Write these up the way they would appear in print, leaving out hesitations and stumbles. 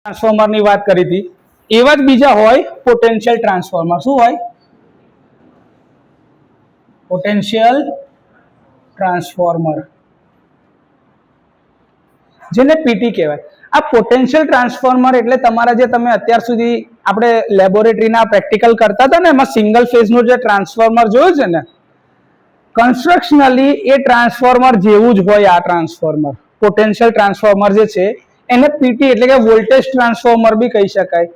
ટ્રાન્સફોર્મરની વાત કરી હતી એવા જ બીજા હોય પોટેન્શિયલ ટ્રાન્સફોર્મર. શું હોય? પોટેન્શિયલ ટ્રાન્સફોર્મર, જેને પીટી કહેવાય. આ પોટેન્શિયલ ટ્રાન્સફોર્મર એટલે તમારા જે તમે અત્યાર સુધી આપણે લેબોરેટરીના પ્રેક્ટિકલ કરતા હતા ને, એમાં સિંગલ ફેઝનું જે ટ્રાન્સફોર્મર જોયું છે ને, કન્સ્ટ્રક્શનલી એ ટ્રાન્સફોર્મર જેવું જ હોય. આ ટ્રાન્સફોર્મર પોટેન્શિયલ ટ્રાન્સફોર્મર જે છે એને પીટી એટલે કે વોલ્ટેજ ટ્રાન્સફોર્મર બી કહી શકાય,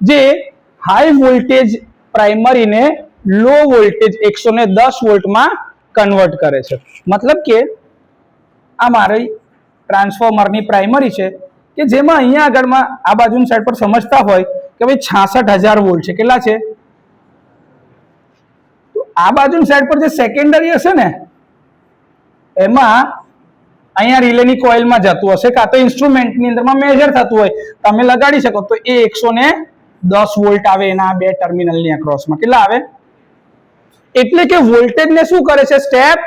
જે હાઈ વોલ્ટેજ પ્રાઇમરીને લો વોલ્ટેજ 110 વોલ્ટમાં કન્વર્ટ કરે છે. મતલબ કે આ મારી ટ્રાન્સફોર્મરની પ્રાઇમરી છે કે જેમાં અહીંયા આગળમાં આ બાજુની સાઈડ પર સમજતા હોય કે ભાઈ 66,000 વોલ્ટ છે. કેટલા છે? તો આ બાજુની સાઈડ પર જે સેકન્ડરી હશે ને એમાં અહીંયા રિલેની કોઇલમાં જતું હશે, કાં તો ઇન્સ્ટ્રુમેન્ટની અંદરમાં મેજર થતું હોય, તમે લગાડી શકો તો એ 110 વોલ્ટ આવે એના બે ટર્મિનલની અક્રોસમાં. કેટલા આવે? એટલે કે વોલ્ટેજને શું કરે છે? Step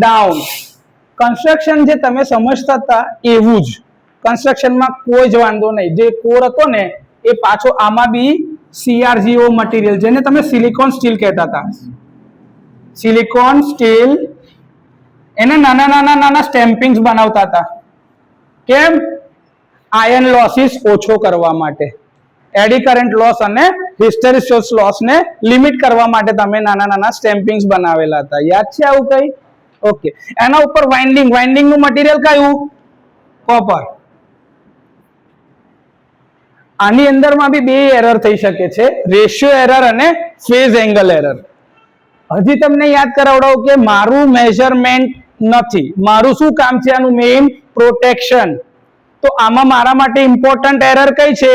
down. કન્સ્ટ્રક્શન જે તમે સમજતા હતા એવું જ કન્સ્ટ્રક્શનમાં કોઈ જ વાંધો નહીં. જે કોર હતો ને એ પાછો આમાં બી CRGO મટીરિયલ, જેને તમે સિલિકોન સ્ટીલ કહેતા હતા, સિલિકોન સ્ટીલ, એને નાના નાના નાના સ્ટેમ્પિંગ્સ બનાવતા હતા. કેમ? આયર્ન લોસીસ ઓછો કરવા માટે, એડી કરંટ લોસ અને હિસ્ટેરિસિસ લોસને લિમિટ કરવા માટે તમે નાના નાના સ્ટેમ્પિંગ્સ બનાવેલા હતા. યાદ છે આવું કઈ? ઓકે. એના ઉપર વાઇન્ડિંગ, વાઇન્ડિંગ નું મટીરિયલ કયું? કોપર. આની અંદરમાં બી બે એરર થઈ શકે છે, રેશિયો એરર અને ફેઝ એંગલ એરર. હજી તમને યાદ કરાવડાવું કે મારું મેઝરમેન્ટ નથી, મારું શું કામ છે? આનું મેઇન પ્રોટેક્શન. તો આમાં મારા માટે ઇમ્પોર્ટન્ટ એરર કઈ છે?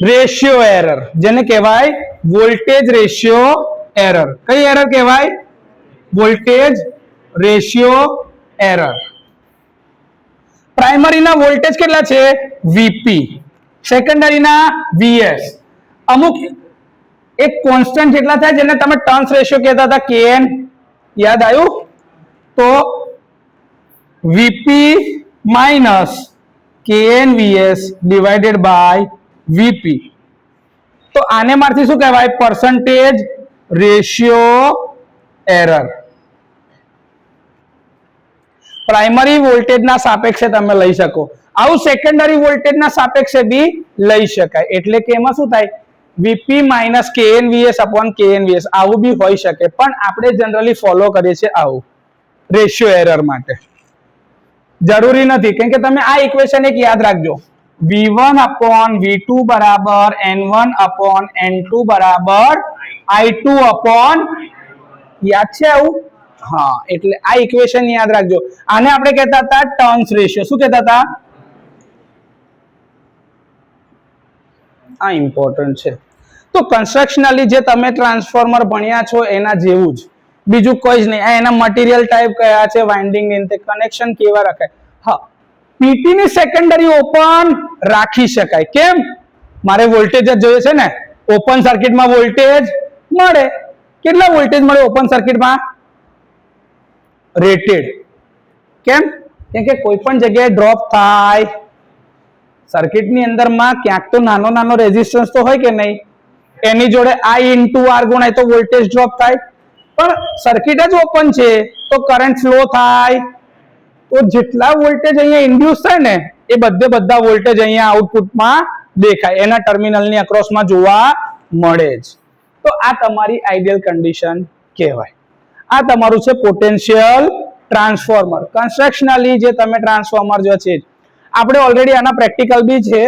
રેશિયો એરર, જેને કહેવાય વોલ્ટેજ રેશિયો એરર. કઈ એરર કહેવાય? Voltage ratio error. પ્રાઇમરીના વોલ્ટેજ કેટલા છે? વીપી. સેકન્ડરીના વીએસ. અમુક એક કોન્સ્ટન્ટ જેટલા થાય, જેને તમે ટર્ન્સ રેશિયો કહેતા હતા, કેએન. યાદ આવ્યું? તો VP minus KNVS divided by VP. તો આને મારથી શું કહેવાય? Percentage ratio error. પ્રાઇમરી વોલ્ટેજના સાપેક્ષે તમે લઈ શકો, આવું સેકન્ડરી વોલ્ટેજના સાપેક્ષે બી લઈ શકાય. એટલે કે એમાં શું થાય? વીપી માઇનસ કેએનવીએસ અપોન કેએનવીએસ, આવું બી હોઈ શકે, પણ આપણે જનરલી ફોલો કરીએ છીએ આવું રેશિયો એરર માટે. જરૂરી નથી, કેમ કે તમે આ ઇક્વેશન એક યાદ રાખજો, V1 અપોન V2 બરાબર N1 અપોન N2 બરાબર I2 અપોન, યાદ છે આવું? હા, એટલે આ ઇક્વેશન યાદ રાખજો. આને આપણે કહેતા હતા ટર્ન્સ રેશિયો. શું કહેતા હતા? આ ઇમ્પોર્ટન્ટ છે. તો કન્સ્ટ્રક્શનલી જે તમે ટ્રાન્સફોર્મર ભણ્યા છો એના જેવું જ, બીજું કોઈ જ નહીં. એના મટીરિયલ ટાઈપ કયા છે, વાઇન્ડિંગ ની કનેક્શન કેવા રખાય. હા, પીટી ની સેકન્ડરી ઓપન રાખી શકાય. કેમ? મારે વોલ્ટેજ જ જોઈએ છે ને. ઓપન સર્કિટમાં વોલ્ટેજ મળે. કેટલા વોલ્ટેજ મળે ઓપન સર્કિટમાં? રેટેડ. કેમ? કેમ કે કોઈ પણ જગ્યાએ ડ્રોપ થાય, સર્કિટની અંદરમાં ક્યાંક તો નાનો નાનો રેઝિસ્ટન્સ તો હોય કે નહીં, એની જોડે I ઇન્ટુ R ગુણાય તો વોલ્ટેજ ડ્રોપ થાય. પણ સર્કિટ જ ઓપન છે તો કરંટ ફ્લો થાય, તો જેટલા વોલ્ટેજ અહીંયા ઇન્ડ્યુસ થાય ને એ બધા વોલ્ટેજ અહીંયા આઉટપુટમાં દેખાય, એના ટર્મિનલની અક્રોસમાં જોવા મળે જ. તો આ તમારી આઈડિયલ કન્ડિશન કહેવાય. આ તમારું છે પોટેન્શિયલ ટ્રાન્સફોર્મર. કન્સ્ટ્રક્શનલી જે તમે ટ્રાન્સફોર્મર જો છે, આપણે ઓલરેડી આના પ્રેક્ટિકલ બી છે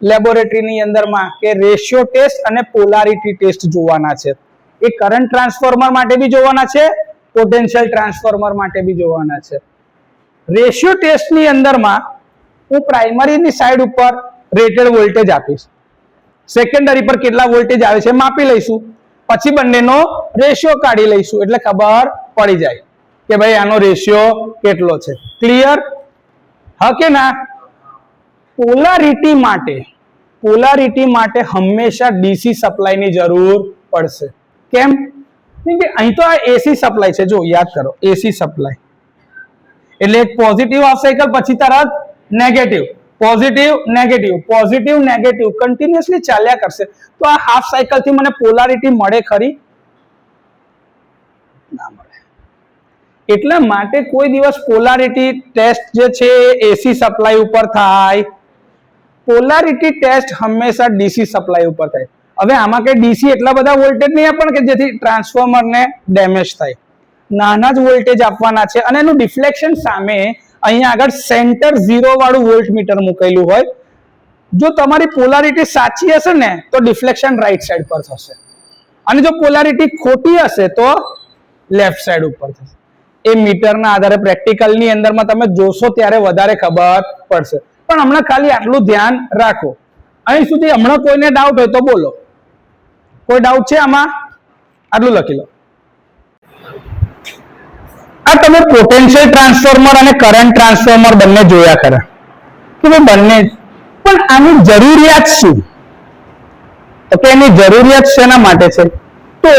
લેબોરેટરીની અંદરમાં, કે રેશિયો ટેસ્ટ અને પોલારિટી ટેસ્ટ જોવાના છે. એ કરંટ ટ્રાન્સફોર્મર માટે બી જોવાના છે, પોટેન્શિયલ ટ્રાન્સફોર્મર માટે બી જોવાના છે. રેશિયો ટેસ્ટની અંદરમાં હું પ્રાઇમરીની સાઈડ ઉપર રેટેડ વોલ્ટેજ આપીશ, સેકન્ડરી પર કેટલા વોલ્ટેજ આવે છે માપી લઈશું, પછી બંનેનો રેશિયો કાઢી લઈશું, એટલે ખબર પડી જાય કે ભાઈ આનો રેશિયો કેટલો છે. ક્લિયર? હા કે ના? પોલારિટી માટે હંમેશા ડીસી સપ્લાયની જરૂર પડશે. કેમ? કેમ કે અહીં તો આ એસી સપ્લાય છે. જો યાદ કરો, એસી સપ્લાય એટલે એક પોઝિટિવ હાફ સાયકલ પછી તરત નેગેટિવ, પોઝિટિવ નેગેટિવ કન્ટિન્યુઅસલી ચાલ્યા કરશે. તો આ હાફ સાયકલ થી મને પોલારિટી મળે ખરી? ના મળે. એટલા માટે કોઈ દિવસ પોલારિટી ટેસ્ટ જે છે એસી સપ્લાય ઉપર થાય, પોલારિટી ટેસ્ટ હંમેશા ડીસી સપ્લાય ઉપર થાય. હવે આમાં કઈ ડીસી એટલા બધા વોલ્ટેજ નહીં આપણ કે જેથી ટ્રાન્સફોર્મરને ડેમેજ થાય, નાના જ વોલ્ટેજ આપવાના છે. અને એનું ડિફ્લેક્શન સામે અહીંયા આગળ સેન્ટર 0 વાળું વોલ્ટમીટર મૂકેલું હોય. જો તમારી પોલારિટી સાચી હશે ને તો ડિફ્લેક્શન રાઈટ સાઈડ પર થશે, અને જો પોલારિટી ખોટી હશે તો લેફ્ટ સાઈડ ઉપર થશે. એ મીટરના આધારે પ્રેક્ટિકલની અંદરમાં તમે જોશો ત્યારે વધારે ખબર પડશે. પણ હમણાં ખાલી આટલું ધ્યાન રાખો. અહીં સુધી હમણાં કોઈને ડાઉટ હોય તો બોલો. કોઈ ડાઉટ છે આમાં? આટલું લખી લો. આ તમે પોટેન્શિયલ ટ્રાન્સફોર્મર અને કરંટ ટ્રાન્સફોર્મર બંને જોયા ખરા કે બંને, પણ આની જરૂરિયાત શું? તો કે એની જરૂરિયાત શેના માટે છે? તો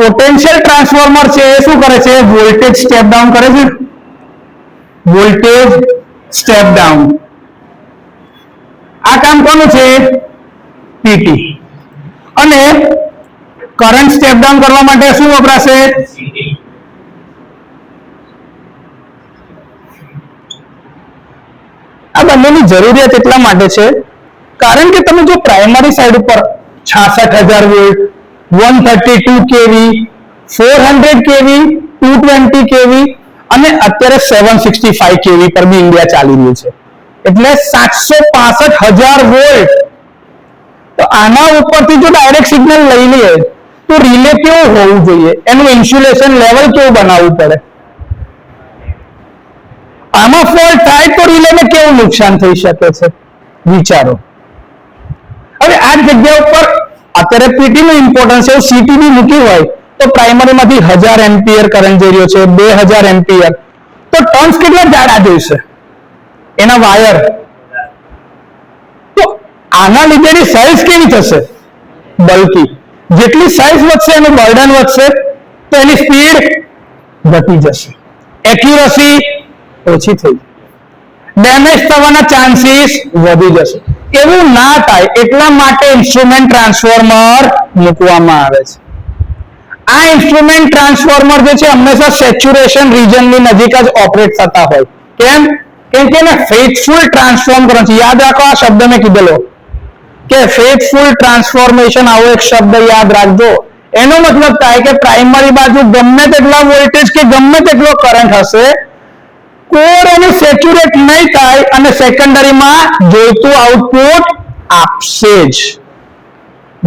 પોટેન્શિયલ ટ્રાન્સફોર્મર છે એ શું કરે છે? વોલ્ટેજ સ્ટેપ ડાઉન કરે છે. વોલ્ટેજ સ્ટેપ ડાઉન આ કામ કોનું છે? પીટી. અને કરંટ સ્ટેપ ડાઉન કરવા માટે શું વપરાશે? આ બંનેની જરૂરિયાત એટલા માટે છે કારણ કે તમે જો પ્રાઇમરી સાઈડ ઉપર 66,000 વોલ્ટ, 132 કેવી, 400 કેવી, 220 કેવી અને અત્યારે 765 કેવી પર બી ઇન્ડિયા ચાલી રહ્યું છે, એટલે 765,000 વોલ્ટ. તો આના ઉપરથી જો ડાયરેક્ટ સિગ્નલ લઈ લઈએ તો રિલે કેવું હોવું જોઈએ? એનું ઇન્સ્યુલેશન લેવલ કેવું બનાવવું પડે? આમાં ફોલ્ટ થાય તો રિલેને કેવું નુકસાન થઈ શકે છે? વિચારો. હવે આ જગ્યા ઉપર અત્યારે પીટી નું ઇમ્પોર્ટન્સ છે, સીટીબી મૂકી હોય તો પ્રાઇમરીમાંથી 1000 એમ્પિયર કરંટ જઈ રહ્યો છે, 2000 એમ્પિયર, તો ટર્ન્સ કેટલા જાડા જોઈશે એના વાયર? તો આના લીધેની સાઇઝ કેવી થશે? બલ્કી. જેટલી સાઇઝ વધશે એનું બર્ડન વધશે તો એની સ્પીડ ઘટી જશે, એક્યુરસી ઓછી થઈ, ડેમેજ થવાના ચાન્સીસ વધી જશે. એવું ના થાય એટલા માટે ઇન્સ્ટ્રુમેન્ટ ટ્રાન્સફોર્મર મૂકવામાં આવે છે. આ ઇન્સ્ટ્રુમેન્ટ ટ્રાન્સફોર્મર જે છે હંમેશા સેચ્યુરેશન રીજનની નજીક જ ઓપરેટ થતા હોય. કેમ? કેમ કે એને ફેથફુલ ટ્રાન્સફોર્મ કરવાનું છે. યાદ રાખો આ શબ્દ મેં કીધેલો કે ફેથફુલ ટ્રાન્સફોર્મેશન, આવો એક શબ્દ યાદ રાખજો. એનો મતલબ થાય કે પ્રાઇમરી બાજુ ગમે તેટલા વોલ્ટેજ કે ગમે તેટલો કરંટ હશે, કોર એનું સેચ્યુરેટ નહીં થાય અને સેકન્ડરીમાં જોઈતું આઉટપુટ આપશે જ.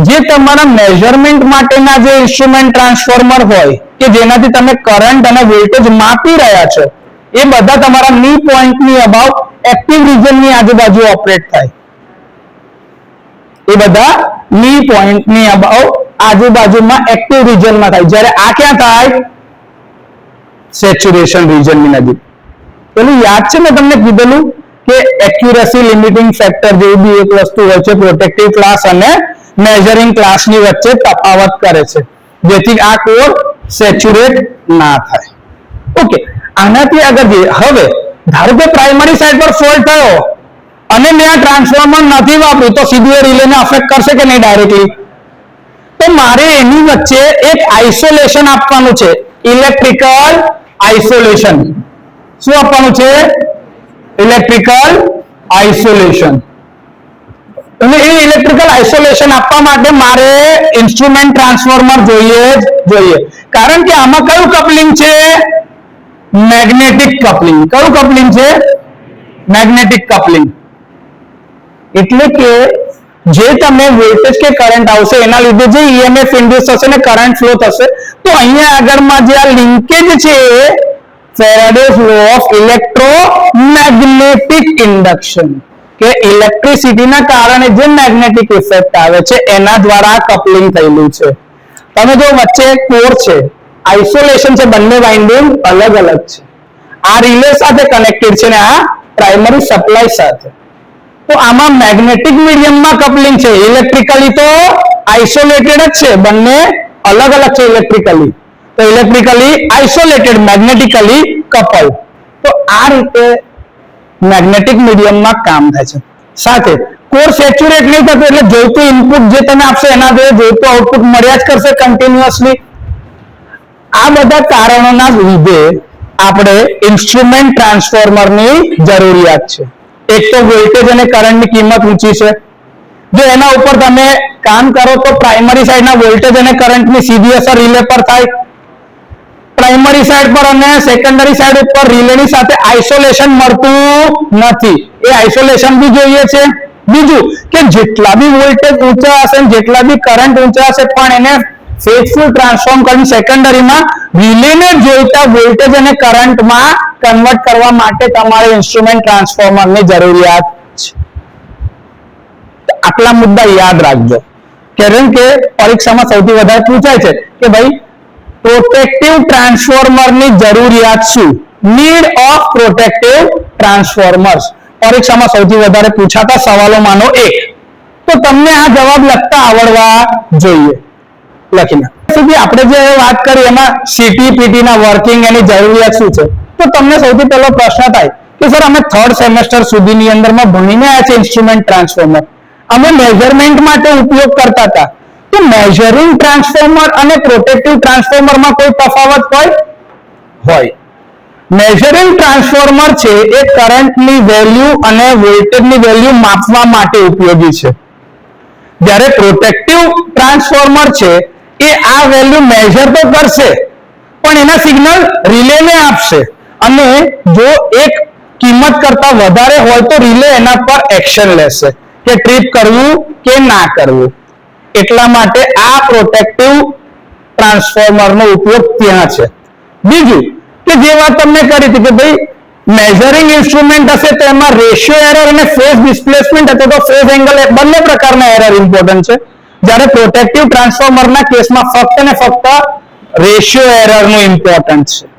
જે તમારા મેઝરમેન્ટ માટેના જે ઇન્સ્ટ્રુમેન્ટ ટ્રાન્સફોર્મર હોય કે જેનાથી તમે કરંટ અને વોલ્ટેજ માપી રહ્યા છો, એ બધા તમારા ની પોઈન્ટની અબાઉ એક્ટિવ રીજનની આજુબાજુ ઓપરેટ થાય. એ બધા ની પોઈન્ટની અબાઉ આજુબાજુમાં એક્ટિવ રીજનમાં થાય. જ્યારે આ ક્યાં થાય? સેચ્યુરેશન રીજનની નજીક. પેલું યાદ છે મેં તમને કીધેલું કે એક્યુરસી લિમિટિંગ ફેક્ટર જેવી બી એક વસ્તુ હોય છે, પ્રોટેક્ટિવ ક્લાસ અને મેઝરિંગ ક્લાસની વચ્ચે તફાવત કરે છે જેથી આ કોર સેચ્યુરેટ ના થાય. ઓકે, આનાથી આગળ જઈએ. હવે ધારો કે પ્રાઇમરી સાઈડ પર ફોલ્ટ થયો અને મેં આ ટ્રાન્સફોર્મર નથી વાપર્યું તો સીધું એ રિલેને અફેક્ટ કરશે કે નહીં ડાયરેક્ટલી? તો મારે એની વચ્ચે એક આઇસોલેશન આપવાનું છે, ઇલેક્ટ્રિકલ આઇસોલેશન. શું આપવાનું છે? Electrical isolation. અને એ ઇલેક્ટ્રિકલ આઇસોલેશન આપવા માટે મારે ઇન્સ્ટ્રુમેન્ટ ટ્રાન્સફોર્મર જોઈએ. કારણ કે આમાં કયું કપલિંગ છે? Magnetic coupling. કયું કપલિંગ છે? Magnetic coupling. એટલે કે જે તમે વોલ્ટેજ કે કરંટ આવશે એના લીધે જે ઈએમએફ ઇન્ડ્યુસ થશે ને કરંટ ફ્લો થશે, તો અહીંયા આગળમાં જે આ લિંકેજ છે Faraday's law of electromagnetic induction, કે ઇલેક્ટ્રિસિટીના કારણે જે મેગ્નેટિક ઇફેક્ટ આવે છે એના દ્વારા કપલિંગ થયેલું છે. તમે જો વચ્ચે કોર છે, આઇસોલેશન છે, બંને વાઇન્ડિંગ અલગ અલગ છે. આ રિલે સાથે કનેક્ટેડ છે ને આ પ્રાઇમરી સપ્લાય સાથે. તો આમાં મેગ્નેટિક મીડિયમમાં કપલિંગ છે. ઇલેક્ટ્રિકલી તો આઇસોલેટેડ જ છે, બંને અલગ અલગ છે ઇલેક્ટ્રિકલી. તો ઇલેક્ટ્રિકલી આઇસોલેટેડ, મેગ્નેટિકલી કપલ. તો આ રીતે મેગ્નેટિક મીડિયમમાં કામ થાય છે. સાથે કોર સેચ્યુરેટ નહીં થતું એટલે જોઈતું ઇનપુટ જે તમે આપશો એના જોઈતું આઉટપુટ મળ્યા જ કરશે કન્ટિન્યુઅસલી. આ બધા કારણોના લીધે આપણે ઇન્સ્ટ્રુમેન્ટ ટ્રાન્સફોર્મરની જરૂરિયાત છે. એક તો વોલ્ટેજ અને કરંટની કિંમત ઊંચી છે. જો એના ઉપર તમે કામ કરો તો પ્રાઇમરી સાઈડના વોલ્ટેજ અને કરંટની સીધી અસર રિલે પર થાય. પ્રાઇમરી સાઈડ પર અને સેકન્ડરી સાઈડ ઉપર રિલેની સાથે આઇસોલેશન મળતું નથી. એ આઇસોલેશન બી જોઈએ છે. બીજું કે જેટલા બી વોલ્ટેજ ઊંચા હશે જેટલા બી કરંટ ઊંચા હશે પણ એને ફેઝફુલ ટ્રાન્સફોર્મ કરીને સેકન્ડરીમાં રિલેને જોઈતા વોલ્ટેજ અને કરંટમાં કન્વર્ટ કરવા માટે તમારે ઇન્સ્ટ્રુમેન્ટ ટ્રાન્સફોર્મરની જરૂરિયાત છે. આટલા મુદ્દા યાદ રાખજો. કારણ કે પરીક્ષામાં સૌથી વધારે પૂછાય છે કે ભાઈ પ્રોટેક્ટિવ ટ્રાન્સફોર્મરની જરૂરિયાત શું? નીડ ઓફ પ્રોટેક્ટિવ ટ્રાન્સફોર્મર્સ પરીક્ષામાં સૌથી વધારે પૂછાતા સવાલોમાંનો એક. તો તમને આ જવાબ લખતા આવડવા જોઈએ. લખીને સુધી આપણે જે વાત કરી એમાં સીટી પીટી ના વર્કિંગ એની જરૂરિયાત શું છે? તો તમને સૌથી પહેલો પ્રશ્ન થાય કે સર અમે 3rd સેમેસ્ટર સુધીની અંદરમાં ભણીને આવ્યા છે ઇન્સ્ટ્રુમેન્ટ ટ્રાન્સફોર્મર. અમે મેઝરમેન્ટ માટે ઉપયોગ કરતા હતા. તો મેઝરિંગ ટ્રાન્સફોર્મર અને પ્રોટેક્ટિવ ટ્રાન્સફોર્મરમાં કોઈ તફાવત હોય? મેઝરિંગ ટ્રાન્સફોર્મર છે એ કરંટની વેલ્યુ અને વોલ્ટેજની વેલ્યુ માપવા માટે ઉપયોગી છે. જ્યારે પ્રોટેક્ટિવ ટ્રાન્સફોર્મર છે એ આ વેલ્યુ મેઝર તો કરશે પણ એના સિગ્નલ રિલેને આપશે અને જો એક કિંમત કરતા વધારે હોય તો રિલે એના પર એક્શન લેશે કે ટ્રીપ કરવું કે ના કરવું. એટલા માટે આ પ્રોટેક્ટિવ ટ્રાન્સફોર્મરનો ઉપયોગ ત્યાં છે. બીજું કે જે વાત તમને કરી હતી કે ભાઈ મેઝરિંગ ઇન્સ્ટ્રુમેન્ટ હશે તો એમાં રેશિયો એરર અને ફેઝ ડિસ્પ્લેસમેન્ટ અથવા તો ફેઝ એંગલ બંને પ્રકારના એરર ઇમ્પોર્ટન્ટ છે. જ્યારે પ્રોટેક્ટિવ ટ્રાન્સફોર્મરના કેસમાં ફક્ત ને ફક્ત રેશિયો એરરનું ઇમ્પોર્ટન્ટ છે.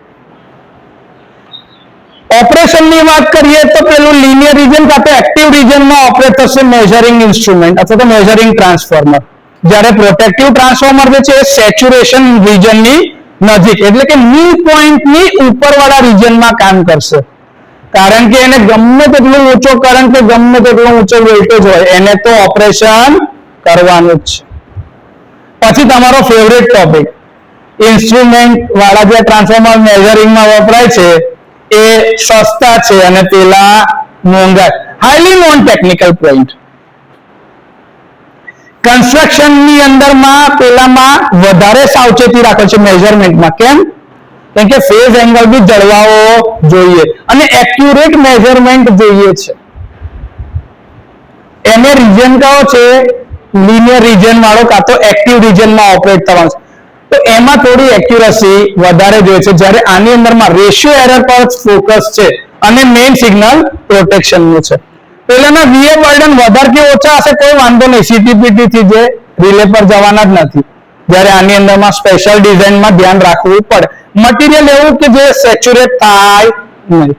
ઓપરેશનની વાત કરીએ તો પેલું લિનિયર રિજન કાં તો એક્ટિવ રિજનમાં ઓપરેટ થશે મેઝરિંગ ઇન્સ્ટ્રુમેન્ટ અથવા તો મેઝરિંગ ટ્રાન્સફોર્મર. જ્યારે પ્રોટેક્ટિવ ટ્રાન્સફોર્મર જે છે એ સેચ્યુરેશન રિજનની નજીક એટલે કે મી પોઈન્ટની ઉપરવાળા રિજનમાં કામ કરશે. કારણ કે એને ગમે તેટલો ઊંચો કરંટ કે ગમે તેટલો ઊંચો વોલ્ટેજ હોય એને તો ઓપરેશન કરવાનું જ છે. પછી તમારો ફેવરેટ ટોપિક ઇન્સ્ટ્રુમેન્ટ વાળા જે ટ્રાન્સફોર્મર મેઝરિંગમાં વપરાય છે એ સસ્તા છે અને પેલા મોંઘા. Highly non technical point. કન્સ્ટ્રક્શનની અંદરમાં પેલામાં વધારે સાવચેતી રાખે છે મેઝરમેન્ટમાં. કેમ? કેમ કે ફેઝ એંગલ બી જળવાવો જોઈએ અને એક્યુરેટ મેઝરમેન્ટ જોઈએ છે. એને રીજન કયો છે? લિનિયર રીજન વાળો કાં તો એક્ટિવ રીજનમાં ઓપરેટ થવાનું. તો એમાં થોડી એક્યુરસી વધારે જોઈએ છે. જ્યારે આની અંદરમાં રેશિયો એરર પર ફોકસ છે અને મેઇન સિગ્નલ પ્રોટેક્શનનું છે. પેલાના વીએ બર્ડન વધારે કે ઓછા હશે કોઈ વાંધો નહીં, સીટીપીટી થી જે રિલે પર જવાના જ નથી. જ્યારે આની અંદરમાં સ્પેશિયલ ડિઝાઇનમાં ધ્યાન રાખવું પડે. મટીરિયલ એવું કે જે સેચ્યુરેટ થાય નહીં.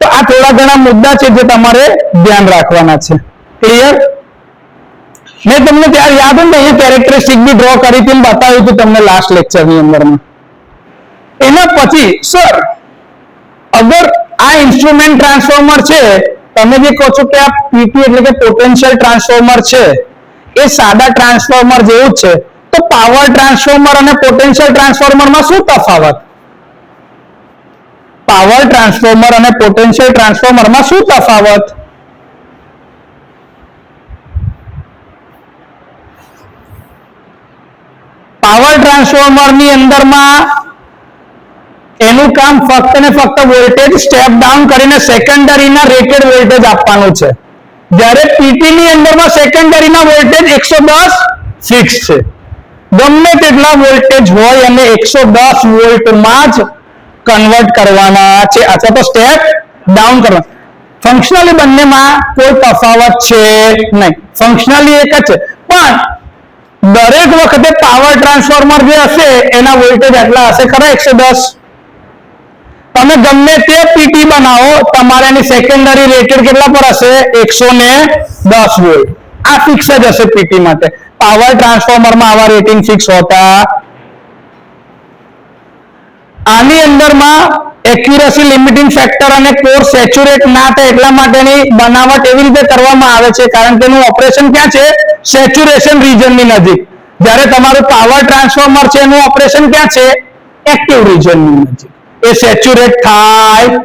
તો આ થોડા ઘણા મુદ્દા છે જે તમારે ધ્યાન રાખવાના છે. ક્લિયર? મેં તમને ત્યારે યાદ હોય ને એ કેરેક્ટરિસ્ટિક બી ડ્રો કરી હતી બતાવ્યું હતું તમને લાસ્ટ લેક્ચરની અંદરમાં. એના પછી સર અગર આ ઇન્સ્ટ્રુમેન્ટ ટ્રાન્સફોર્મર છે તમે જે કહો છો કે આ પીટી એટલે કે પોટેન્શિયલ ટ્રાન્સફોર્મર છે એ સાદા ટ્રાન્સફોર્મર જેવું જ છે, તો પાવર ટ્રાન્સફોર્મર અને પોટેન્શિયલ ટ્રાન્સફોર્મરમાં શું તફાવત? પાવર ટ્રાન્સફોર્મર અને પોટેન્શિયલ ટ્રાન્સફોર્મરમાં શું તફાવત? પાવર ટ્રાન્સફોર્મરની અંદરમાં એનું કામ ફક્ત ને ફક્ત વોલ્ટેજ સ્ટેપ ડાઉન કરીને સેકન્ડરીના રેટેડ વોલ્ટેજ આપવાનું છે. જ્યારે પીટી ની અંદરમાં સેકન્ડરીના વોલ્ટેજ 110 ફિક્સ છે. ગમે તેટલા વોલ્ટેજ હોય અને 110 વોલ્ટમાં જ કન્વર્ટ કરવાના છે અથવા તો સ્ટેપ ડાઉન કરવાના. ફંક્શનલી બંનેમાં કોઈ તફાવત છે નહીં, ફંક્શનલી એક જ છે. પણ દરેક વખતે પાવર ટ્રાન્સફોર્મર જે હશે એના વોલ્ટેજ એટલા હશે ખરા 110. તમે ગમે તે પીટી બનાવો તમારે એની સેકન્ડરી રેટેડ કેટલા પર હશે? 110 વોલ્ટ. આ ફિક્સ જ હશે પીટી માટે. પાવર ટ્રાન્સફોર્મરમાં આવા રેટિંગ ફિક્સ હોતા. આની અંદરમાં એક્યુરસી લિમિટિંગ ફેક્ટર અને કોર સેચ્યુરેટ ના થાય એટલા માટેની બનાવટ એવી રીતે કરવામાં આવે છે કારણ કે એનું ઓપરેશન ક્યાં છે? સેચ્યુરેશન રીજનની નજીક. જ્યારે તમારું પાવર ટ્રાન્સફોર્મર છે એનું ઓપરેશન ક્યાં છે? એક્ટિવ રીજનની નજીક. એ સેચ્યુરેટ થાય.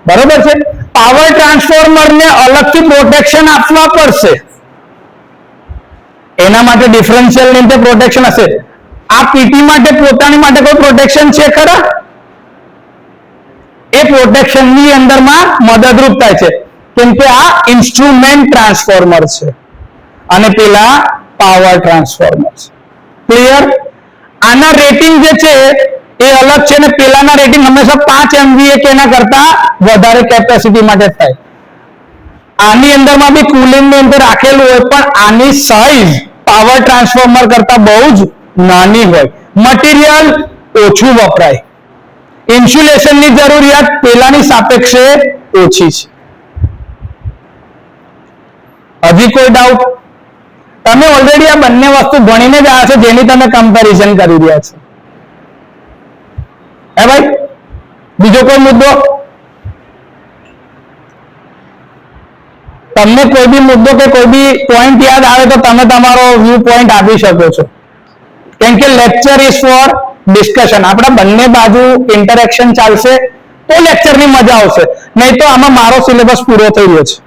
બરોબર છે. પાવર ટ્રાન્સફોર્મરને અલગથી પ્રોટેક્શન આપવા પડશે. એના માટે ડિફરન્શિયલ રીતે પ્રોટેક્શન હશે. આ પીટી માટે પોતાની માટે કોઈ પ્રોટેક્શન છે ખરા? એ પ્રોટેક્શન ની અંદરમાં મદદરૂપ થાય છે કેમ કે આ ઇન્સ્ટ્રુમેન્ટ ટ્રાન્સફોર્મર છે અને પેલા પાવર ટ્રાન્સફોર્મર છે. ક્લિયર? આના રેટિંગ જે છે એ અલગ છે ને પેલાના રેટિંગ હંમેશા 5 MVA કે એના કરતા વધારે કેપેસિટી માટે થાય. આની અંદરમાં બી કુલિંગ ની અંદર રાખેલું હોય પણ આની સાઈઝ પાવર ટ્રાન્સફોર્મર કરતા બહુ જ નાની હોય. મટીરિયલ ઓછું વપરાય. ઇન્સ્યુલેશનની જરૂરિયાત પેલાની સાપેક્ષે ઓછી છે. હજી કોઈ ડાઉટ? તમે ઓલરેડી આ બંને વસ્તુ ભણીને જ આવ્યા છો જેની તમે કમ્પેરિઝન કરી રહ્યા છો. હે ભાઈ? બીજો કોઈ મુદ્દો? તમને કોઈ બી મુદ્દો કે કોઈ બી પોઈન્ટ યાદ આવે તો તમે તમારો વ્યૂ પોઈન્ટ આપી શકો છો કેમ કે લેક્ચર ઇઝ ફોર ડિસ્કશન. આપણા બંને બાજુ ઇન્ટરેક્શન ચાલશે તો લેક્ચરની મજા આવશે. નહીં તો આમાં મારો સિલેબસ પૂરો થઈ રહ્યો છે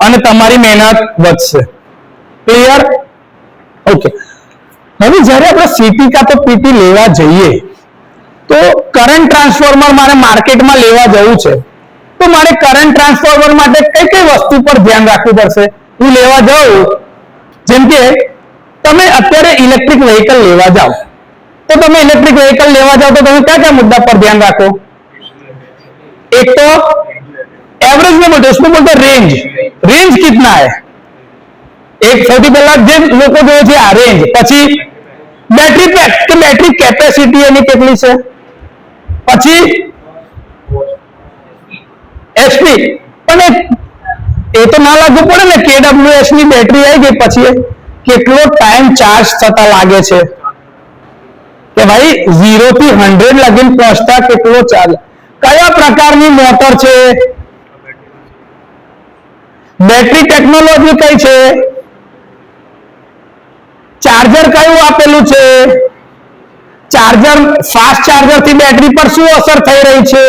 અને તમારી મહેનત વધશે. ક્લિયર? ઓકે. હવે જ્યારે આપણે સીટી કા તો પીટી લેવા જઈએ તો કરંટ ટ્રાન્સફોર્મર મારે માર્કેટમાં લેવા જવું છે તો મારે કરંટ ટ્રાન્સફોર્મર માટે કઈ કઈ વસ્તુ પર ધ્યાન રાખવું પડશે? હું લેવા જાઉં જેમ કે તમે અત્યારે ઇલેક્ટ્રિક વ્હીકલ લેવા જાઓ तो તમે इलेक्ट्रिक व्हीकल लेवा जाओ तो તમે क्या क्या मुद्दा पर ध्यान रखो? एक तो एवरेज में बोलते उसमें बोलते रेंज. रेंज कितना है? एक સૌથી પહેલા જે લોકો જોવે છે આ રેન્જ. પછી બેટરી પેક કે બેટરી કેપેસિટી એની કેટલી છે. પછી એચપી પણ એ તો ના લાગુ પડે ને કેડબ્લ્યુએસ ની બેટરી આવી ગઈ પછી કેટલો ટાઈમ ચાર્જ થતા લાગે છે કે ભાઈ 0 થી 100 લગીને પહોંચતા કેટલો ચાર્જ, કયા પ્રકારની મોટર છે, બેટરી ટેકનોલોજી કઈ છે, ચાર્જર કયું આપેલું છે, ચાર્જર ફાસ્ટ ચાર્જર થી બેટરી પર શું અસર થઈ રહી છે.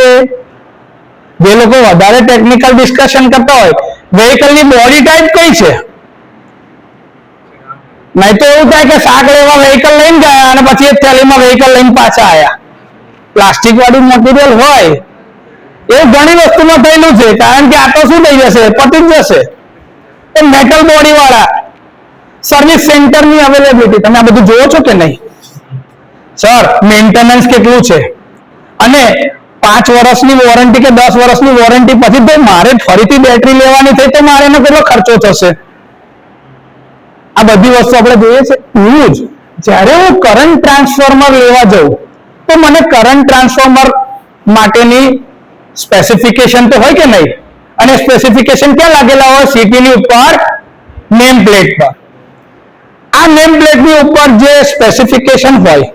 જે લોકો વધારે ટેકનિકલ ડિસ્કશન કરતા હોય વ્હીકલ ની બોડી ટાઈપ કઈ છે. નહીં તો એવું થાય કે શાક લેવા વ્હીકલ લઈને ગયા અને પછી એક થેલીમાં વ્હીકલ લઈને પાછા આવ્યા. પ્લાસ્ટિક વાળું મટીરિયલ હોય એવું ઘણી વસ્તુમાં થયેલું છે કારણ કે આ તો શું થઈ જશે, પતી જ જશે. એ મેટલ બોડી વાળા સર્વિસ સેન્ટરની અવેલેબિલિટી તમે આ બધું જોવો છો કે નહીં? સર મેન્ટેનન્સ કેટલું છે અને 5 વર્ષની વોરંટી કે 10 વર્ષની વોરંટી પછી તો મારે ફરીથી બેટરી લેવાની થઈ તો મારે એનો કેટલો ખર્ચો થશે. આ બધી વસ્તુ આપણે જોઈએ છે. એવું જ જ્યારે હું કરંટ ટ્રાન્સફોર્મર લેવા જાઉં તો મને કરંટ ટ્રાન્સફોર્મર માટેની સ્પેસિફિકેશન તો હોય કે નહીં, અને સ્પેસિફિકેશન ક્યાં લાગેલા હોય? સીટીની ઉપર નેમ પ્લેટ પર. આ નેમ પ્લેટની ઉપર જે સ્પેસિફિકેશન હોય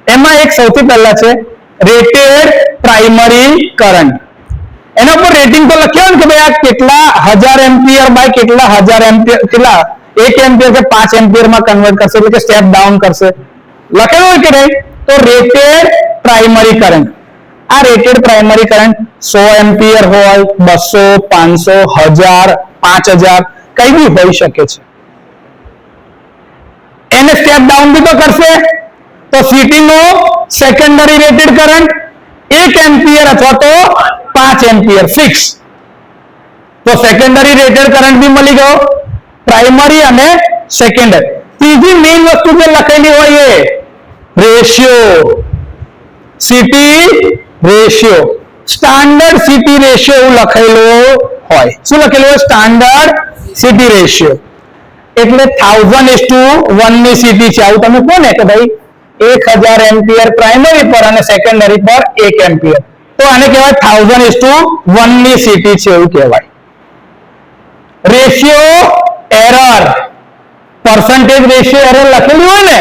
એમાં એક સૌથી પહેલા છે રેટેડ પ્રાઇમરી કરંટ. એના ઉપર રેટિંગ તો લખ્યું ને કે ભાઈ આ કેટલા 1000 એમ્પિયર બાય કેટલા 1000 એમ્પિયર, કેટલા 1 એમ્પિયર કે 5 એમ્પિયર માં કન્વર્ટ કરશે એટલે કે સ્ટેપ ડાઉન કરશે લખેલું હોય કે નહીં? તો રેટેડ પ્રાઇમરી કરંટ. આ રેટેડ પ્રાઇમરી કરંટ 100 એમ્પિયર હોય, 200, 500, 1000, 5000 કઈ બી હોઈ શકે છે. એને સ્ટેપ ડાઉન બી તો કરશે. તો સીટી નો સેકન્ડરી રેટેડ કરંટ 1 એમ્પિયર અથવા તો 5 એમ્પિયર ફિક્સ. તો સેકન્ડરી રેટેડ કરંટ બી મળી ગયો, પ્રાઇમરી અને સેકન્ડરી. ત્રીજી મેઇન વસ્તુ જે લખેલી હોય એ ratio, CT ratio, standard CT ratio એવું લખેલું હોય. શું લખેલું હોય? Standard CT ratio. એટલે 1000:1 ની સીટી છે. આવું તમે કહો ને કે ભાઈ 1000 એમ્પિયર પ્રાઇમરી પર અને સેકન્ડરી પર 1 એમ્પિયર, તો આને કહેવાય 1000:1 ની સીટી છે એવું કહેવાય. Ratio error, percentage ratio error લખેલી હોય ને,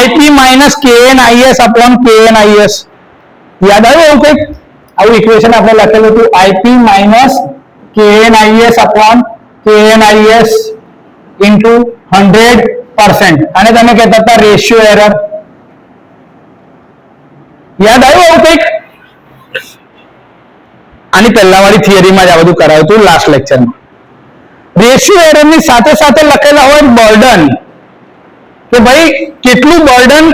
IP - KNIS/KNIS યાદ આવ્યું એવું કંઈક? આવું ઇક્વેશન આપણે લખેલું હતું IP minus KNIS upon KNIS into 100%. અને તમે કહેતા હતા રેશિયો એરર. યાદ આવ્યું એવું કંઈક? આની પહેલા વાળી થિયરીમાં જ આ બધું કરાયું હતું લાસ્ટ લેક્ચરમાં. રેશિયો એરર ની સાથે સાથે લખેલા હોય બર્ડન, કે ભાઈ કેટલું બર્ડન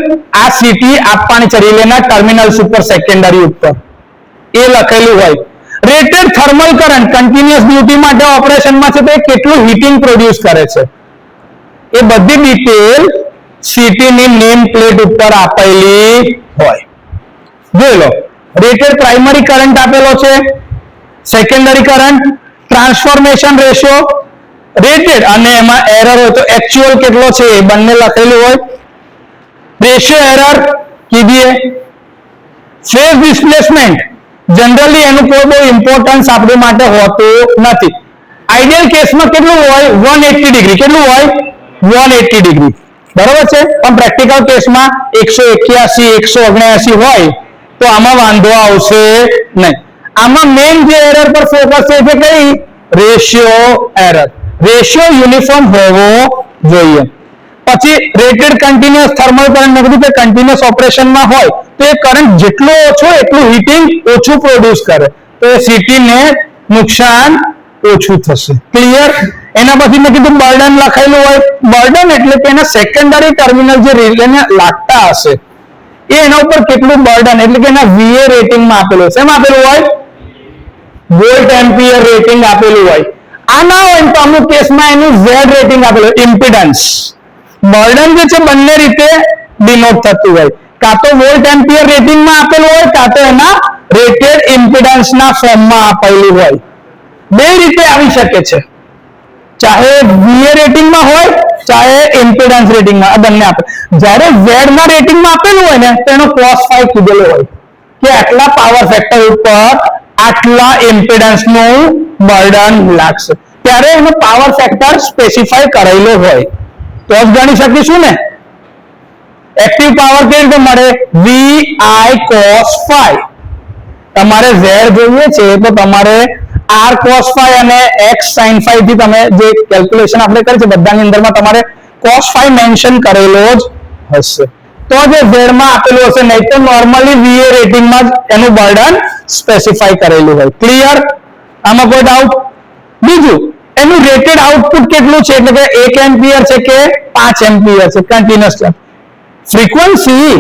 આ સીટી આપવાની છે રિલેના ટર્મિનલ્સ ઉપર સેકન્ડરી ઉપર, એ લખેલું હોય. Rated thermal current continuous duty માટે ઓપરેશનમાં છે તો એ કેટલું હીટિંગ પ્રોડ્યુસ કરે છે એ બધી ડિટેલ સીટીની નેમ પ્લેટ ઉપર આપેલી હોય. જોઈ લો, રેટેડ પ્રાઇમરી કરંટ આપેલો છે, secondary current, transformation ratio rated, અને એમાં એરર હોય તો એક્ચ્યુઅલ કેટલો છે એ બંને લખેલું હોય. રેશિયો એરર કીધીએ. ફેઝ ડિસ્પ્લેસમેન્ટ જનરલી એનું કોઈ બહુ ઇમ્પોર્ટન્સ આપણી માટે હોતું નથી. આઈડિયલ કેસમાં કેટલું હોય? 180 ડિગ્રી. કેટલું હોય? 180 ડિગ્રી. બરોબર છે. પણ પ્રેક્ટિકલ કેસમાં 181 179 હોય તો આમાં વાંધો આવશે નહીં. આમાં મેઇન જે એરર પર ફોકસ છે કે કઈ? Ratio error. રેશિયો યુનિફોર્મ હોવો જોઈએ. પછી રેટેડ કન્ટિન્યુઅસ થર્મલ કરંટ, મેં કીધું કે કન્ટિન્યુઅસ ઓપરેશનમાં હોય તો એ કરંટ જેટલો ઓછો એટલું હીટિંગ ઓછું પ્રોડ્યુસ કરે, તો એ સીટીને નુકસાન ઓછું થશે. ક્લિયર? એના પછી મેં કીધું બર્ડન લખાયેલું હોય. બર્ડન એટલે કે એના સેકન્ડરી ટર્મિનલ જે રિલેને લાગતા હશે એ એના ઉપર કેટલું બર્ડન, એટલે કે એના VA રેટિંગમાં આપેલું છે. એમાં આપેલું હોય વોલ્ટ એમ્પિયર રેટિંગ આપેલું હોય. આ ના હોય તો અમુક કેસમાં એનું Z રેટિંગ આપેલું હોય, ઇમ્પિડન્સ. બર્ડન જે છે બંને રીતે ડિનોટ થતું હોય, કાં તો વોલ્ટ એમ્પિયર રેટિંગમાં આપેલું હોય કાં તો એના રેટેડ ઇમ્પિડન્સના ફોર્મમાં આપેલું હોય. બે રીતે આવી શકે છે, ચાહે VA રેટિંગમાં હોય ચાહે ઇમ્પિડન્સ રેટિંગમાં, આ બંને આપે. જ્યારે Z ના રેટિંગમાં આપેલું હોય ને તો એનો cos phi કીધેલો હોય કે આટલા પાવર ફેક્ટર ઉપર આટલા ઇમ્પિડન્સનું બર્ડન લાગશે, ત્યારે એનો પાવર ફેક્ટર સ્પેસિફાઈ કરેલો હોય તો જ ગણી શકીશું ને. એક્ટિવ પાવર કેવી રીતે મળે? VI cos phi. તમારે Z જોઈએ છે તો તમારે R cos phi અને X sin phi થી તમે જે કેલ્ક્યુલેશન આપણે કરી છે બધાની અંદરમાં તમારે cos phi મેન્શન કરેલો જ હશે તો જે Z માં આપેલું હશે, નહીં તો નોર્મલી VA રેટિંગમાં જ એનું બર્ડન સ્પેસિફાઈ કરેલું હોય. ક્લિયર? આમાં કોઈ ડાઉટ? બીજું, એનું રેટેડ આઉટપુટ કેટલું છે, એટલે કે 1 એમ્પિયર છે કે 5 એમ્પિયર છે કન્ટિન્યુઅસ. ફ્રીક્વન્સી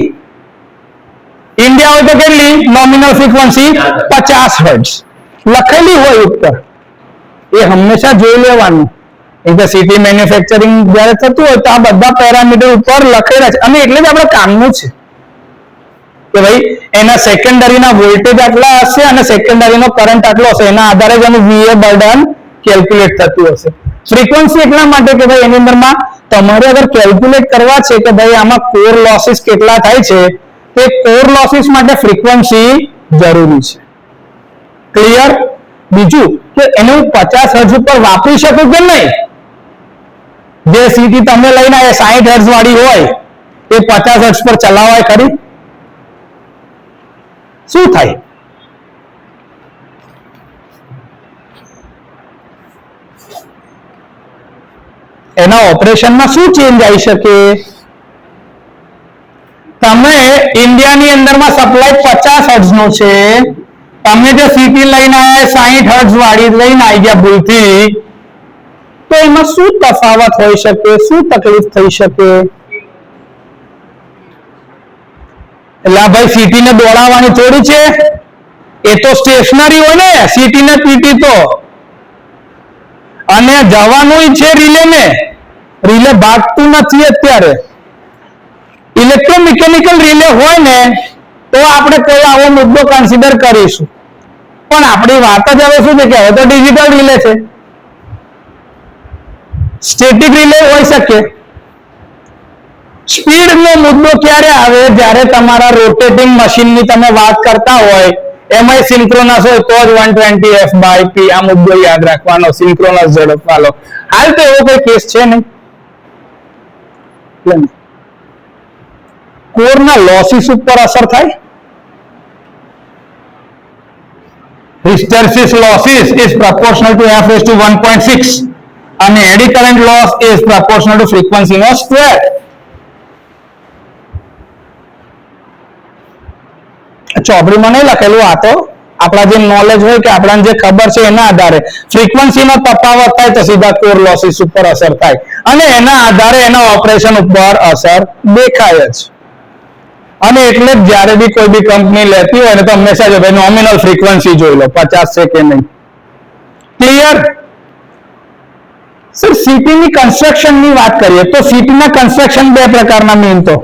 ઇન્ડિયા હોય તો કેટલી? નોમિનલ ફ્રીક્વન્સી 50 હર્ટ્ઝ લખેલી હોય ઉપર, એ હંમેશા જોઈ લેવાનું. એટલે સીટી મેન્યુફેક્ચરિંગ જ્યારે થતું હોય તો આ બધા પેરામીટર ઉપર લખેલા છે, અને એટલે જ આપણે કામનું છે કે ભાઈ એના સેકન્ડરીના વોલ્ટેજ આટલા હશે અને સેકન્ડરીનો કરંટ આટલો હશે, એના આધારે જ એનું VA બર્ડન કેલ્ક્યુલેટ થતું હશે. ફ્રીક્વન્સી એટલા માટે કે ભાઈ એની અંદરમાં તમારે અગર કેલ્ક્યુલેટ કરવા છે કે ભાઈ આમાં કોર લોસીસ કેટલા થાય છે, તે કોર લોસીસ માટે ફ્રીક્વન્સી જરૂરી છે. ક્લિયર? બીજું કે એને 50 હર્ટ્ઝ ઉપર વાપરી શકું કે નહીં? જે સીટી તમે લઈને આવ્યા 60 હર્ટ્ઝ વાળી હોય એ 50 હર્ટ્ઝ પર ચલાવાય ખરી? શું થાય? એના ઓપરેશનમાં શું ચેન્જ આવી શકે? તમે ઇન્ડિયાની અંદરમાં સપ્લાય 50 હર્ટ્ઝ નો છે, તમે જે સીટી લઈને આવ્યા 60 હર્ટ્ઝ વાળી લઈને આવી ગયા ભૂલથી, તો એમાં શું તફાવત હોઈ શકે? શું તકલીફ થઈ શકે? એટલે ભાઈ સીટી ને દોડાવવાની થોડી છે, એ તો સ્ટેશનરી હોય ને સીટી ને પીટી તો, અને જવાનું છે રિલે ને. રિલે ભાગતું નથી અત્યારે. ઇલેક્ટ્રોમિકેનિકલ રિલે હોય ને તો આપણે કોઈ આવો મુદ્દો કન્સિડર કરીશું, પણ આપણી વાત જ હવે શું છે કે હવે તો ડિજિટલ રિલે છે. સ્ટેટિક રિલે હોઈ શકે. સ્પીડ નો મુદ્દો ક્યારે આવે? જ્યારે તમારા રોટેટિંગ મશીનની તમે વાત કરતા હોય, એમાં સિન્ક્રોનસ હોય તો જ 120f/p. આ મુદ્દો યાદ રાખવાનો, સિન્ક્રોનસ ઝડપ વાળો. હાલ તો એવો કોઈ કેસ છે નહીં. કોરના લોસીસ ઉપર અસર થાય? hysteresis losses is proportional to f raised to 1.6 and eddy current loss is proportional to frequency no square. ચોપડીમાં નહીં લખેલું, આ તો આપણા જે નોલેજ હોય કે આપણને જે ખબર છે એના આધારે ફ્રીક્વન્સીનો તફાવત થાય તો સીધા કોર લોસીસ ઉપર અસર થાય અને એના આધારે એના ઓપરેશન ઉપર અસર દેખાય જ. અને એટલે જ જ્યારે બી કોઈ બી કંપની લેતી હોય ને તો હંમેશા જો ભાઈ નોમિનલ ફ્રીક્વન્સી જોઈ લો 50 છે કે નહીં. ક્લિયર? સર સીટીની કન્સ્ટ્રક્શનની વાત કરીએ તો સીટીના કન્સ્ટ્રક્શન બે પ્રકારના મેઇન તો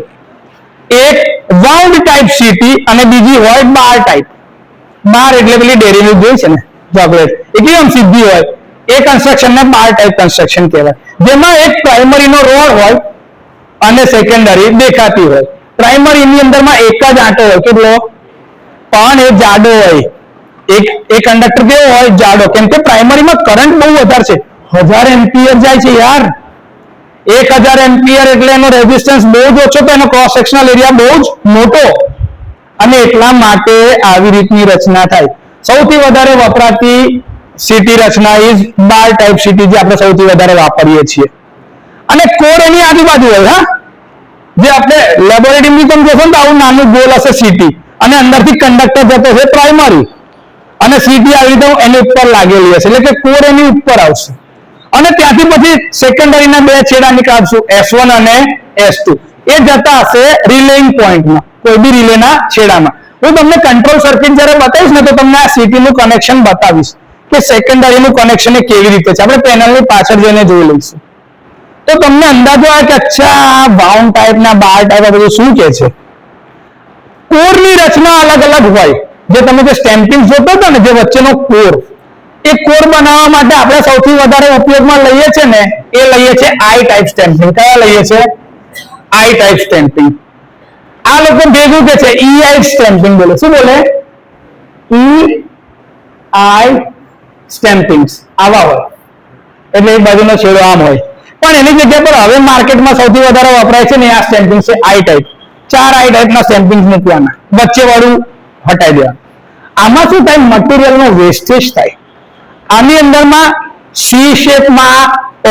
એક વાઉન્ડ ટાઈપ સીટી અને બીજી હોય બાર ટાઈપ. બાર એટલે પેલી ડેરીની જોઈ છે ને ચોકલેટ, એ કેવી આમ સીધી હોય, એ કન્સ્ટ્રક્શનને બાર ટાઈપ કન્સ્ટ્રક્શન કહેવાય, જેમાં એક પ્રાઇમરીનો રોડ હોય અને સેકન્ડરી દેખાતી હોય. પ્રાઇમરીની અંદરમાં એક જ આંટો હોય, કેટલો પણ એ જાડો હોય, એક કંડક્ટર કેવો હોય જાડો, કેમ કે પ્રાઇમરીમાં કરંટ બહુ વધારે છે, 1000 એમ્પિયર જાય છે યાર. 1000 એમ્પિયર એટલે એનો રેઝિસ્ટન્સ બહુ જ ઓછો તો એનો ક્રોસ સેક્શનલ એરિયા બહુ જ મોટો અને એટલા માટે આવી રીતની રચના થાય. સૌથી વધારે વપરાતી સીટી રચના ઇઝ બાર ટાઈપ સીટી જે આપણે સૌથી વધારે વાપરીએ છીએ. અને કોર એની આજુબાજુ હોય, હા જે આપણે લેબોરેટરીમાં તમે જોશો ને તો આવું નાનું ગોલ હશે સીટી અને અંદરથી કંડક્ટર જતો છે પ્રાઇમરી અને સીટી આવી રીતે એની ઉપર લાગેલી હશે એટલે કે કોર એની ઉપર આવશે અને ત્યાંથી પછી સેકન્ડરીના બે છેડા નીકાળશું S1 અને S2 એ જતા હશે રિલેઇંગ પોઈન્ટમાં, કોઈ બી રિલેના છેડામાં. હું તમને કંટ્રોલ સર્કિટ જ્યારે બતાવીશ ને તો તમને આ સીટીનું કનેક્શન બતાવીશ કે સેકન્ડરીનું કનેક્શન એ કેવી રીતે છે. આપણે પેનલની પાછળ જઈને જોઈ લઈશું તો તમને અંદાજો આવે કે અચ્છા વાઉન્ડ ટાઈપ ના બાર ટાઈપ આ બધું શું કે છે. કોરની રચના અલગ અલગ હોય, જે તમે જે સ્ટેમ્પિંગ જોતો હતો ને જે વચ્ચેનો કોર, એ કોર બનાવવા માટે આપણે સૌથી વધારે ઉપયોગમાં લઈએ છે ને એ લઈએ છે આઈ ટાઈપ સ્ટેમ્પિંગ. કયા લઈએ છે? આઈ ટાઈપ સ્ટેમ્પિંગ. આ લોકો ભેગું કે છે ઈ આઈ સ્ટેમ્પિંગ બોલે. શું બોલે? ઈ આઈ સ્ટેમ્પિંગ આવા હોય એટલે એક બાજુનો છેડો આમ હોય, પણ એની જગ્યા પર હવે માર્કેટમાં સૌથી વધારે વપરાય છે ને આ સ્ટેમ્પિંગ છે આઈ ટાઈપ. 4 આઈ ટાઈપના સ્ટેમ્પિંગ મૂકવાના, વચ્ચે વાળું હટાવી દેવાનું. આમાં શું થાય? મટીરિયલનો વેસ્ટેજ થાય. આની અંદરમાં સી શેપમાં,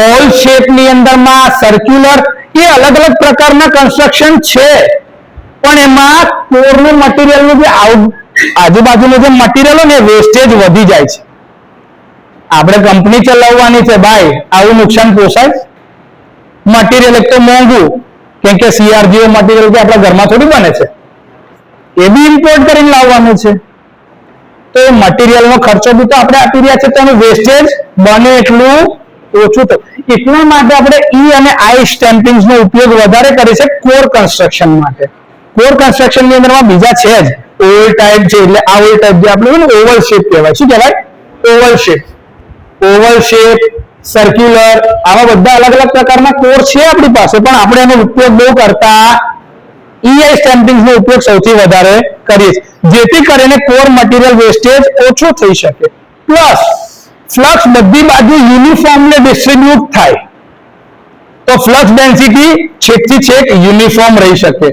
ઓલ શેપની અંદરમાં, સર્ક્યુલર, એ અલગ અલગ પ્રકારના કન્સ્ટ્રક્શન છે પણ એમાં કોરનું મટીરિયલનું જે આજુબાજુનું જે મટીરિયલ હોય ને વેસ્ટેજ વધી જાય છે. આપણે કંપની ચલાવવાની છે ભાઈ, આવું નુકસાન પોસાય? મટીરિયલ એક તો મોંઘું, કેમ કે CRGO મટીરિયલ કે આપણા ઘરમાં થોડી બને છે, એ બી ઇમ્પોર્ટ કરીને લાવવાનું છે તો એ મટીરિયલનો ખર્ચો બી તો આપણે આપી રહ્યા છે તો એનું વેસ્ટેજ બને એટલું ઓછું થાય. એટલા માટે આપણે ઈ અને આઈ સ્ટેમ્પિંગ્સનો ઉપયોગ વધારે કરીએ છીએ કોર કન્સ્ટ્રક્શન માટે. કોર કન્સ્ટ્રક્શનની અંદરમાં બીજા છે જ ઓવલ ટાઈપ છે, એટલે આ ઓવલ ટાઈપ જે આપણે ઓવલ શેપ કહેવાય. શું કહેવાય? Oval shape. Oval shape, circular, આવા બધા અલગ અલગ પ્રકારના કોર છે આપણી પાસે, પણ આપણે એનો ઉપયોગ બહુ કરતા ઈઆઈ સ્ટેમ્પિંગનો ઉપયોગ સૌથી વધારે કરીએ છીએ, જેથી કરીને કોર મટીરિયલ વેસ્ટેજ ઓછો થઈ શકે. પ્લસ ફ્લક્સ બધી બાજુ યુનિફોર્મલી ડિસ્ટ્રીબ્યુટ થાય તો ફ્લક્સ ડેન્સિટી છેકથી છેક યુનિફોર્મ રહી શકે.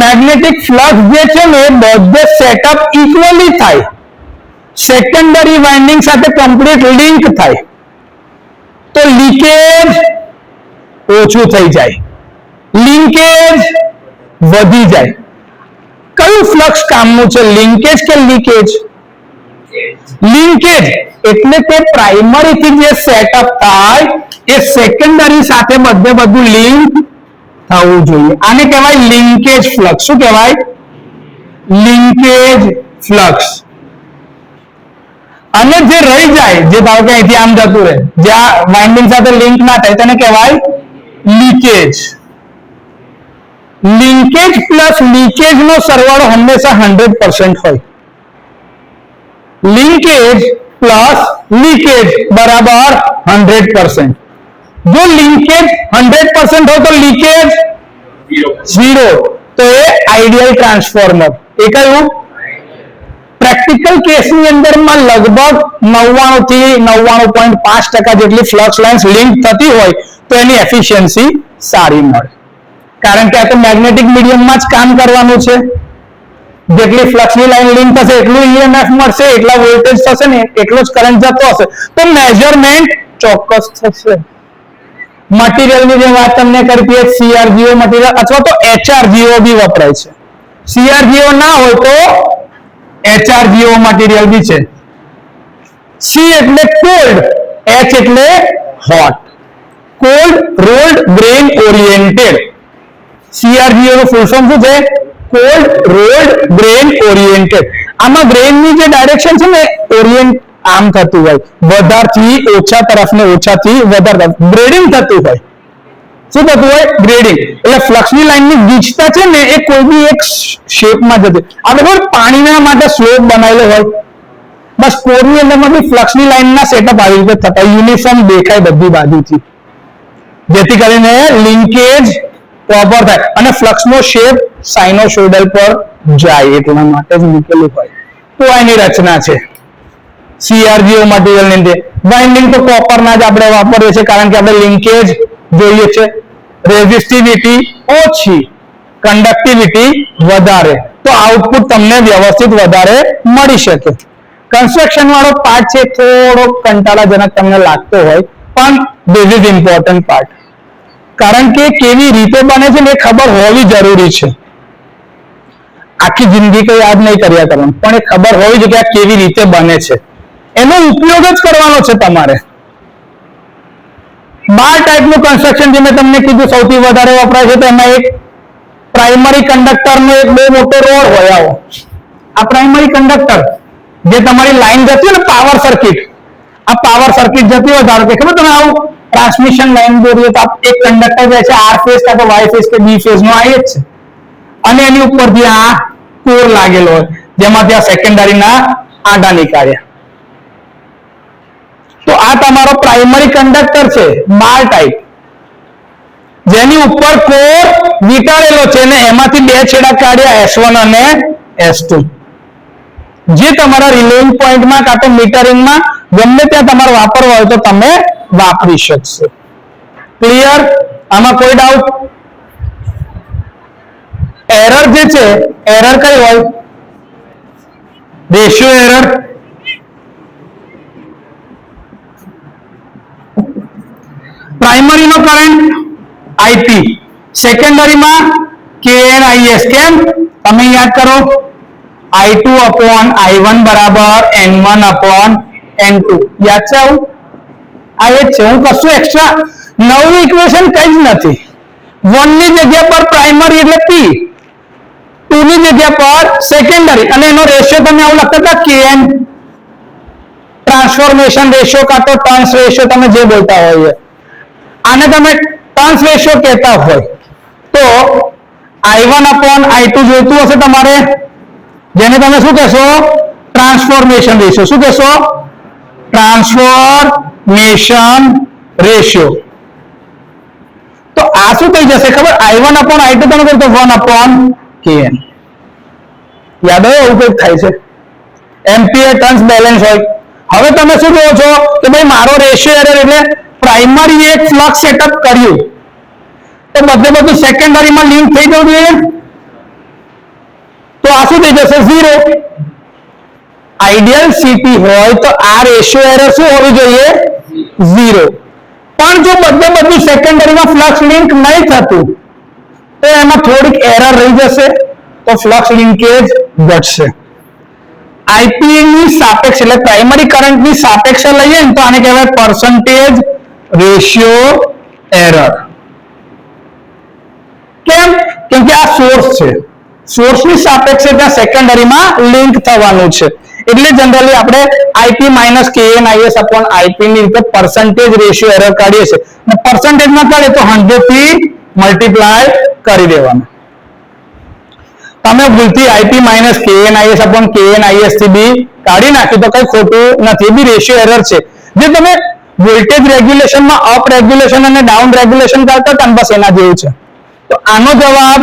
મેગ્નેટિક ફ્લક્સ જે છે ને બધે સેટઅપ ઇક્વલી થાય, સેકન્ડરી વાઇન્ડિંગ સાથે કમ્પ્લીટ લિંક થાય તો લીકેજ ઓછું થઈ જાય, લિંકેજ વધી જાય. કયું ફ્લક્સ કામનું છે, લિંકેજ કે લીકેજ? લિંકેજ એટલે કે પ્રાઇમરીથી જે સેટઅપ થાય એ સેકન્ડરી સાથે બધે બધું લિંક થવું જોઈએ. આને કહેવાય લિંકેજ ફ્લક્સ. શું કહેવાય? Linkage flux. અને જે રહી જાય, જે ધારો કે અહીંથી આમ જતું રહે, જ્યાં વાઇન્ડિંગ સાથે લિંક ના થાય તેને કહેવાય લીકેજ. લિંકેજ પ્લસ લીકેજ નો સરવાળો હંમેશા 100% હોય. લિંકેજ પ્લસ લીકેજ બરાબર 100%. જો લિંકેજ 100% હોય તો લીકેજ 0, તો એ આઈડિયલ ટ્રાન્સફોર્મર. એ કયું? પ્રેક્ટિકલ કેસની અંદરમાં લગભગ 99 થી 99.5% જેટલી ફ્લક્સ લાઇન્સ લિંક થતી હોય તો એની એફિશિયન્સી સારી મળે, કારણ કે આ તો મેગ્નેટિક મીડિયમમાં જ કામ કરવાનું છે. જેટલી ફ્લક્સની લાઈન લિંક થશે એટલું ઈએમએફ મળશે, એટલા વોલ્ટેજ થશે ને એટલો જ કરંટ જતો હશે, તો મેજરમેન્ટ ચોક્કસ થશે. મટીરિયલની જે વાત તમને કરી હતી CRGO મટીરિયલ અથવા તો HRGO બી વપરાય છે. CRGO ના હોય તો HRGO મટીરિયલ બી છે. C એટલે કોલ્ડ, H એટલે hot, cold rolled grain oriented. CRGO નું ફૂલ ફોર્મ શું છે? Cold rolled grain oriented. આમાં ગ્રેનની જે ડાયરેક્શન છે ને ઓરિએન્ટ આમ થતું હોય, વધારથી ઓછા તરફ ને ઓછાથી વધારે તરફ ગ્રેડિંગ થતું હોય. શું થતું હોય? ગ્રેડિંગ. એટલે ફ્લક્સની લાઈનની ગીચતા છે ને એ કોઈ બી એક શેપમાં જતી. આપણે ખબર પાણીના માટે સ્લોપ બનાવેલો હોય, બસ કોરની અંદરમાં બી ફ્લક્સની લાઈનના સેટઅપ આવી રીતે થતા યુનિફોર્મ દેખાય બધી બાજુથી, જેથી કરીને લિંકેજ પ્રોપર થાય અને ફ્લક્સનો શેપ સાઇનોસોઇડલ પર જાય એટલા માટે જ મૂકેલું હોય. તો એની રચના છે CRGO મટીરિયલની અંદર. વાઇન્ડિંગ તો કોપરના જ આપણે વાપરીએ છીએ કારણ કે આપણે લિંકેજ જોઈએ છે. રેઝિસ્ટિવિટી ઓછી, કન્ડક્ટિવિટી વધારે, તો આઉટપુટ તમને વ્યવસ્થિત વધારે મળી શકે. કન્સ્ટ્રક્શન વાળો પાર્ટ છે થોડો કંટાળાજનક તમને લાગતો હોય પણ ધીસ ઇઝ ઇમ્પોર્ટન્ટ પાર્ટ, કારણ કે કેવી રીતે બને છે ને એ ખબર હોવી જરૂરી છે. આખી જિંદગી કઈ યાદ નહીં કર્યા કરવાનું, પણ એ ખબર હોવી જોઈએ કે આ કેવી રીતે બને છે, એનો ઉપયોગ જ કરવાનો છે તમારે. 12 ટાઈપનું કન્સ્ટ્રક્શન જે મેં તમને કીધું સૌથી વધારે વપરાય છે, તો એમાં એક પ્રાઇમરી કંડક્ટરનો એક બહુ મોટો રોડ હોય. આવો આ પ્રાઇમરી કંડક્ટર જે તમારી લાઈન જતી હોય ને પાવર સર્કિટ, આ પાવર સર્કિટ જતી હોય ધારો કે ખબર તમે આવું ટ્રાન્સમિશન લાઈન દોરીએ તો એક કંડક્ટર જાય છે આર ફેઝ કાં તો વાય ફેઝ કે બી ફેઝ નો આ જ છે, અને એની ઉપરથી આ કોર લાગેલો હોય જેમાંથી આ સેકન્ડરીના આડા નીકાળ્યા. તો આ તમારો પ્રાઇમરી કંડક્ટર છે 12 ટાઈપ, જેની ઉપર કોર વીંટાળેલો છે અને એમાંથી બે છેડા કાઢ્યા S1 અને S2, જે તમારા રિલેઇંગ પોઈન્ટમાં કાં તો મીટરિંગમાં ગમે ત્યાં તમારે વાપરવા હોય તો તમે વાપરી શકશો. ક્લિયર? આમાં કોઈ ડાઉટ? એરર જે છે એરર કઈ હોય? Ratio error. પ્રાઇમરીનો કરંટ IP, સેકન્ડરીમાં KNIS. કેમ? તમે યાદ કરો I2 upon I1 બરાબર N1 upon N2. યાદ છે આવું? આ એ છે, હું કશું એક્સ્ટ્રા નવું ઇક્વેશન કઈ જ નથી. 1 ની જગ્યા પર પ્રાઇમરી એટલે P, 2 ની જગ્યા પર સેકન્ડરી, અને એનો રેશિયો તમે આવું લખતા હતા KN, ટ્રાન્સફોર્મેશન રેશિયો કાં તો ટર્ન્સ રેશિયો, તમે જે બોલતા હોય આને તમે ટર્ન્સ રેશિયો કહેતા હોય તો I1 upon I2 જોઈતું હશે તમારે, જેને તમે શું કહેશો? Transformation ratio. શું કહેશો? Transformation ratio. તો આ શું થઈ જશે ખબર? I1 upon I2 તમે કહો તો 1 upon KN. યાદ હોય એવું કંઈક થાય છે, એમ્પિયર ટર્ન્સ બેલેન્સ હોય. હવે તમે શું કહો છો કે ભાઈ મારો રેશિયો એરર એટલે પ્રાઇમરી એક ફ્લક્સ સેટઅપ કર્યું તો બધું સેકન્ડરીમાં લિંક થઈ જવું જોઈએ, તો આ શું થઈ જશે? 0. આઈડિયલ CP હોય તો આ રેશિયો એરર શું હોવી જોઈએ? 0. પણ જો બધું સેકન્ડરીમાં ફ્લક્સ લિંક નહીં થતું તો એમાં થોડીક એરર રહી જશે, તો ફ્લક્સ લિંકેજ ઘટશે. IP ની સાપેક્ષ એટલે પ્રાઇમરી કરંટની સાપેક્ષ લઈએ ને તો આને કહેવાય પર્સન્ટેજ રેશિયો એરર. કેમ? કેમ કે આ સોર્સ છે, સોર્સની સાપેક્ષે ત્યાં સેકન્ડરીમાં લિંક થવાનું છે, એટલે જનરલી આપણે IP minus KNIS upon IP ની રીતે પર્સન્ટેજ રેશિયો એરર કાઢીએ છીએ, અને પર્સન્ટેજમાં કાઢીએ તો 100 થી મલ્ટીપ્લાય કરી દેવાનું. તમે ભૂલથી IP minus KNIS upon KNIS થી બી કાઢી નાખ્યું તો કઈ ખોટું નથી, બી રેશિયો એરર છે. જે તમે વોલ્ટેજ રેગ્યુલેશનમાં અપ રેગ્યુલેશન અને ડાઉન રેગ્યુલેશન કરતા હતા બસ એના જેવું છે. તો આનો જવાબ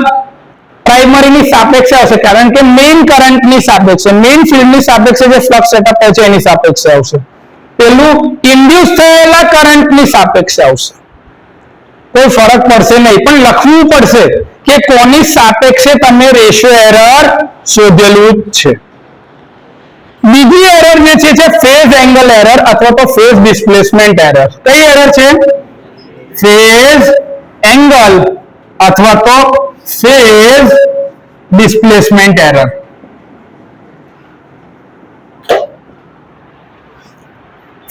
પ્રાઇમરીની સાપેક્ષે આવશે, કારણ કે મેઇન કરંટની સાપેક્ષે, મેઇન ફિલ્ડની સાપેક્ષે જે ફ્લક્સ સેટઅપ થાય છે એની સાપેક્ષે આવશે. પેલું ઇન્ડ્યુસ થયેલા કરંટની સાપેક્ષે આવશે. કોઈ ફરક પડશે નહીં, પણ લખવું પડશે કે કોની સાપેક્ષે તમે રેશિયો એરર શોધેલું છે. બીજી એરર જે છે ફેઝ એંગલ એરર અથવા તો ફેઝ ડિસ્પ્લેસમેન્ટ એરર. કઈ એરર છે? ફેઝ એંગલ અથવા તો phase displacement error.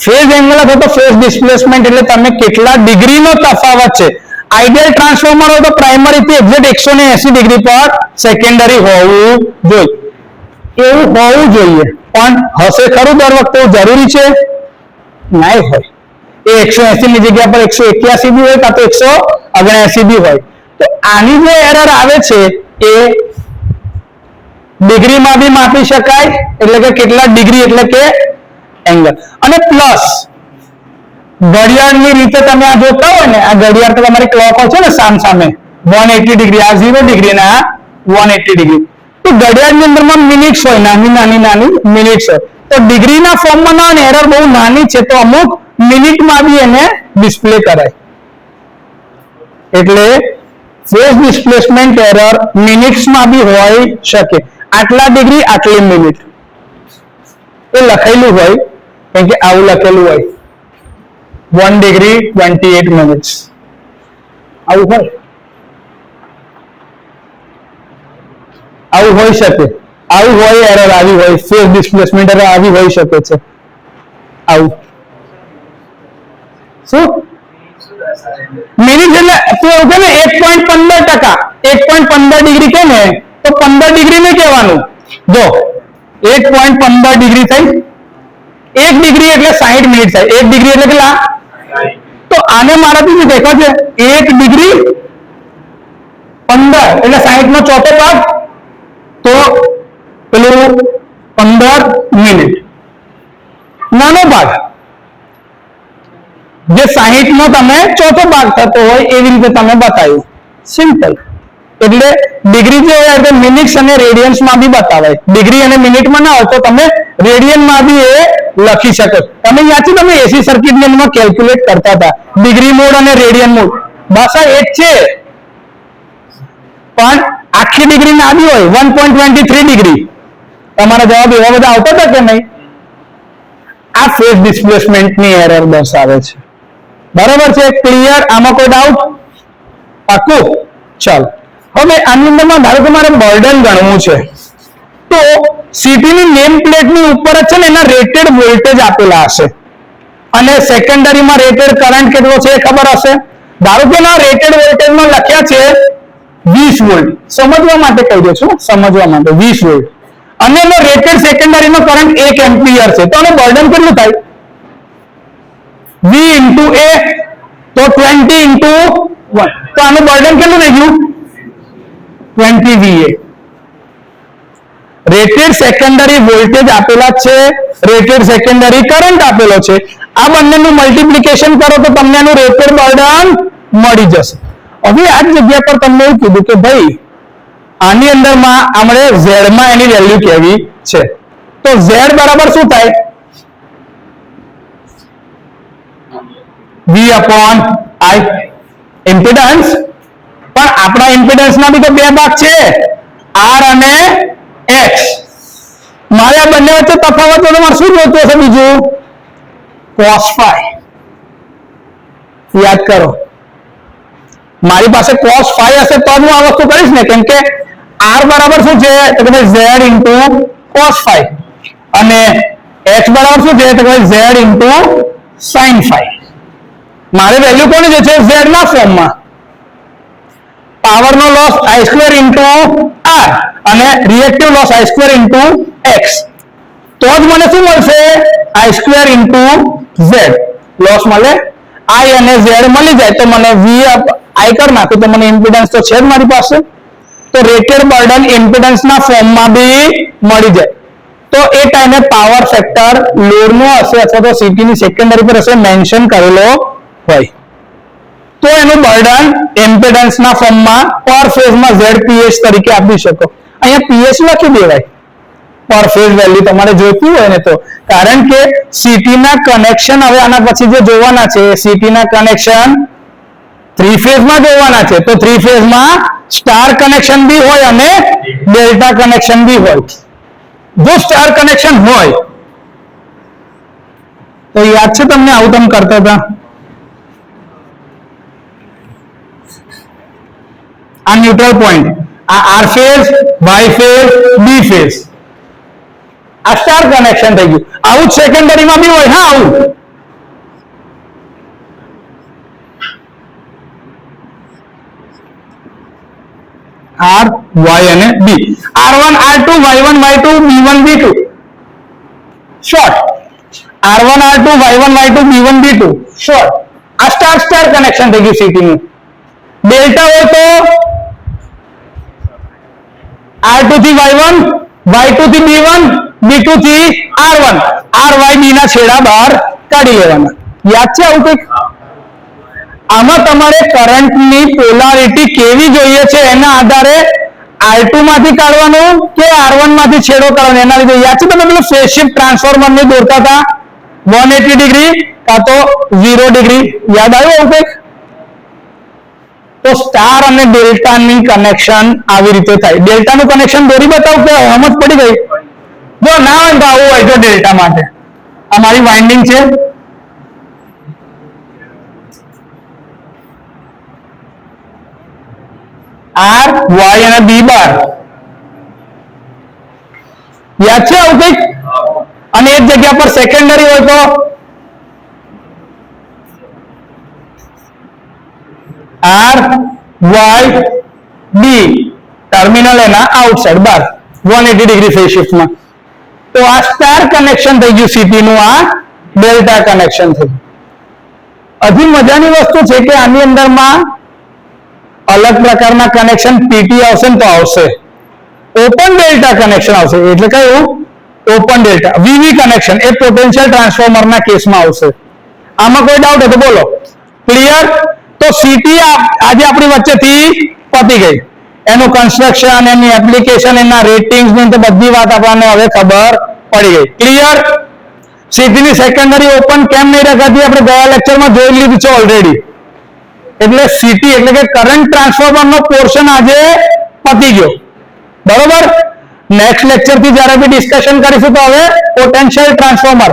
Phase angle અથવા તો ફેઝ ડિસ્પ્લેસમેન્ટ એટલે તમે કેટલા ડિગ્રીનો તફાવત છે. આઈડિયલ ટ્રાન્સફોર્મર હોય તો પ્રાઇમરી થી એક્ઝેક્ટ 180 ડિગ્રી પર સેકન્ડરી હોવું જોઈએ. એવું હોવું જોઈએ, પણ હશે ખરું દર વખતે જરૂરી છે? નહીં હોય. એ 180 ની જગ્યા પર 181 બી હોય કાં તો 179 બી હોય. તો આની જે એરર આવે છે એ ડિગ્રીમાં બી માપી શકાય, એટલે કે કેટલા ડિગ્રી એટલે કે એંગલ. અને પ્લસ ઘડિયાળની રીતે તમે આ જોતા હોય ને, આ ઘડિયાળ તો તમારી ક્લોક હોય છે ને સામે 180 ડિગ્રી, આ 0 ડિગ્રી અને આ 180 ડિગ્રી. તો ઘડિયાળની અંદરમાં મિનિટ્સ હોય, નાની મિનિટ્સ હોય. તો ડિગ્રીના ફોર્મમાં ના, એરર બહુ નાની છે તો અમુક મિનિટમાં બી એને ડિસ્પ્લે કરાય. એટલે ફેઝ ડિસ્પ્લેસમેન્ટ એરર મિનિટ્સમાં બી હોઈ શકે. આટલા ડિગ્રી આટલી મિનિટ એ લખેલું હોય, કેમ કે આવું લખેલું હોય 1 degree 28 minutes આવું હોય, આવું હોઈ શકે. આવું હોય એરર, આવી હોય ફેઝ ડિસ્પ્લેસમેન્ટ એરર આવી હોઈ શકે છે. આવું શું મિનિટ એટલે તું એવું કે ને 1.15%, 1.15 ડિગ્રી કે ને તો 15 ડિગ્રી નહીં કહેવાનું. જો 1.15 ડિગ્રી થઈ, 1 ડિગ્રી એટલે 60 મિનિટ થાય. 1 ડિગ્રી એટલે કેટલા? તો આને મારાથી દેખો છે 1 ડિગ્રી 15 એટલે 60 નો ચોથો ભાગ, તો પેલું 15 મિનિટ નાનો ભાગ, જે 60 નો તમે ચોથો ભાગ થતો હોય એવી રીતે તમે બતાવ્યું. સિમ્પલ. એટલે ડિગ્રી જે હોય એટલે મિનિટ્સ અને રેડિયન્સમાં બી બતાવાય. ડિગ્રી અને મિનિટમાં ના હોય તો તમે રેડિયનમાં બી એ લખી શકો. તમે ત્યાંથી તમે એસી સર્કિટની અંદર કેલ્ક્યુલેટ કરતા હતા ડિગ્રી મોડ અને રેડિયન મોડ. ભાષા એક છે, પણ આખી ડિગ્રી ના બી હોય 1.23 ડિગ્રી. તમારા જવાબ એવા બધા આવતા હતા કે નહીં? આ ફેઝ ડિસ્પ્લેસમેન્ટની એરર દર્શાવે છે. બરાબર છે? ક્લિયર? આમાં કોઈ ડાઉટ? પાક્કું? ચાલો હવે આની અંદરમાં ધારો કે મારે બર્ડન ગણવું છે, તો સીટીની નેમ પ્લેટની ઉપર જ છે ને એના રેટેડ વોલ્ટેજ આપેલા હશે અને સેકન્ડરીમાં રેટેડ કરંટ કેટલો છે એ ખબર હશે. ધારો કે ના રેટેડ વોલ્ટેજમાં લખ્યા છે 20 વોલ્ટ. સમજવા માટે કહી દઉં છું, સમજવા માટે 20 વોલ્ટ અને એનો રેટેડ સેકન્ડરીનો કરંટ 1 એમ્પિયર છે. તો આનું બર્ડન કેટલું થાય? V into A, તો 20 into 1. તો આનું બર્ડન કેટલું થઈ ગયું? 20 VA. રેટેડ સેકન્ડરી વોલ્ટેજ આપેલા છે, રેટેડ સેકન્ડરી કરંટ આપેલો છે. આ બંનેનું મલ્ટિપ્લિકેશન કરો તો તમને એનું રેટેડ બર્ડન મળી જશે. હવે આ જગ્યા પર તમને એવું કીધું કે ભાઈ આની અંદરમાં આપણે Z માં એની વેલ્યુ કેવી છે, તો Z બરાબર શું થાય? V upon I impedance. પણ આપણા ઇમ્પિડન્સ ના બી તો બે ભાગ છે, R અને X. મારે આ બંને વચ્ચે તફાવત તો તમારે શું જોતું હશે? બીજું cos phi. યાદ કરો, મારી પાસે cos phi હશે તો હું આ વસ્તુ કરીશ ને, કેમ કે R બરાબર શું છે તો કે Z into cos phi અને X બરાબર શું છે તો કે Z into sin phi. મારે વેલ્યુ કોની જે છે? Z ના ફોર્મમાં. પાવરનો લોસ I² into R અને reactive loss I² into X. તો જ મને શું મળશે? I² into Z લોસ મળે. I અને Z મળી જાય તો મને V I કરી નાખું તો મને ઇમ્પિડન્સ તો છે જ મારી પાસે. તો રેટેડ બર્ડન ઇમ્પિડન્સના ફોર્મમાં બી મળી જાય. તો એ ટાઈમે પાવર ફેક્ટર લોડનો હશે અથવા તો સીટીની સેકન્ડરી પર હશે મેન્શન કરેલો હોય તો એનું બર્ડન ઇમ્પિડન્સના ફોર્મમાં પર ફેઝમાં ZPH તરીકે આપી શકો. અહીંયા પીએચ લખી દેવાય પર ફેઝ વેલ્યુ તમારે જોઈતી હોય ને તો, કારણ કે સીટીના કનેક્શન હવે આના પછી જે જોવાના છે સીટીના કનેક્શન થ્રી ફેઝમાં જોવાના છે, તો થ્રી ફેઝમાં સ્ટાર કનેક્શન બી હોય અને ડેલ્ટા કનેક્શન બી હોય. જો સ્ટાર કનેક્શન હોય તો યાદ છે તમને આવું તમે કરતા હતા? આ ન્યુટ્રલ પોઈન્ટ, આ આર ફેઝ, વાય ફેઝ, બી ફેઝ, આ સ્ટાર કનેક્શન થઈ ગયું. આવું સેકન્ડરીમાં બી હોય. હા, આવું આર, વાય અને બી, R1 R2 Y1 Y2 B1 B2 short, R1 R2 Y1 Y2 B1 B2 short. આ સ્ટાર સ્ટાર કનેક્શન થઈ ગયું સિટી નું. ડેલ્ટા હોય તો R2 થી Y1, Y2 થી B1, B2 થી R1, RY B ના છેડા બહાર કાઢી લેવાના. યાદ છે આવું કંઈક? આમાં તમારે કરંટની પોલારિટી કેવી જોઈએ છે એના આધારે R2 માંથી કાઢવાનું કે R1 માંથી છેડો કાઢવાનો, એના લીધે. યાદ છે તમે પેલું ફેઝ શિફ્ટ ટ્રાન્સફોર્મર ને દોરતા હતા 180 ડિગ્રી કાં તો 0 ડિગ્રી? યાદ આવ્યું આવું કંઈક? તો સ્ટાર અને ડેલ્ટાની કનેક્શન આવી રીતે થાય. ડેલ્ટાનું કનેક્શન દોરી બતાવું કે સમજ પડી ગઈ? જો ના હોય તો આવું હોય. જો ડેલ્ટા માટે આ મારી વાઇન્ડિંગ છે, આર, વાય અને બી બાર. યાદ છે આવું કંઈક? અને એક જગ્યા પર સેકન્ડરી હોય તો આર, વાય, બી, ટર્મિનલ એના આઉટસાઇડ બાર 180 ડિગ્રી ફેઝ શિફ્ટમાં. તો આ સ્ટાર કનેક્શન થઈ ગયું સીટી નું, આ ડેલ્ટા કનેક્શન થઈ ગયું. હજી મજાની વસ્તુ છે કે આની અંદરમાં અલગ પ્રકારના કનેક્શન પીટી આવશે ને તો આવશે, ઓપન ડેલ્ટા કનેક્શન આવશે. એટલે કયું? Open delta. વીવી કનેક્શન એ પોટેન્શિયલ ટ્રાન્સફોર્મરના કેસમાં આવશે. આમાં કોઈ ડાઉટ હોય તો બોલો. ક્લિયર? તો સીટી આજે આપણી વચ્ચેથી પતી ગઈ. એનું કન્સ્ટ્રક્શન, એની એપ્લિકેશન, એના રેટિંગ્સ ની બધી વાત આપણને હવે ખબર પડી ગઈ. ક્લિયર? સીટીની સેકન્ડરી ઓપન કેમ નહીં રખાતી આપણે ગયા લેક્ચરમાં જોઈ લીધું છે ઓલરેડી. એટલે સીટી એટલે કે કરંટ ટ્રાન્સફોર્મર નો પોર્શન આજે પતી ગયો. બરોબર? નેક્સ્ટ લેક્ચર થી જ્યારે બી ડિસ્કશન કરીશું તો હવે પોટેન્શિયલ ટ્રાન્સફોર્મર.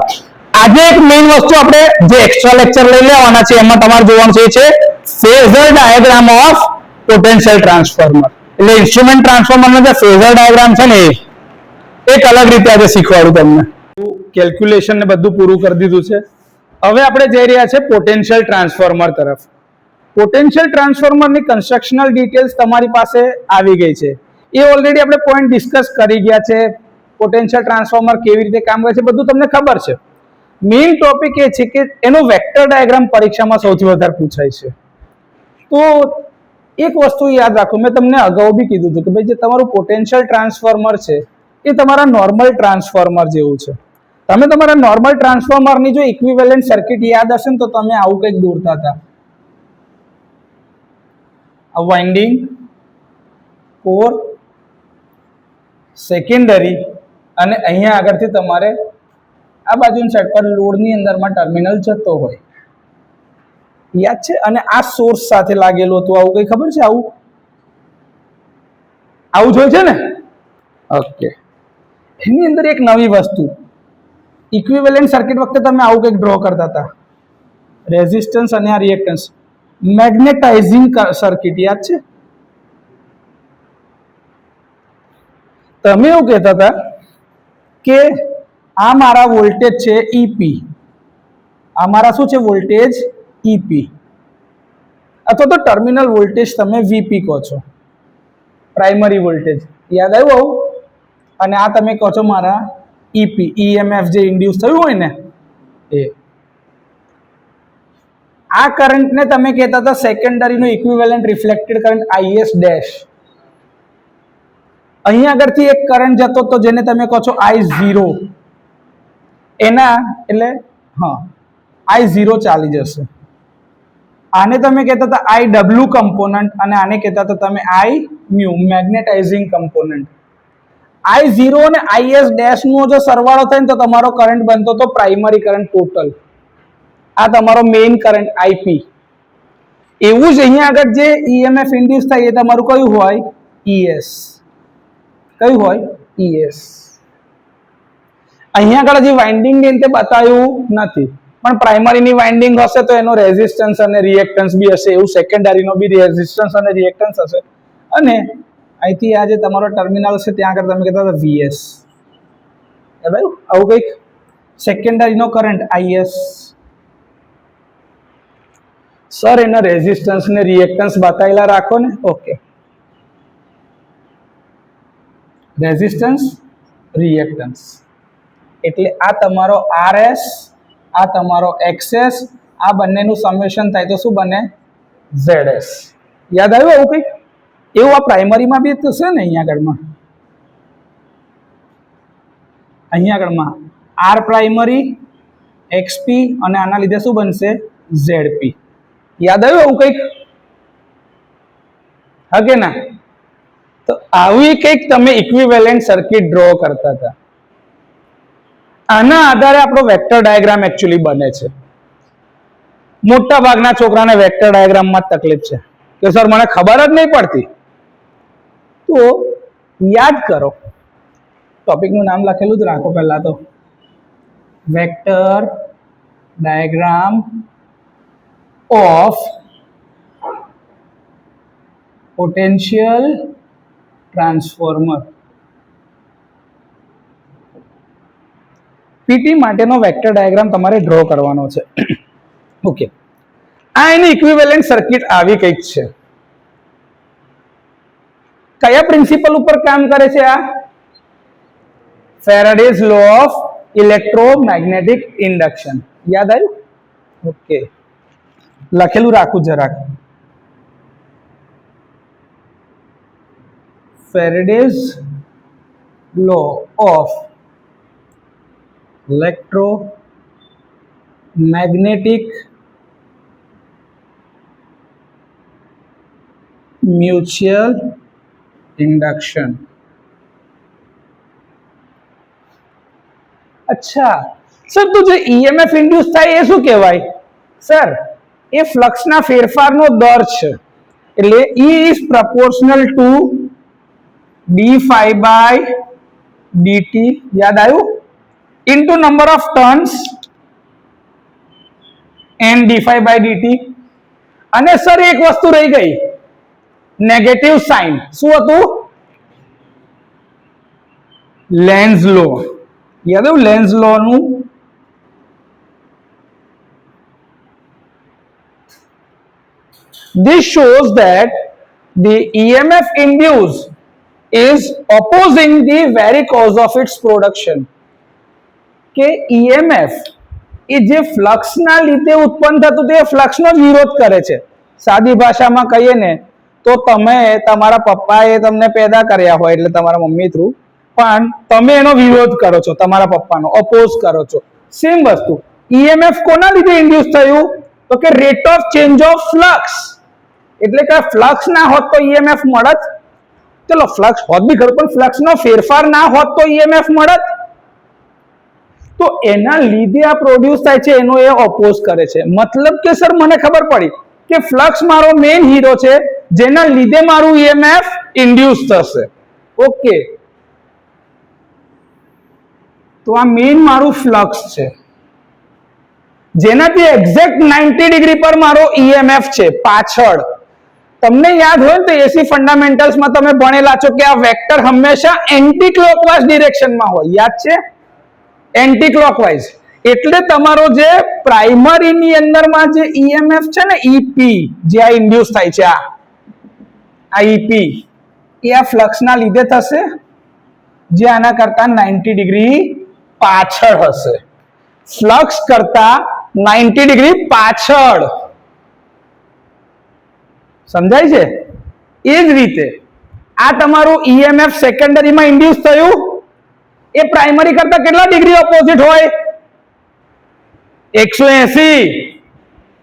આજે એક મેઇન વસ્તુ આપણે જે એક્સ્ટ્રા લેક્ચર લઈ લેવાના છે એમાં તમારે જોવાનું છે phasor diagram of potential transformer. એટલે ઇન્સ્ટ્રુમેન્ટ ટ્રાન્સફોર્મર નો જે ફેઝર ડાયાગ્રામ છે ને એ એક અલગ રીતે આજે શીખવાડું તમને. કેલ્ક્યુલેશન ને બધું પૂરું કરી દીધું છે. હવે આપણે જઈ રહ્યા છે પોટેન્શિયલ ટ્રાન્સફોર્મર તરફ. પોટેન્શિયલ ટ્રાન્સફોર્મરની કન્સ્ટ્રક્શનલ ડિટેલ્સ તમારી પાસે આવી ગઈ છે. એ ઓલરેડી આપણે પોઈન્ટ ડિસ્કસ કરી ગયા છે. પોટેન્શિયલ ટ્રાન્સફોર્મર કેવી રીતે કામ કરે છે બધું તમને ખબર છે. મેઇન ટોપિક એ છે કે એનો વેક્ટર ડાયાગ્રામ પરીક્ષામાં સૌથી વધારે પૂછાય છે. તો એક વસ્તુ યાદ રાખો, મેં તમને અગાઉ બી કીધું હતું કે ભાઈ જે તમારું પોટેન્શિયલ ટ્રાન્સફોર્મર છે એ તમારા નોર્મલ ટ્રાન્સફોર્મર જેવું છે. તમે તમારા નોર્મલ ટ્રાન્સફોર્મરની જો ઇક્વિવેલન્ટ સર્કિટ યાદ હશે ને તો તમે આવું કંઈક દોરતા હતા. આ વાઇન્ડિંગ, કોર, સેકન્ડરી અને અહીંયા આગળથી તમારે આ બાજુની સાઈડ પર લોડની અંદરમાં ટર્મિનલ જતો હોય. યાદ છે? અને આ સોર્સ સાથે લાગેલું હતું. આવું કઈ ખબર છે? આવું જોયું છે ને? ઓકે. એની અંદર એક નવી વસ્તુ, ઇક્વિવેલન્ટ સર્કિટ વખતે તમે આવું કંઈક ડ્રો કરતા હતા. રેઝિસ્ટન્સ અને આ રિએક્ટન્સ, મેગ્નેટાઇઝિંગ સર્કિટ. યાદ છે? તમે એવું કહેતા હતા કે આ મારા વોલ્ટેજ છે ઈપી, આ મારા શું છે વોલ્ટેજ ઈપી, અથવા તો ટર્મિનલ વોલ્ટેજ તમે વીપી કહો છો, પ્રાઇમરી વોલ્ટેજ. યાદ આવ્યું આવું? અને આ તમે કહો છો મારા ઈપી, ઈએમએફ જે ઇન્ડ્યુસ થયું હોય ને એ. આ કરંટને તમે કહેતા હતા સેકન્ડરીનો equivalent reflected current IS dash. અહીંયા આગળથી એક કરંટ જતો તો જેને તમે કહો છો I0, એના એટલે હા I0 ચાલી જશે. આને તમે કહેતા હતા IW કમ્પોનન્ટ અને આને કહેતા હતા તમે I mu, magnetizing component. I0 અને IS ડેશ નો જો સરવાળો થાય ને તો તમારો કરંટ બનતો તો પ્રાઇમરી કરંટ ટોટલ. આ તમારો મેઇન કરંટ IP. એવું જ અહીંયા આગળ જે ઈએમએફ ઇન્ડ્યુસ થાય એ તમારું કયું હોય? ES. કયું હોય? ES. અહીંયા આગળ જે વાઇન્ડિંગ ને તે બતાવ્યું નથી, પણ પ્રાઇમરીની વાઇન્ડિંગ હશે તો એનો રેઝિસ્ટન્સ અને રિએક્ટન્સ બી હશે, એવું સેકન્ડરીનો બી રેઝિસ્ટન્સ અને રિએક્ટન્સ હશે. અને અહીંથી આ જે તમારો ટર્મિનલ છે ત્યાં આગળ તમે કહેતા હતા VS, બરાબર, આવું કંઈક સેકન્ડરીનો કરંટ IS. સર એના રેઝિસ્ટન્સ ને રિએક્ટન્સ બતાવેલા રાખો ને. ઓકે, રેઝિસ્ટન્સ રિએક્ટન્સ એટલે આ તમારો RS, આ તમારો XS, આ બંનેનું સમેશન થાય તો શું બને? ZS. યાદ આવ્યું આવું કંઈક? એવું આ પ્રાઇમરીમાં બી થશે ને. અહીંયા આગળમાં R પ્રાઇમરી, XP અને આના લીધે શું બનશે? ZP. યાદ આવ્યું આવું કંઈક? હા કે ના? તો આવી કંઈક તમે ઇક્વિવેલેન્ટ સર્કિટ ડ્રો કરતા હતા. આના આધારે આપણો વેક્ટર ડાયાગ્રામ એકચ્યુઅલી બને છે. મોટા ભાગના છોકરાને વેક્ટર ડાયાગ્રામમાં જ તકલીફ છે કે સર મને ખબર જ નહીં પડતી. તો યાદ કરો, ટોપિકનું નામ લખેલું જ રાખો પહેલા તો, vector diagram of potential transformer. PT માટેનો વેક્ટર ડાયાગ્રામ તમારે ડ્રો કરવાનો છે. ઓકે, આ એની ઇક્વિવેલેન્ટ સર્કિટ આવી કંઈક છે. કયા પ્રિન્સિપલ ઉપર કામ કરે છે આ? Faraday's law of electromagnetic induction. યાદ આવ્યું? ઓકે, લખેલું રાખું જરાક. Faraday's law of electromagnetic mutual induction. અચ્છા સર, તો જે ઈએમએફ ઇન્ડ્યુસ થાય એ શું કહેવાય? સર, એ ફ્લક્સના ફેરફારનો દર છે. એટલે E is proportional to d phi by dt. યાદ આવ્યું? into number of turns and d phi by dt. અને સર એક વસ્તુ રહી ગઈ, નેગેટિવ સાઇન. શું હતું? લેન્ઝ લો. યાદ આવ્યું લેન્ઝ લો નું? This shows that the EMF induced is opposing the very cause of its production. કે EMF એ જે ફ્લક્સના લીધે ઉત્પન્ન થતું તે ફ્લક્સનો જ વિરોધ કરે છે. સાદી ભાષામાં કહીએ ને તો તમે તમારા પપ્પાએ તમને પેદા કર્યા હોય એટલે તમારા મમ્મી થ્રુ, પણ તમે એનો વિરોધ કરો છો, તમારા પપ્પાનો ઓપોઝ કરો છો. સેમ વસ્તુ EMF કોના લીધે ઇન્ડ્યુસ થયું? તો કે rate of change of flux. એટલે કે ફ્લક્સ ના હોત તો EMF મળત? ચલો ફ્લક્સ હોત બી ખરું, પણ ફ્લક્સનો ફેરફાર ના હોત તો EMF મળત? તો એના લીધે આ પ્રોડ્યુસ થાય છે, એનો એ ઓપોઝ કરે છે. મતલબ કે સર મને ખબર પડી કે ફ્લક્સ મારો મેઇન હીરો છે, જેના લીધે મારું EMF ઇન્ડ્યુસ થશે. ઓકે, તો આ મેઇન મારું ફ્લક્સ છે, જેનાથી એક્ઝેક્ટ 90 ડિગ્રી પર મારો EMF છે પાછળ. તમને યાદ હોય તો એસી ફંડામેન્ટલ્સમાં તમે ભણેલા છો કે આ વેક્ટર હંમેશા એન્ટી ક્લોકવાઇઝ ડિરેક્શનમાં હોય. યાદ છે? Anti clockwise. એટલે તમારો જે પ્રાઇમરીની અંદરમાં જે EMF છે ને, EP, જે આ ઇન્ડ્યુસ થાય છે, આ EP એ આ ફ્લક્સના લીધે થશે, જે આના કરતા 90 ડિગ્રી પાછળ હશે. ફ્લક્સ કરતા 90 ડિગ્રી પાછળ. સમજાય છે? એ જ રીતે આ તમારું EMF સેકન્ડરીમાં ઇન્ડ્યુસ થયું, એ પ્રાઇમરી કરતા કેટલા ડિગ્રી ઓપોઝિટ હોય? 180.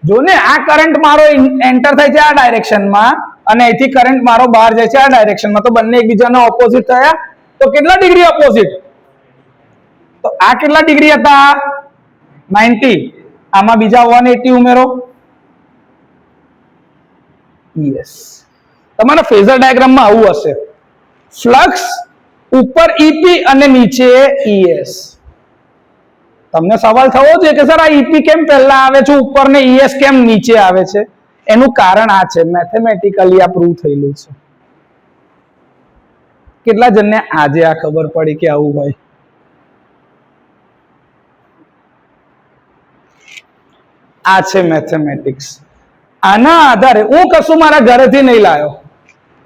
જો ને આ કરંટ મારો એન્ટર થાય છે આ ડાયરેક્શનમાં અને અહીંથી કરંટ મારો બહાર જાય છે આ ડાયરેક્શનમાં, તો બંને એકબીજાના ઓપોઝિટ થયા. તો કેટલા ડિગ્રી ઓપોઝિટ? તો આ કેટલા ડિગ્રી હતા? 90. આમાં બીજા 180 ઉમેરો. ES. તમારા ફેઝર ડાયાગ્રામમાં આવું હશે, ફ્લક્સ ઉપર EP અને નીચે ES. તમને સવાલ થવો જોઈએ કે સર આ EP કેમ પહેલા આવે છે ઉપર ને ES કેમ નીચે આવે છે? એનું કારણ આ છે, મેથેમેટિકલી આ પ્રૂવ થયેલું છે. કેટલા જણને આજે આ ખબર પડી કે આવું હોય? આ છે મેથેમેટિક્સ. આના આધારે હું કશું મારા ઘરેથી નહીં લાવ્યો,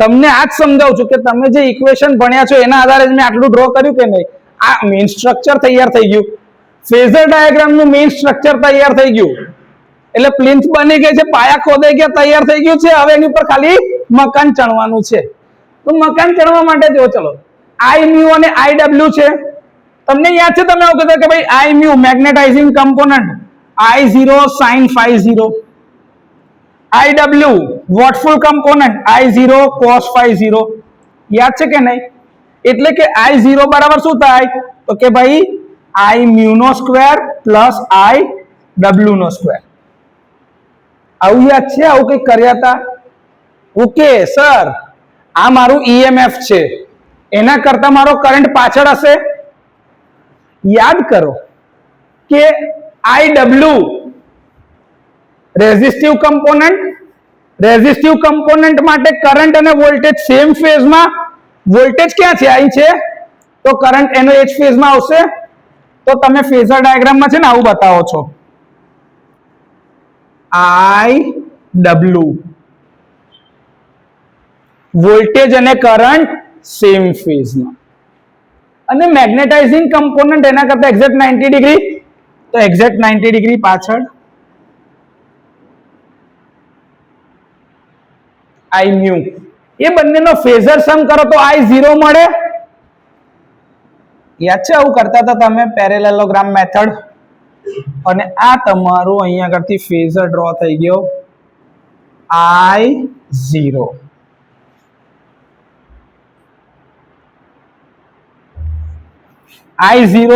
તમને આજ સમજાવું છું કે તમે જે ઇક્વેશન ભણ્યા છો એના આધારે મેં આટલું ડ્રો કર્યું કે નહીં. આ મેઇન સ્ટ્રક્ચર તૈયાર થઈ ગયું, ફેઝર ડાયાગ્રામ નું મેઇન સ્ટ્રક્ચર તૈયાર થઈ ગયું, એટલે પ્લિન્થ બની ગઈ છે, પાયા ખોદાઈ ગયા, તૈયાર થઈ ગયું છે. હવે એની ઉપર ખાલી મકાન ચણવાનું છે. તો મકાન ચણવા માટે જો ચલો I મ્યુ અને IW છે. તમને યાદ છે, તમે આવું કહેતા કે ભાઈ I mu magnetizing component I0 sin phi 0, IW wattful component I0 cos phi 0. યાદ છે કે નહીં? એટલે કે I0 બરાબર શું થાય તો કે ભાઈ I મ્યુ નો સ્ક્વેર પ્લસ IW નો સ્ક્વેર. આવું યાદ છે? આવું કંઈક કર્યા હતા? ઓકે સર, આ મારું EMF છે, એના કરતા મારો કરંટ પાછળ હશે. યાદ કરો કે IW રેઝિસ્ટિવ કમ્પોનન્ટ માટે કરંટ અને વોલ્ટેજ સેમ ફેઝમાં. વોલ્ટેજ ક્યાં છે? અહીં છે, તો કરંટ એનો એ જ ફેઝમાં આવશે. તો તમે ફેઝર ડાયાગ્રામમાં છે ને આવું બતાવો છો, IW વોલ્ટેજ અને કરંટ સેમ ફેઝમાં, અને મેગ્નેટાઇઝિંગ કમ્પોનન્ટ એના કરતા એક્ઝેક્ટ 90 ડિગ્રી, તો એક્ઝેક્ટ 90 ડિગ્રી પાછળ I મ્યુ. એ બંનેનો ફેઝર સમ કરો તો I0 મળે. યાદ છે આવું કરતા હતા તમે પેરેલેલોગ્રામ મેથડ? અને આ તમારું અહીંયા આગળથી ફેઝર ડ્રો થઈ ગયો I0. I0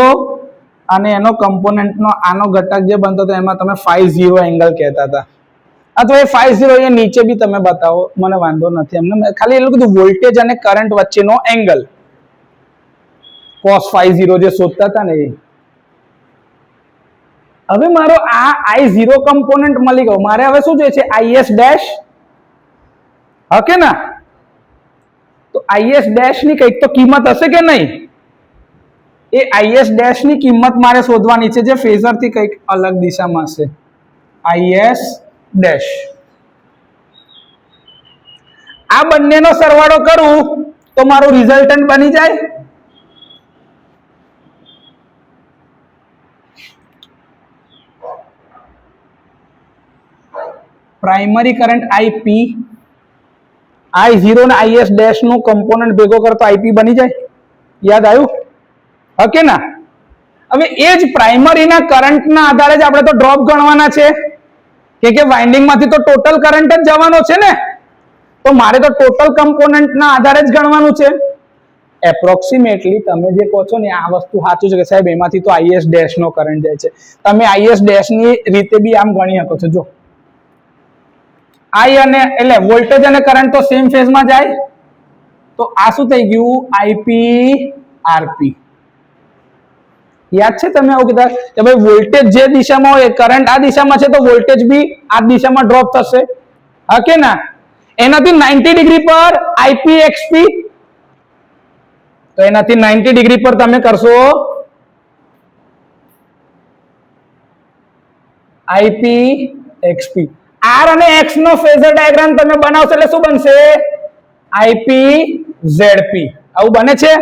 અને એનો કમ્પોનન્ટનો આનો ઘટક જે બનતો હતો એમાં તમે phi 0 એંગલ કહેતા હતા. અથવા એ phi 0 અહીંયા નીચે બી તમે બતાવો, મને વાંધો નથી. એમને ખાલી એટલું કીધું વોલ્ટેજ અને કરંટ વચ્ચેનો એંગલ cos phi 0 જે શોધતા હતા ને એ. હવે મારો આ I0 કમ્પોનન્ટ મળી ગયો. મારે હવે શું જોઈએ છે? IS dash. ઓકે ના? તો IS ડેશ ની કંઈક તો કિંમત હશે કે નહીં? એ IS ડેશ ની કિંમત મારે શોધવાની છે જે ફેઝર થી કંઈક અલગ દિશામાં હશે. IS dash. આ બંનેનો સરવાળો કરું તો મારું રિઝલ્ટન્ટ બની જાય. પ્રાઇમરી કરંટ IP, I0 અને IS ડેશ નું કમ્પોનન્ટ ભેગો કરતો IP બની જાય. યાદ આવ્યું? ઓકે ના? હવે એ જ પ્રાઇમરીના કરંટના આધારે જ આપણે તો ડ્રોપ ગણવાના છે, કે વાઇન્ડિંગ માંથી તો ટોટલ કરંટ જ જવાનો છે ને. તો મારે તો ટોટલ કમ્પોનન્ટના આધારે જ ગણવાનું છે. એપ્રોક્સિમેટલી તમે જે કહો છો ને આ વસ્તુ સાચું છે કે સાહેબ એમાંથી તો IS ડેશ નો કરંટ જાય છે. તમે IS ડેશ ની રીતે બી આમ ગણી શકો છો. જો I અને એટલે વોલ્ટેજ અને કરંટ તો સેમ ફેઝમાં જાય, તો આ શું થઈ ગયું? IP RP. યાદ છે તમે આવું કીધા કે ભાઈ વોલ્ટેજ જે દિશામાં હોય કરંટ આ દિશામાં છે તો વોલ્ટેજ બી આ દિશામાં ડ્રોપ થશે. ઓકે ના? એનાથી 90 ડિગ્રી પર IP XP, તો એનાથી 90 ડિગ્રી પર તમે કરશો IP XP. R અને X નો ફેઝર ડાયાગ્રામ તમે બનાવશો એટલે શું બનશે? IP ZP. આવું બને છે.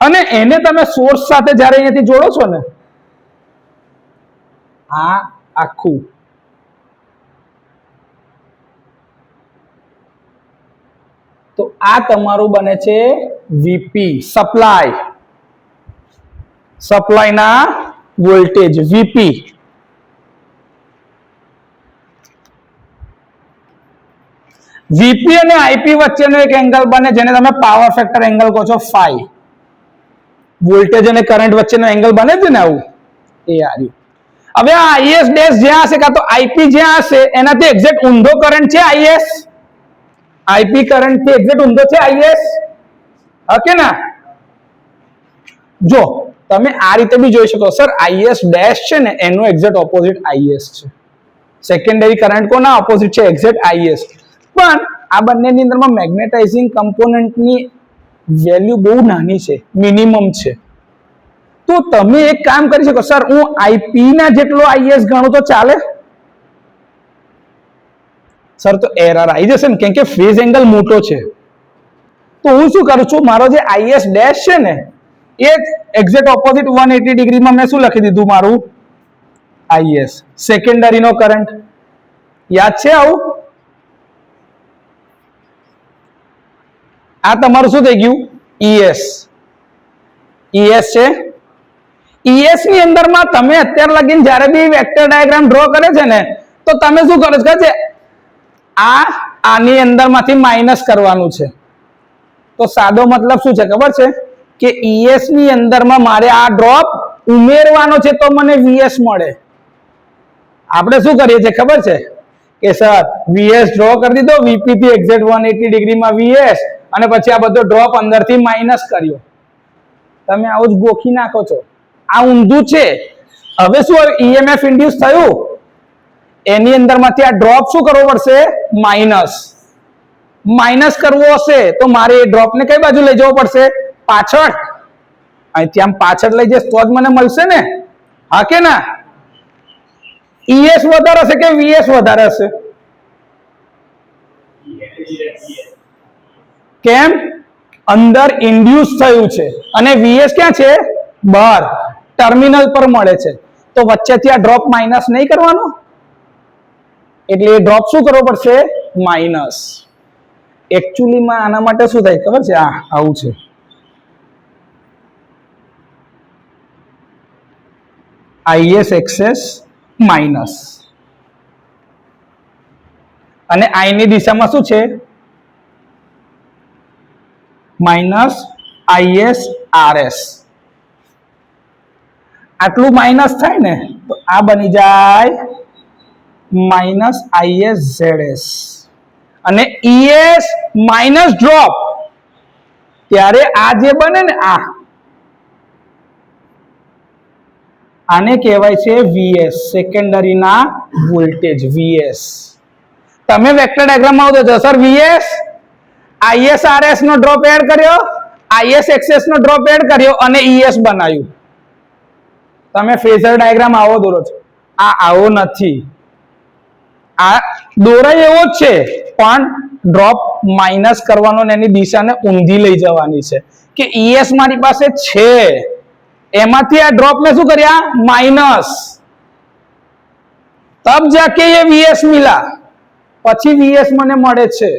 અને એને તમે સોર્સ સાથે જ્યારે અહીંયાથી જોડો છો ને, આ આખું તો આ તમારું બને છે VP, સપ્લાયના વોલ્ટેજ VP. VP અને IP વચ્ચેનો એક એંગલ બને જેને તમે પાવર ફેક્ટર એંગલ કહો છો phi. વોલ્ટેજ અને કરંટ વચ્ચેનો એંગલ બને છે ને આવું, એ આવ્યું. હવે આ IS ડેશ જ્યાં હશે કાં તો IP જ્યાં હશે એનાથી એક્ઝેક્ટ ઊંધો કરંટ છે IS. આઈપી કરંટ થી એક્ઝેક્ટ ઊંધો છે આઈએસ, ઓકે ના? જો તમે આ રીતે બી જોઈ શકો સર, આઈએસ ડેશ છે ને એનો એક્ઝેક્ટ ઓપોઝિટ આઈએસ છે. સેકન્ડરી કરંટ કોના ઓપોઝિટ છે? Exact IS. પણ આ બંનેની અંદરમાં મેગ્નેટાઇઝિંગ કમ્પોનન્ટની વેલ્યુ બહુ નાની છે, મિનિમમ છે. તો તમે એક કામ કરી શકો સર, હું આઈપી ના જેટલો આઈએસ ગણું તો ચાલે? સર તો એરર આવી જશે ને, કેમ કે ફેઝ એંગલ મોટો છે. તો હું શું કરું છું, મારો જે આઈએસ ડેશ છે ને એ એક્ઝેક્ટ ઓપોઝિટ 180 ડિગ્રીમાં મેં શું લખી દીધું, મારું આઈએસ સેકન્ડરી નો કરંટ. યાદ છે આવું? આ તમારું શું થઈ ગયું? ઈએસ. ઈએસ છે. ઈએસ ની અંદરમાં તમે અત્યાર લગીને જ્યારે બી વેક્ટર ડાયાગ્રામ ડ્રો કરે છે ને, તો તમે શું કરો છો કે આની અંદરમાંથી માઇનસ કરવાનું છે. તો સાદો મતલબ શું છે ખબર છે? કે ઈએસ ની અંદરમાં મારે આ ડ્રોપ ઉમેરવાનો છે તો મને વીએસ મળે. આપણે શું કરીએ છીએ ખબર છે? કે સર વીએસ ડ્રો કરી દીધો, વીપી થી એક્ઝેક્ટ 180 ડિગ્રીમાં વીએસ, અને પછી આ બધો ડ્રોપ અંદરથી માઇનસ કર્યો. તમે આવું જ ગોખી નાખો છો. આ ઊંધું છે. હવે શું ઈએમએફ ઇન્ડ્યુસ થયું, એની અંદરમાંથી આ ડ્રોપ શું કરવો પડશે? માઇનસ. માઇનસ કરવો હશે તો મારે એ ડ્રોપને કઈ બાજુ લઈ જવો પડશે? પાછળ. અહીંથી આમ પાછળ લઈ જશે તો જ મને મળશે ને, હા કે ના? ઈએસ વધારે હશે કે વીએસ વધારે હશે? કેમ? અંદર ઇન્ડ્યુસ થયું છે અને વીએસ ક્યાં છે? બહાર ટર્મિનલ પર મળે છે. તો વચ્ચેથી આ ડ્રોપ માઇનસ નહીં કરવાનો, એટલે એ ડ્રોપ શું કરવો પડશે? માઇનસ. એકચ્યુઅલીમાં આના માટે શું થાય ખબર છે? આવું છે. આઈએસ એક્સેસ માઇનસ, અને આઈ ની દિશામાં શું છે? Minus IS RS. આટલું માઇનસ થાય ને તો આ બની જાય માઇનસ આઈએસ ઝેડએસ. અને ઈએસ માઇનસ ડ્રોપ, ત્યારે આ જે બને ને આને કહેવાય છે વીએસ, સેકન્ડરી ના વોલ્ટેજ વીએસ. તમે વેક્ટર ડાયાગ્રામમાં આવો તો સર વીએસ આઈએસ આરએસ નો ડ્રોપ એડ કર્યો, આઈએસ એક્સએસ નો ડ્રોપ એડ કર્યો અને ઈએસ બનાવ્યું. તમે ફેઝર ડાયાગ્રામ આવો દોરો છો, આ આવો નથી. આ દોરાય એવો જ છે, પણ ડ્રોપ માઇનસ કરવાનો ને એની દિશાને ઊંધી લઈ જવાની છે. કે ઈએસ મારી પાસે છે, એમાંથી આ ડ્રોપ ને શું કર્યા? माइनस, तब जाके ये वीएस मिला, પછી વીએસ મને મળે છે.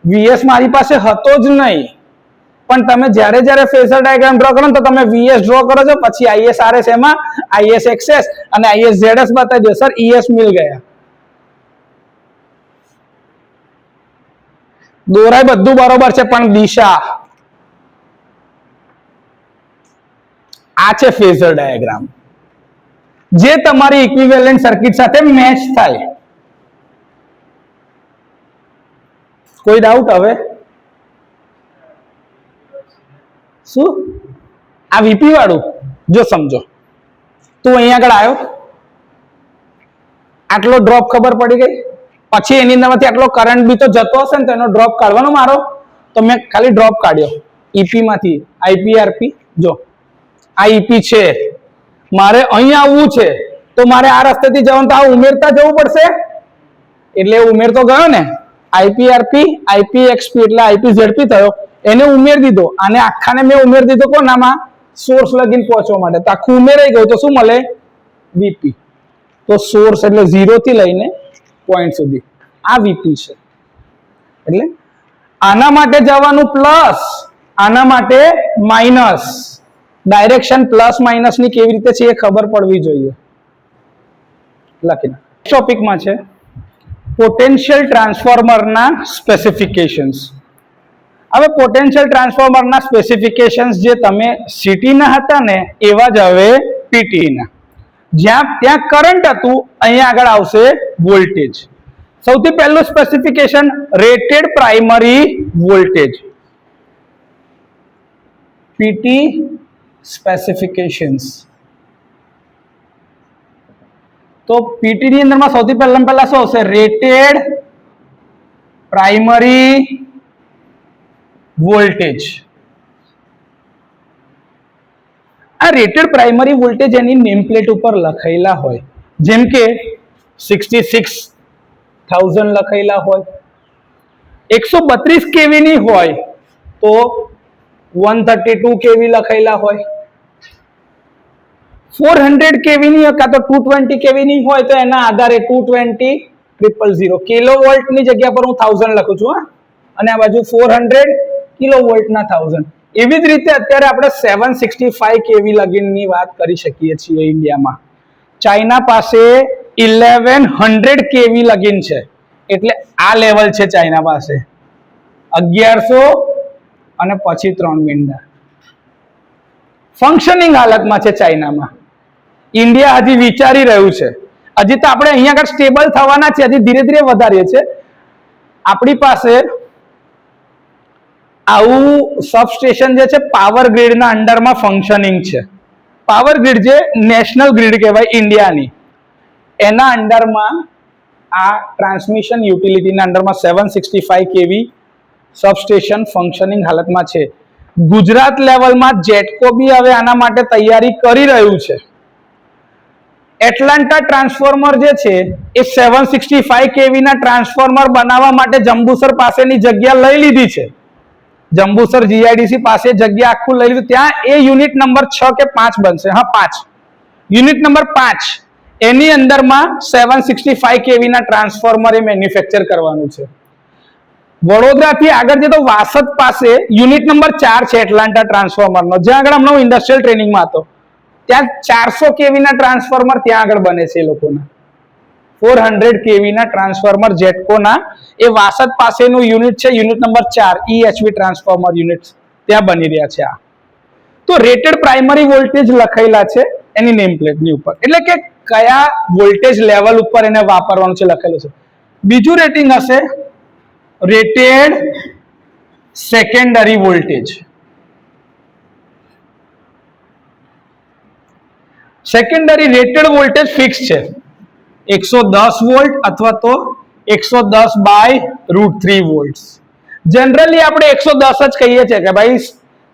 વીએસ મારી પાસે હતો જ નહીં, પણ તમે જ્યારે જ્યારે ફેઝર ડાયાગ્રામ ડ્રો કરો તો તમે વીએસ ડ્રો કરો છો, પછી આઈએસ આરએસ, એમાં આઈએસ એક્સએસ અને આઈએસ ઝેડએસ બતાવી દો. સર ईएस मिल गया. દોરાય બધું બરોબર છે, પણ દિશા આ છે ફેઝર ડાયાગ્રામ, જે તમારી ઇક્વિવેલન્ટ સર્કિટ સાથે મેચ થાય. કોઈ ડાઉટ? હવે શું આ વીપી વાળું જો સમજો, તું અહીંયા આગળ આવ્યો, આટલો ડ્રોપ ખબર પડી ગઈ, પછી એની અંદરમાંથી આટલો કરંટ બી તો જતો હશે ને, તો એનો ડ્રોપ કાઢવાનો મારો. તો મેં ખાલી ડ્રોપ કાઢ્યો ઈપી માંથી, આઈપીઆરપી. જો આ ઈપી છે, મારે અહીંયા આવવું છે, તો મારે આ રસ્તેથી જવાનું, તો આ ઉમેરતા જવું પડશે, એટલે ઉમેરતો ગયો ને. આઈપીઆરપી આઈપીએક્સપી એટલે આઈપીઝેડપી થયો, એને ઉમેર દીધો, અને આખાને મેં ઉમેર દીધો કોનામાં? સોર્સ લગીન પહોંચવા માટે. તો આખું ઉમેરાઈ ગયું, તો શું મળે? વીપી. તો સોર્સ એટલે 0 થી લઈને પોઈન્ટ સુધી આ વીપી છે. એટલે આના માટે જવાનું પ્લસ, આના માટે માઇનસ. ડાયરેક્શન પ્લસ માઇનસ ની કેવી રીતે છે એ ખબર પડવી જોઈએ. લખીને ટોપિકમાં છે પોટેન્શિયલ ટ્રાન્સફોર્મરના સ્પેસિફિકેશન્સ. હવે પોટેન્શિયલ ટ્રાન્સફોર્મરના સ્પેસિફિકેશન્સ જે તમે સીટીના હતા ને, એવા જ હવે પીટીના. જ્યાં ત્યાં કરંટ હતું, અહીંયા આગળ આવશે વોલ્ટેજ. સૌથી પહેલું specification rated primary voltage, PT specifications. તો પીટી ની અંદરમાં સૌથી પહેલા શું આવશે? Rated primary voltage. આ રેટેડ પ્રાઇમરી વોલ્ટેજ એની નેમ પ્લેટ ઉપર લખાયેલા હોય, જેમ કે 66,000 લખાયેલા હોય. 132 કેવી ની હોય તો 132 કેવી લખાયેલા હોય. 400 કેવી ની કાં તો 220 કેવી ની હોય તો એના આધારે 220,000 કિલોવોલ્ટ ની જગ્યા પર હું 1000 લખું છું, અને આ બાજુ 400 કિલોવોલ્ટ ના 1000. એવી જ રીતે અત્યારે આપણે 765 કેવી લગીનની વાત કરી શકીએ છીએ ઇન્ડિયામાં. ચાઇના પાસે 1100 કેવી લગીન છે, એટલે આ લેવલ છે ચાઇના પાસે 1100 અને પછી 3 મીંડા. ફંક્શનિંગ હાલતમાં છે ચાઇનામાં. ઇન્ડિયા હજી વિચારી રહ્યું છે, હજી તો આપણે અહીંયા આગળ સ્ટેબલ થવાના છે, હજી ધીરે ધીરે વધારીએ છે. આપણી પાસે આવું સબસ્ટેશન જે છે પાવર ગ્રીડના અંડરમાં ફંક્શનિંગ છે. પાવર ગ્રીડ જે નેશનલ ગ્રીડ કહેવાય ઇન્ડિયાની, એના અંડરમાં આ ટ્રાન્સમિશન યુટિલિટીના અંડરમાં 765 કેવી સબસ્ટેશન ફંક્શનિંગ હાલતમાં છે. ગુજરાત લેવલમાં જેટકો બી હવે આના માટે તૈયારી કરી રહ્યું છે. એટલાન્ટા ટ્રાન્સફોર્મર જે છે એ 765 કેવી ના ટ્રાન્સફોર્મર બનાવવા માટે જંબુસર પાસેની જગ્યા લઈ લીધી છે. જંબુસર જીઆઈડીસી પાસે જગ્યા આખું લઈ લીધું. ત્યાં એ યુનિટ નંબર 6 કે 5 બનશે. હા, 5 યુનિટ નંબર 5 એની અંદરમાં 765 કેવી ના ટ્રાન્સફોર્મર એ મેન્યુફેક્ચર કરવાનું છે. વડોદરાથી આગળ જે તો વાસદ પાસે યુનિટ નંબર 4 છે એટલાન્ટા ટ્રાન્સફોર્મરનો, જ્યાં આગળ હમણાં ઇન્ડસ્ટ્રીયલ ટ્રેનિંગમાં હતો. ત્યાં 400 કેવી ના ટ્રાન્સફોર્મર ત્યાં આગળ બને છે એ લોકોના. 400 કેવી ના ટ્રાન્સફોર્મર જેટકોના એ વાસદ પાસેનું યુનિટ છે, unit number 4 EHV transformer unit ત્યાં બની રહ્યા છે. આ તો રેટેડ પ્રાઇમરી વોલ્ટેજ લખાયેલા છે એની નેમ પ્લેટની ઉપર, એટલે કે કયા વોલ્ટેજ લેવલ ઉપર એને વાપરવાનું છે લખેલું છે. બીજું રેટિંગ હશે rated secondary voltage. Secondary rated voltage fix છે 110 વોલ્ટ અથવા તો 110/√3 વોલ્ટ. જનરલી આપણે 110 જ કહીએ છીએ કે ભાઈ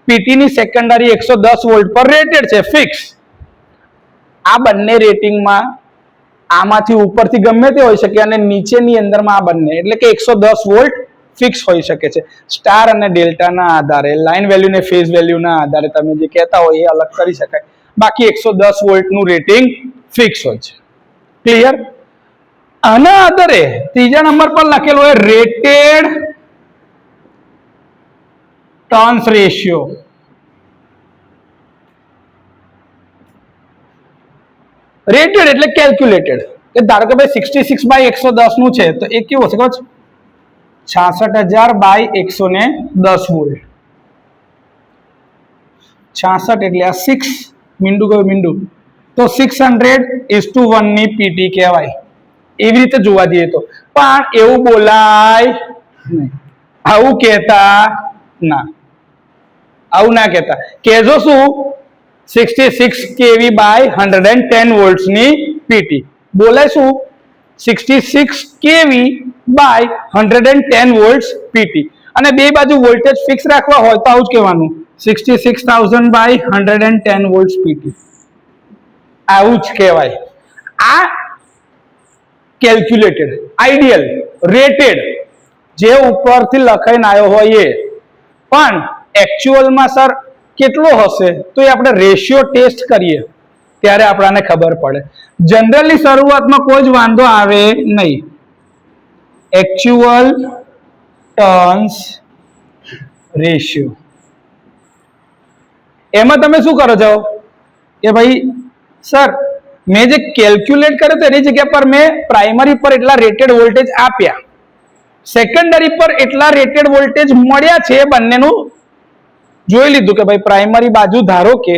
પીટી ની સેકન્ડરી 110 વોલ્ટ પર રેટેડ છે, ફિક્સ. આ બંને રેટિંગમાં આમાંથી ઉપરથી ગમે તે હોઈ શકે અને નીચેની અંદરમાં આ બંને, એટલે કે 110 વોલ્ટ ફિક્સ હોઈ શકે છે. સ્ટાર અને ડેલ્ટાના આધારે, લાઇન વેલ્યુ ને ફેઝ વેલ્યુના આધારે તમે જે કહેતા હોય એ અલગ કરી શકાય. બાકી 110 વોલ્ટનું રેટિંગ ફિક્સ હોય છે. ક્લિયર? આના આધારે ત્રીજા નંબર પર લખેલો હોય રેટેડ ટર્ન્સ રેશિયો. રેટેડ એટલે કેલ્ક્યુલેટેડ. કે ધારો કે ભાઈ 66/110 નું છે તો એ કેવું હશે ખબર છે? 66,000/110 વોલ્ટ. 66 એટલે આ 6 મીંડું ગયું મીંડું, તો 600:1 ની પીટી કહેવાય. એવી રીતે જોવા જઈએ તો, પણ એવું બોલાય નહીં, આવું કહેતા ના, આવું ના કહેતા. કહેજો શું? 66 kV/110 વોલ્ટ્સ ની પીટી બોલાય શું? 66 kV/110 વોલ્ટ્સ પીટી. અને બે બાજુ વોલ્ટેજ ફિક્સ રાખવા હોય તો આવું જ કહેવાનું 66,000/110 વોલ્ટ્સ પીટી. આવું જ કહેવાય. આ કેલ્ક્યુલેટેડ, આઈડિયલ, રેટેડ જે ઉપરથી લખાઈને આવ્યો હોય એ. પણ એકચ્યુઅલમાં સર કેટલો હશે તો એ આપણે રેશિયો ટેસ્ટ કરીએ ત્યારે આપણને ખબર પડે. જનરલી શરૂઆતમાં કોઈ જ વાંધો આવે નહીં. એકચ્યુઅલ ટર્ન્સ રેશિયો, એમાં તમે શું કરો છો કે ભાઈ સર મેં જે કેલ્ક્યુલેટ કર્યું તો એની જગ્યા પર મેં પ્રાઇમરી પર એટલા રેટેડ વોલ્ટેજ આપ્યા, સેકન્ડરી પર એટલા રેટેડ વોલ્ટેજ મળ્યા છે, બંનેનું જોઈ લીધું કે ભાઈ પ્રાઇમરી બાજુ ધારો કે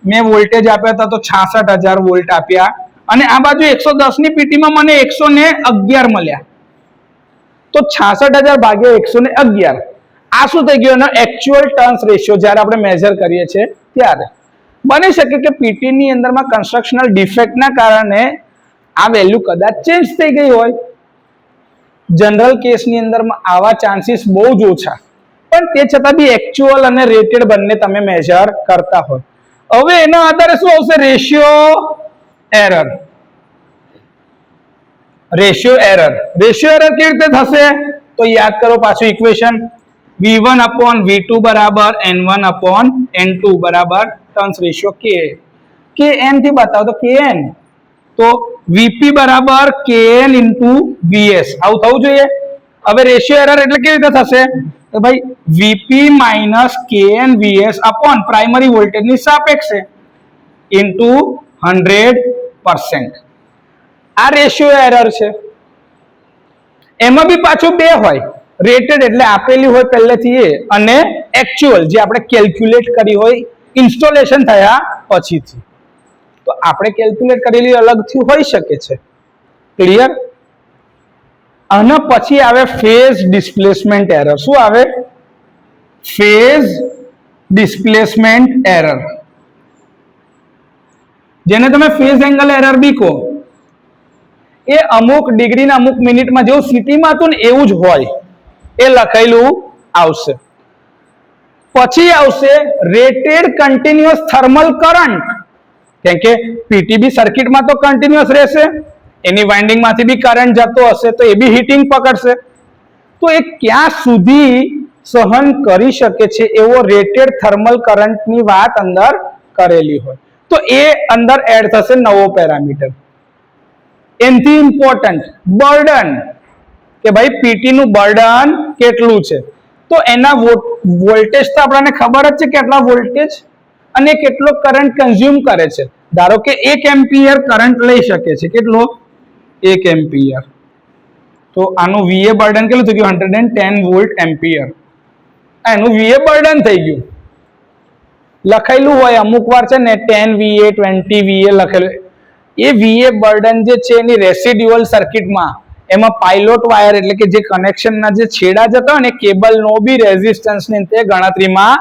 મેં વોલ્ટેજ આપ્યા હતા તો 66,000 વોલ્ટ આપ્યા, અને આ બાજુ 110 ની પીટીમાં મને 111 મળ્યા, તો 66,000 ભાગ્યા 111 આ શું થઈ ગયું? એનો એકચ્યુઅલ ટર્ન્સ રેશિયો જ્યારે આપણે મેજર કરીએ છીએ ત્યારે. બની શકે કે પીટી ની અંદરમાં કન્સ્ટ્રક્શનલ ડિફેક્ટના કારણે આ વેલ્યુ કદાચ ચેન્જ થઈ ગઈ હોય. જનરલ કેસની અંદરમાં આવા ચાન્સીસ બહુ જ ઓછા, પણ તે છતાં બી એકચ્યુઅલ અને રેટેડ બંને તમે મેજર કરતા હોય. હવે એના આધારે શું આવશે? Ratio error. રેશિયો એરર કેવી રીતે થશે? તો યાદ કરો પાછું ઇક્વેશન v1 upon v2 બરાબર n1 upon n2 બરાબર ટર્ન્સ રેશિયો kn થી બતાવો તો kn, તો vp બરાબર kn into vs આવું થવું જોઈએ. હવે રેશિયો એરર એટલે કેવી રીતે થશે? તો ભાઈ vp minus kn vs upon primary voltage ની સાપેક્ષે into 100%. આ રેશિયો એરર છે. એમાં બી પાછું બે હોય, રેટેડ એટલે આપેલી હોય પહેલેથી એ, અને એકચ્યુઅલ જે આપણે કેલ્ક્યુલેટ કરી હોય ઇન્સ્ટોલેશન થયા પછીથી. તો આપણે કેલ્ક્યુલેટ કરેલી અલગથી હોઈ શકે છે. ક્લિયર? આના પછી આવે ફેઝ ડિસ્પ્લેસમેન્ટ એરર. શું આવે? ફેઝ ડિસ્પ્લેસમેન્ટ એરર, જેને તમે ફેઝ એંગલ એરર બી કહો. એ અમુક ડિગ્રીના અમુક મિનિટમાં જેવું સિટીમાં હતું ને એવું જ હોય, એ લખેલું આવશે. પછી આવશે રેટેડ કન્ટિન્યુઅસ થર્મલ કરંટ, કેમ કે પીટીબી સર્કિટમાં તો કન્ટિન્યુઅસ રહેશે, એની વાઇન્ડિંગમાંથી બી કરંટ જતો હશે તો એ બી હીટિંગ પકડશે. તો એ ક્યાં સુધી સહન કરી શકે છે એવો રેટેડ થર્મલ કરંટની વાત અંદર કરેલી હોય, તો એ અંદર એડ થશે નવો પેરામીટર. એનથી ઇમ્પોર્ટન્ટ બર્ડન, કે ભાઈ પીટી નું બર્ડન કેટલું છે. તો એના વોલ્ટેજ તો આપણને ખબર જ છે કેટલા વોલ્ટેજ અને કેટલો કરંટ કન્ઝ્યુમ કરે છે. ધારો કે 1 એમ્પિયર કરંટ લઈ શકે છે. કેટલો? 1 એમ્પિયર. તો આનું VA બર્ડન કેટલું થઈ ગયું? 110 વોલ્ટ એમ્પિયર. એનું VA બર્ડન થઈ ગયું. લખાયેલું હોય અમુક વાર છે ને 10 VA 20 VA લખેલું. એ VA બર્ડન જે છે એની રેસિડ્યુઅલ સર્કિટમાં એમાં પાયલોટ વાયર એટલે કે જે કનેક્શનના જે છેડા જતા હોય ને કેબલનો બી રેઝિસ્ટન્સની તે ગણતરીમાં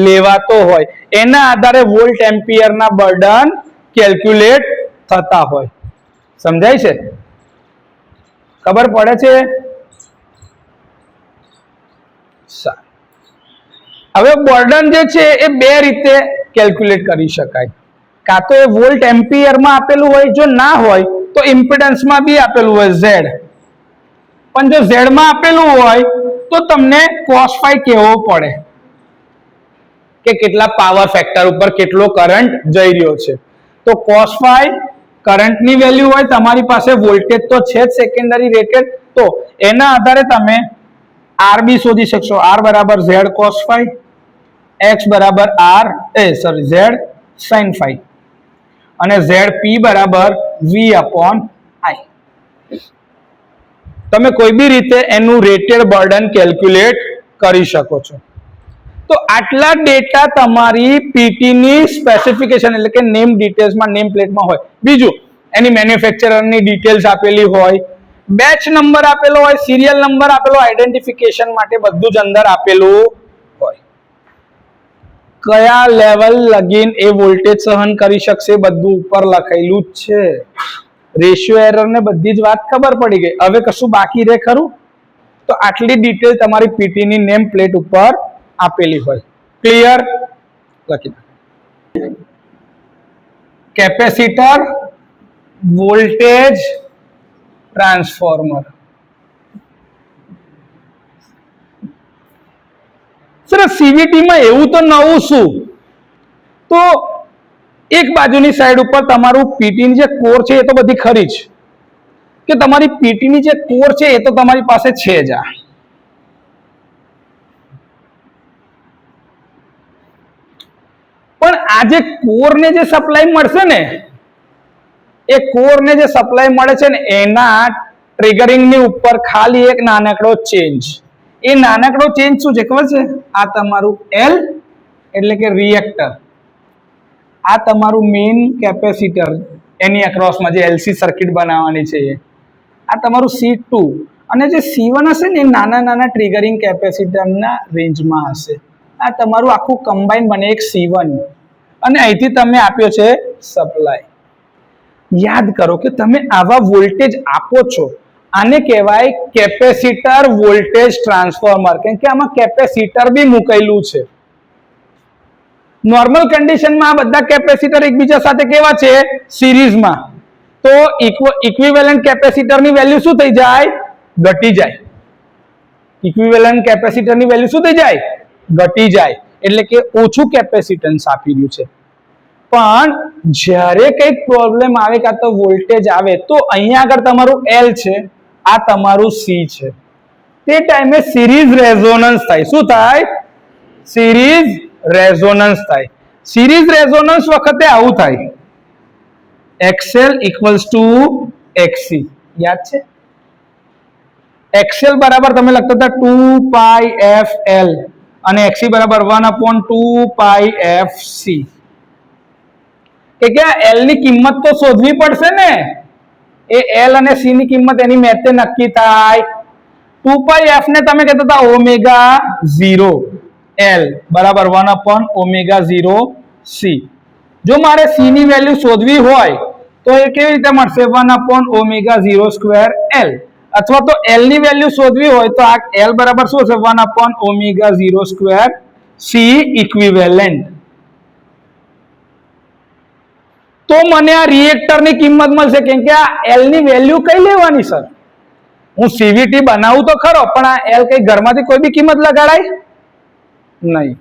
લેવાતો હોય. એના આધારે વોલ્ટ એમ્પિયરના બર્ડન કેલ્ક્યુલેટ થતા હોય. સમજાય છે? ખબર પડે છે? હવે બર્ડન જે છે એ બે રીતે કેલ્ક્યુલેટ કરી શકાય. કાં તો એ વોલ્ટ એમ્પિયરમાં આપેલું હોય, જો ના હોય તો ઇમ્પિડન્સમાં બી આપેલું હોય Z. પણ જો Z માં આપેલું હોય તો તમને cos phi કહેવો પડે કે કેટલા પાવર ફેક્ટર ઉપર કેટલો કરંટ જઈ રહ્યો છે. તો cos phi કરંટની વેલ્યુ હોય, તમારી પાસે વોલ્ટેજ તો છે જ સેકન્ડરી રેટેડ, તો એના આધારે તમે RB શોધી શકશો. R બરાબર Z cos phi, X બરાબર Z sin phi અને ZP બરાબર V upon I. તમે કોઈ બી રીતે એનું રેટેડ બર્ડન કેલ્ક્યુલેટ કરી શકો છો. તો આટલા ડેટા તમારી પીટી ની સ્પેસિફિકેશન એટલે કે નેમ ડિટેલ્સમાં, નેમ પ્લેટમાં હોય. બીજું એની મેન્યુફેક્ચરરની ડિટેલ્સ આપેલી હોય, બેચ નંબર આપેલો હોય, સિરિયલ નંબર આપેલો, આઈડેન્ટિફિકેશન માટે બધું જ અંદર આપેલું હોય. કયા લેવલ લગીન એ વોલ્ટેજ સહન કરી શકશે બધું ઉપર લખેલું જ છે. રેશિયો એરર ને બધી જ વાત ખબર પડી ગઈ. હવે કશું બાકી રહે ખરું? તો આટલી ડિટેલ તમારી પીટી ની નેમ પ્લેટ ઉપર આપેલી હોય. ક્લિયર? લખી નાખો. Capacitor, voltage transformer. Sir CVT માં એવું તો નવું શું? તો એક બાજુની સાઈડ ઉપર તમારું પીટી ની જે કોર છે એ તો બધી ખરી જ, કે તમારી પીટી ની જે કોર છે એ તો તમારી પાસે છે જ. પણ આ જે કોર ને જે સપ્લાય મળશે ને, એ કોર ને જે સપ્લાય મળે છે ને એના ટ્રિગરિંગ ની ઉપર ખાલી એક નાનકડો ચેન્જ. એ નાનકડો ચેન્જ શું છે ખબર છે? આ તમારું L એટલે કે રિએક્ટર, આ તમારું મેઇન કેપેસિટર એની અક્રોસમાં જે LC સર્કિટ બનાવવાની છે, આ તમારું C2 અને જે C1 હશે ને એ નાના નાના ટ્રિગરિંગ કેપેસિટરના રેન્જમાં હશે. આ તમારું આખું કમ્બાઈન બને એક C1 અને અહીંથી તમે આપ્યો છે સપ્લાય. યાદ કરો કે તમે આવા વોલ્ટેજ આપો છો, આને કહેવાય કેપેસિટર વોલ્ટેજ ટ્રાન્સફોર્મર, કેમ કે આમાં કેપેસિટર બી મૂકેલું છે. નોર્મલ કન્ડિશનમાં આ બધા કેપેસિટર એકબીજા સાથે કેવા છે? સિરીઝમાં. તો ઇક્વિવેલન્ટ કેપેસિટરની વેલ્યુ શું થઈ જાય? ઘટી જાય. ઇક્વિવેલન્ટ કેપેસિટરની વેલ્યુ શું થઈ જાય? ઘટી જાય. એટલે કે ઓછું કેપેસિટન્સ આપી રહ્યું છે. પણ જ્યારે કંઈક પ્રોબ્લેમ આવે કાં તો વોલ્ટેજ આવે તો અહીંયા આગળ તમારું L છે, આ તમારું C છે. તે ટાઈમે સિરીઝ રેઝોનન્સ થાય. શું થાય? સિરીઝ રેઝોનન્સ થાય. સિરીઝ રેઝોનન્સ વખતે આવું થાય, XL ઇક્વલ્સ ટુ XC. યાદ છે? XL બરાબર તમે લખતા હતા 2πfL અને XC બરાબર 1/2πfC. કે L ની કિંમત તો શોધવી પડશે ને. એ L અને C ની કિંમત એની મેથે નક્કી થાય. 2πf ને તમે કહેતા હતા ઓમેગા 0, L બરાબર 1/ω0C. જો મારે C ની વેલ્યુ શોધવી હોય તો એ કેવી રીતે મળશે? 1/ω02L. અથવા તો L ની વેલ્યુ શોધવી હોય તો આ L બરાબર શું છે? 1/ω02C equivalent. તો મને આ રિએક્ટરની કિંમત મળશે, કેમ કે આ L ની વેલ્યુ કઈ લેવાની સર? હું સીવીટી બનાવું તો ખરો, પણ આ L કઈ ઘરમાંથી કોઈ બી કિંમત લગાડાય નહીં.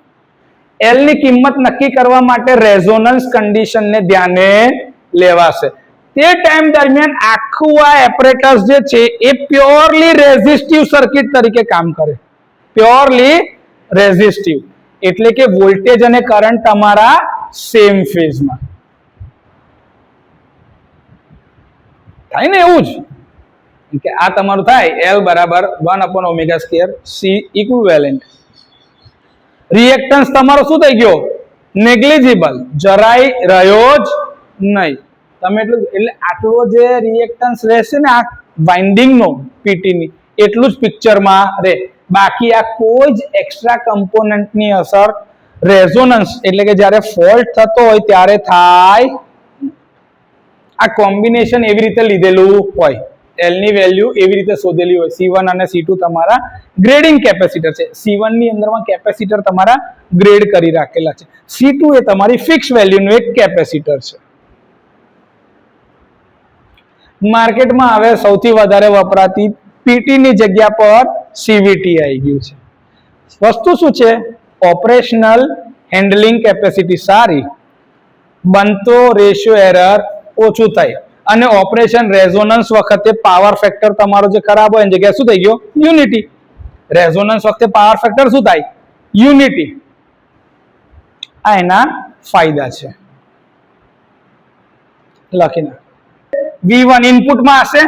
L ની કિંમત નક્કી કરવા માટે રેઝોનન્સ કન્ડિશનને ધ્યાને લેવાશે. તે ટાઈમ દરમિયાન આખું આ એપરેટસ જે છે એ પ્યોરલી રેઝિસ્ટિવ સર્કિટ તરીકે કામ કરે. પ્યોરલી રેઝિસ્ટિવ એટલે કે વોલ્ટેજ અને કરંટ તમારા સેમ ફેઝમાં થાય ને. એવું જ કે આ તમારું થાય L બરાબર 1/ω² C ઇક્વિવેલન્ટ. રિએક્ટન્સ તમારો શું થઈ ગયો? નેગ્લિજિબલ, જરાય રહ્યો જ નહીં. તમે એટલું એટલે આટલો જે રિએક્ટન્સ રહેશે ને આ વાઇન્ડિંગનો પીટીની, એટલું જ પિક્ચરમાં રહે. બાકી આ કોઈ જ એક્સ્ટ્રા કમ્પોનન્ટની અસર રેઝોનન્સ એટલે કે જ્યારે ફોલ્ટ થતો હોય ત્યારે થાય. આ કોમ્બિનેશન એવી રીતે લીધેલું હોય, L ની વેલ્યુ એવી રીતે શોધેલી હોય. C1 અને C2 તમારા ગ્રેડિંગ કેપેસિટર છે. C1 ની અંદરમાં કેપેસિટર તમારા ગ્રેડ કરી રાખેલા છે. C2 એ તમારી ફિક્સ વેલ્યુનું એક કેપેસિટર છે. માર્કેટમાં હવે સૌથી વધારે વપરાતી પીટી ની જગ્યા પર સીવીટી આવી ગયું છે. વસ્તુ શું છે? ઓપરેશનલ હેન્ડલિંગ કેપેસિટી સારી, બનતો રેશિયો એરર ઓછું થાય અને ઓપરેશન રેઝોનન્સ વખતે પાવર ફેક્ટર તમારો જે ખરાબ હોય એની જગ્યાએ શું થઈ ગયો? યુનિટી. રેઝોનન્સ વખતે પાવર ફેક્ટર શું થાય? યુનિટી. આ એના ફાયદા છે. લખીને V1 ઇનપુટમાં હશે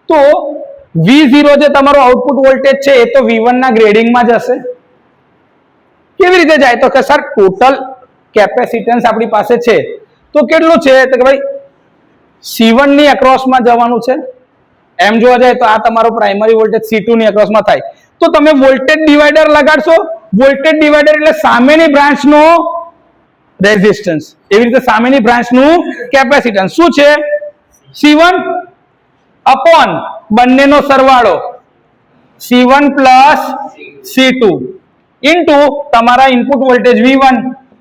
તો V0 જે તમારો આઉટપુટ વોલ્ટેજ છે એ તો V1 ના ગ્રેડિંગમાં જ હશે. કેવી રીતે જાય? તો કે સર ટોટલ કેપેસિટન્સ આપણી પાસે છે તો કેટલું છે? તો કે ભાઈ C1 ની અક્રોસમાં જવાનું છે. એમ જોવા જાય તો આ તમારો પ્રાઇમરી વોલ્ટેજ C2 ની અક્રોસમાં થાય તો તમે વોલ્ટેજ ડિવાઈડર લગાડશો. વોલ્ટેજ ડિવાઈડર એટલે સામેની બ્રાન્ચનો રેઝિસ્ટન્સ, એવી રીતે સામેની બ્રાન્ચનું કેપેસિટન્સ શું છે? C1 અપોન બંનેનો સરવાળો C1 પ્લસ C2 ઇન્ટુ તમારા ઇનપુટ વોલ્ટેજ V1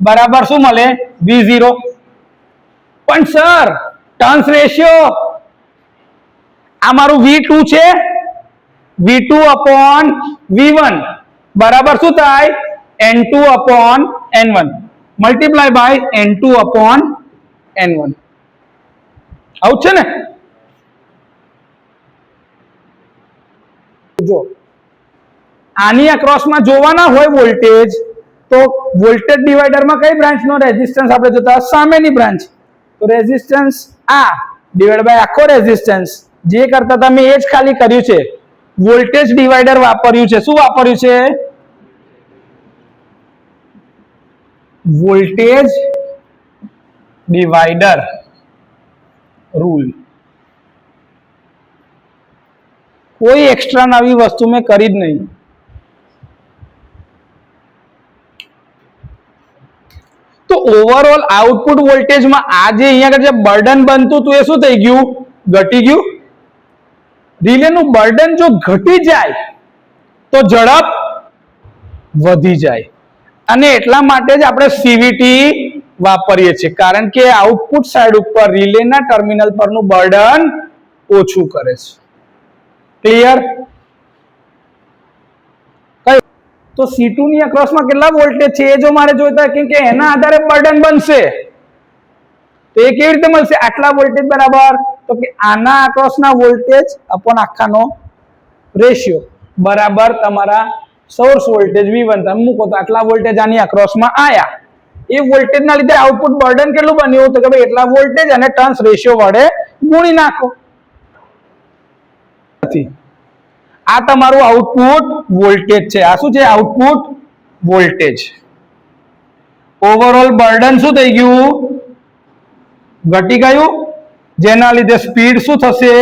બરાબર શું મળે? V0. પણ સર ટર્ન્સ રેશિયો આ મારું V2 છે, V2 અપોન V1 બરાબર શું થાય? N2 upon N1 multiply by N2 upon N1. આવું છે ને? જો આની અક્રોસમાં જોવાના હોય વોલ્ટેજ તો વોલ્ટેજ ડિવાઈડરમાં કઈ બ્રાન્ચનો રેઝિસ્ટન્સ આપણે જોતા? સામેની બ્રાન્ચ. તો રેઝિસ્ટન્સ આ ડિવાઈડ બાય આખો રેઝિસ્ટન્સ જે કરતા તમે એ જ ખાલી કર્યું છે. વોલ્ટેજ ડિવાઈડર વાપર્યું છે. શું વાપર્યું છે? Voltage divider rule. કોઈ એક્સ્ટ્રા નવી વસ્તુ મેં કરી જ નહીં. તો ઓવરઓલ આઉટપુટ વોલ્ટેજમાં આ જે અહીંયા આગળ જે બર્ડન બનતું હતું એ શું થઈ ગયું? ઘટી ગયું. રિલેનું બર્ડન જો ઘટી જાય તો ઝડપ વધી જાય, અને એટલા માટે જ આપણે સીવીટી વાપરીએ છીએ, કારણ કે આઉટપુટ સાઈડ ઉપર રિલેના ટર્મિનલ પરનું બર્ડન ઓછું કરે છે. ક્લિયર? તો C2 ની અક્રોસમાં કેટલા વોલ્ટેજ છે એ જો મારે જોઈતા હોય, કેમ કે એના આધારે બર્ડન બનશે. તો એ કેવી રીતે મળશે? આટલા વોલ્ટેજ બરાબર, તો કે આના અક્રોસના વોલ્ટેજ અપોન આખાનો રેશિયો બરાબર તમારા સોર્સ વોલ્ટેજ V1. તમે મૂકો તો આટલા વોલ્ટેજ આની અક્રોસમાં આયા, એ વોલ્ટેજના લીધે આઉટપુટ બર્ડન કેટલું બન્યું? તો કે ભાઈ એટલા વોલ્ટેજ અને ટર્ન્સ રેશિયો વડે ગુણી નાખો. આ તમારું આઉટપુટ વોલ્ટેજ છે. આ શું છે? Output voltage. ઓવરઓલ બર્ડન શું થઈ ગયું? ઘટી ગયું, જેના લીધે સ્પીડ શું થશે?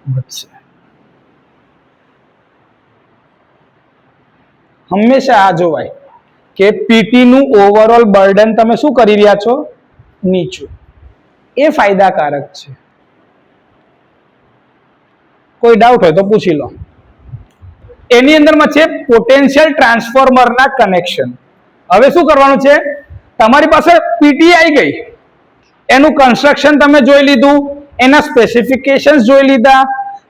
વધશે. હંમેશા આ જોવાય કે પીટી નું ઓવરઓલ બર્ડન તમે શું કરી રહ્યા છો? નીચું. એ ફાયદાકારક છે. કોઈ ડાઉટ હોય તો પૂછી લો. એની અંદરમાં છે પોટેન્શિયલ ટ્રાન્સફોર્મરના કનેક્શન. હવે શું કરવાનું છે? તમારી પાસે પીટી આવી ગઈ, એનું કન્સ્ટ્રક્શન તમે જોઈ લીધું, એના સ્પેસિફિકેશન્સ જોઈ લીધા,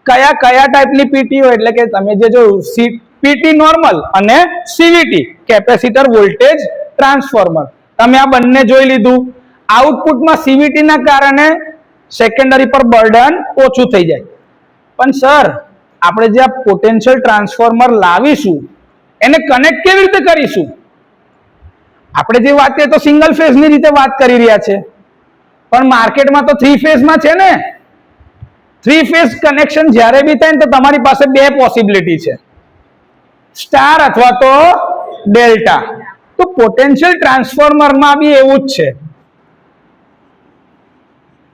કયા કયા ટાઈપની પીટી હોય, એટલે કે તમે જે જોયું પીટી નોર્મલ અને સીવીટી કેપેસિટર વોલ્ટેજ ટ્રાન્સફોર્મર, તમે આ બંને જોઈ લીધું. આઉટપુટમાં સીવીટી ના કારણે સેકન્ડરી પર બર્ડન ઓછું થઈ જાય. પણ સર, આપણે જે આ પોટેન્શિયલ ટ્રાન્સફોર્મર લાવીશું એને કનેક્ટ કેવી રીતે કરીશું? આપણે જે વાત કરીએ તો સિંગલ ફેઝ ની રીતે વાત કરી રહ્યા છે, પણ માર્કેટમાં તો 3 ફેઝમાં છે ને. 3 ફેઝ કનેક્શન જ્યારે બી થાય ને તો તમારી પાસે બે પોસિબિલિટી છે, સ્ટાર અથવા તો ડેલ્ટા. તો પોટેન્શિયલ ટ્રાન્સફોર્મરમાં બી એવું જ છે.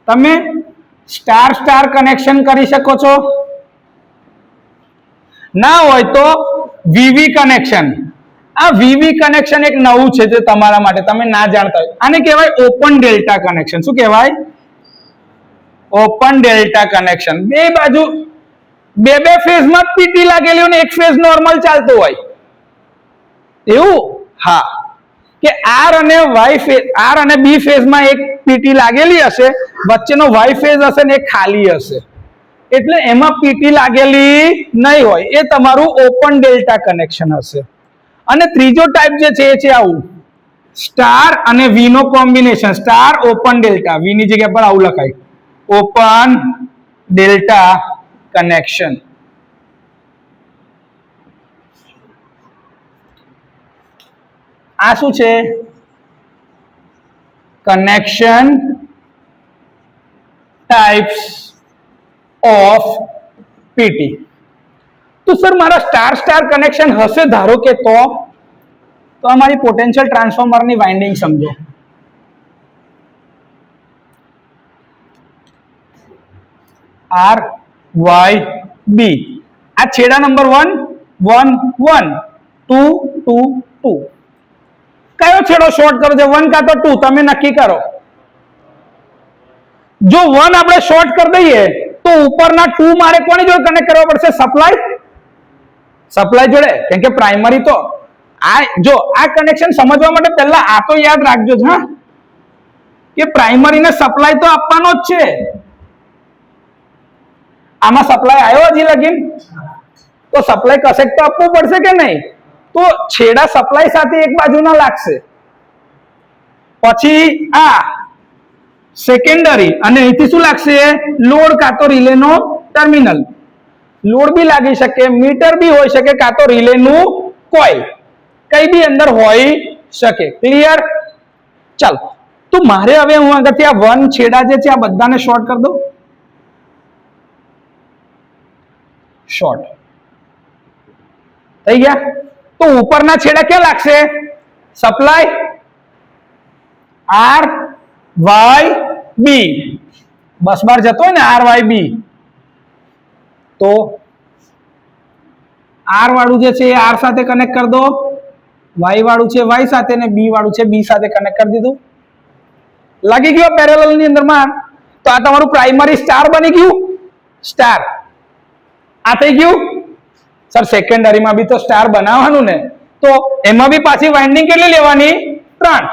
તમે સ્ટાર સ્ટાર કનેક્શન કરી શકો છો, ના હોય તો વીવી કનેક્શન. આ વીવી કનેક્શન એક નવું છે જે તમારા માટે, તમે ના જાણતા હોય. આને કહેવાય ઓપન ડેલ્ટા કનેક્શન. શું કહેવાય? Open delta connection. બે બાજુ બે ફેઝમાં પીટી લાગેલી હોય ને એક ફેઝ નોર્મલ ચાલતો હોય એવું. હા, કે આર અને વાય ફેઝ, આર અને બી ફેઝમાં એક પીટી લાગેલી હશે, વચ્ચેનો વાય ફેઝ હશે ને એ ખાલી હશે, એટલે એમાં પીટી લાગેલી નહીં હોય. એ તમારું ઓપન ડેલ્ટા કનેક્શન હશે. અને ત્રીજો ટાઈપ જે છે એ છે આવું, સ્ટાર અને વી નો કોમ્બિનેશન. સ્ટાર ઓપન ડેલ્ટા, વી ની જગ્યા પર આવું લખાય, ઓપન ડેલ્ટા કનેક્શન. આ શું છે? Connection types of PT. તો સર મારા સ્ટાર સ્ટાર કનેક્શન હશે ધારો કે, તો અમારી પોટેન્શિયલ ટ્રાન્સફોર્મરની વાઇન્ડિંગ સમજો. આર વાય બી, આ છેડા નંબર 1 1 1 2 2 2. કયો છેડો શોર્ટ કરો છે? 1 કાં તો 2, તમે નક્કી કરો. જો 1 આપણે શોર્ટ કરી દઈએ તો ઉપરના 2 મારે કોની જોડે કનેક્ટ કરવા પડશે? સપ્લાય જોડે, કેમ કે પ્રાઇમરી તો આ. જો આ કનેક્શન સમજવા માટે પહેલા આ તો યાદ રાખજો હા, કે પ્રાઇમરીને સપ્લાય તો આપવાનો જ છે. આમાં સપ્લાય આવ્યો હજી લગીન, તો સપ્લાય કશેક તો આપવું પડશે કે નહીં? તો છેડા સપ્લાય સાથે એક બાજુના લાગશે, પછી આ સેકન્ડરી, અને અહીંથી શું લાગશે? લોડ કાં તો રિલેનો ટર્મિનલ. લોડ બી લાગી શકે, મીટર બી હોઈ શકે, કાં તો રિલેનું કોઇલ, કઈ બી અંદર હોઈ શકે. ક્લિયર? ચાલો, તો મારે હવે હું આગળથી આ 1 છેડા જે છે આ બધાને શોર્ટ કરી દઉં. શોર્ટ થઈ ગયા. તો ઉપરના છેડા ક્યાં લાગશે? Supply R Y B. Bus bar જતો હોય ને આર વાય બી, તો આર વાળું જે છે એ આર સાથે કનેક્ટ કરી દો, વાય વાળું છે વાય સાથે, ને બી વાળું છે બી સાથે કનેક્ટ કરી દીધું. લાગી ગયો પેરેલલ ની અંદરમાં. તો આ તમારું પ્રાઇમરી સ્ટાર બની ગયું, સ્ટાર. આ થઈ ગયું. સર સેકન્ડરીમાં બી તો સ્ટાર બનાવવાનું ને, તો એમાં બી પાછી વાઇન્ડિંગ કેટલી લેવાની? 3.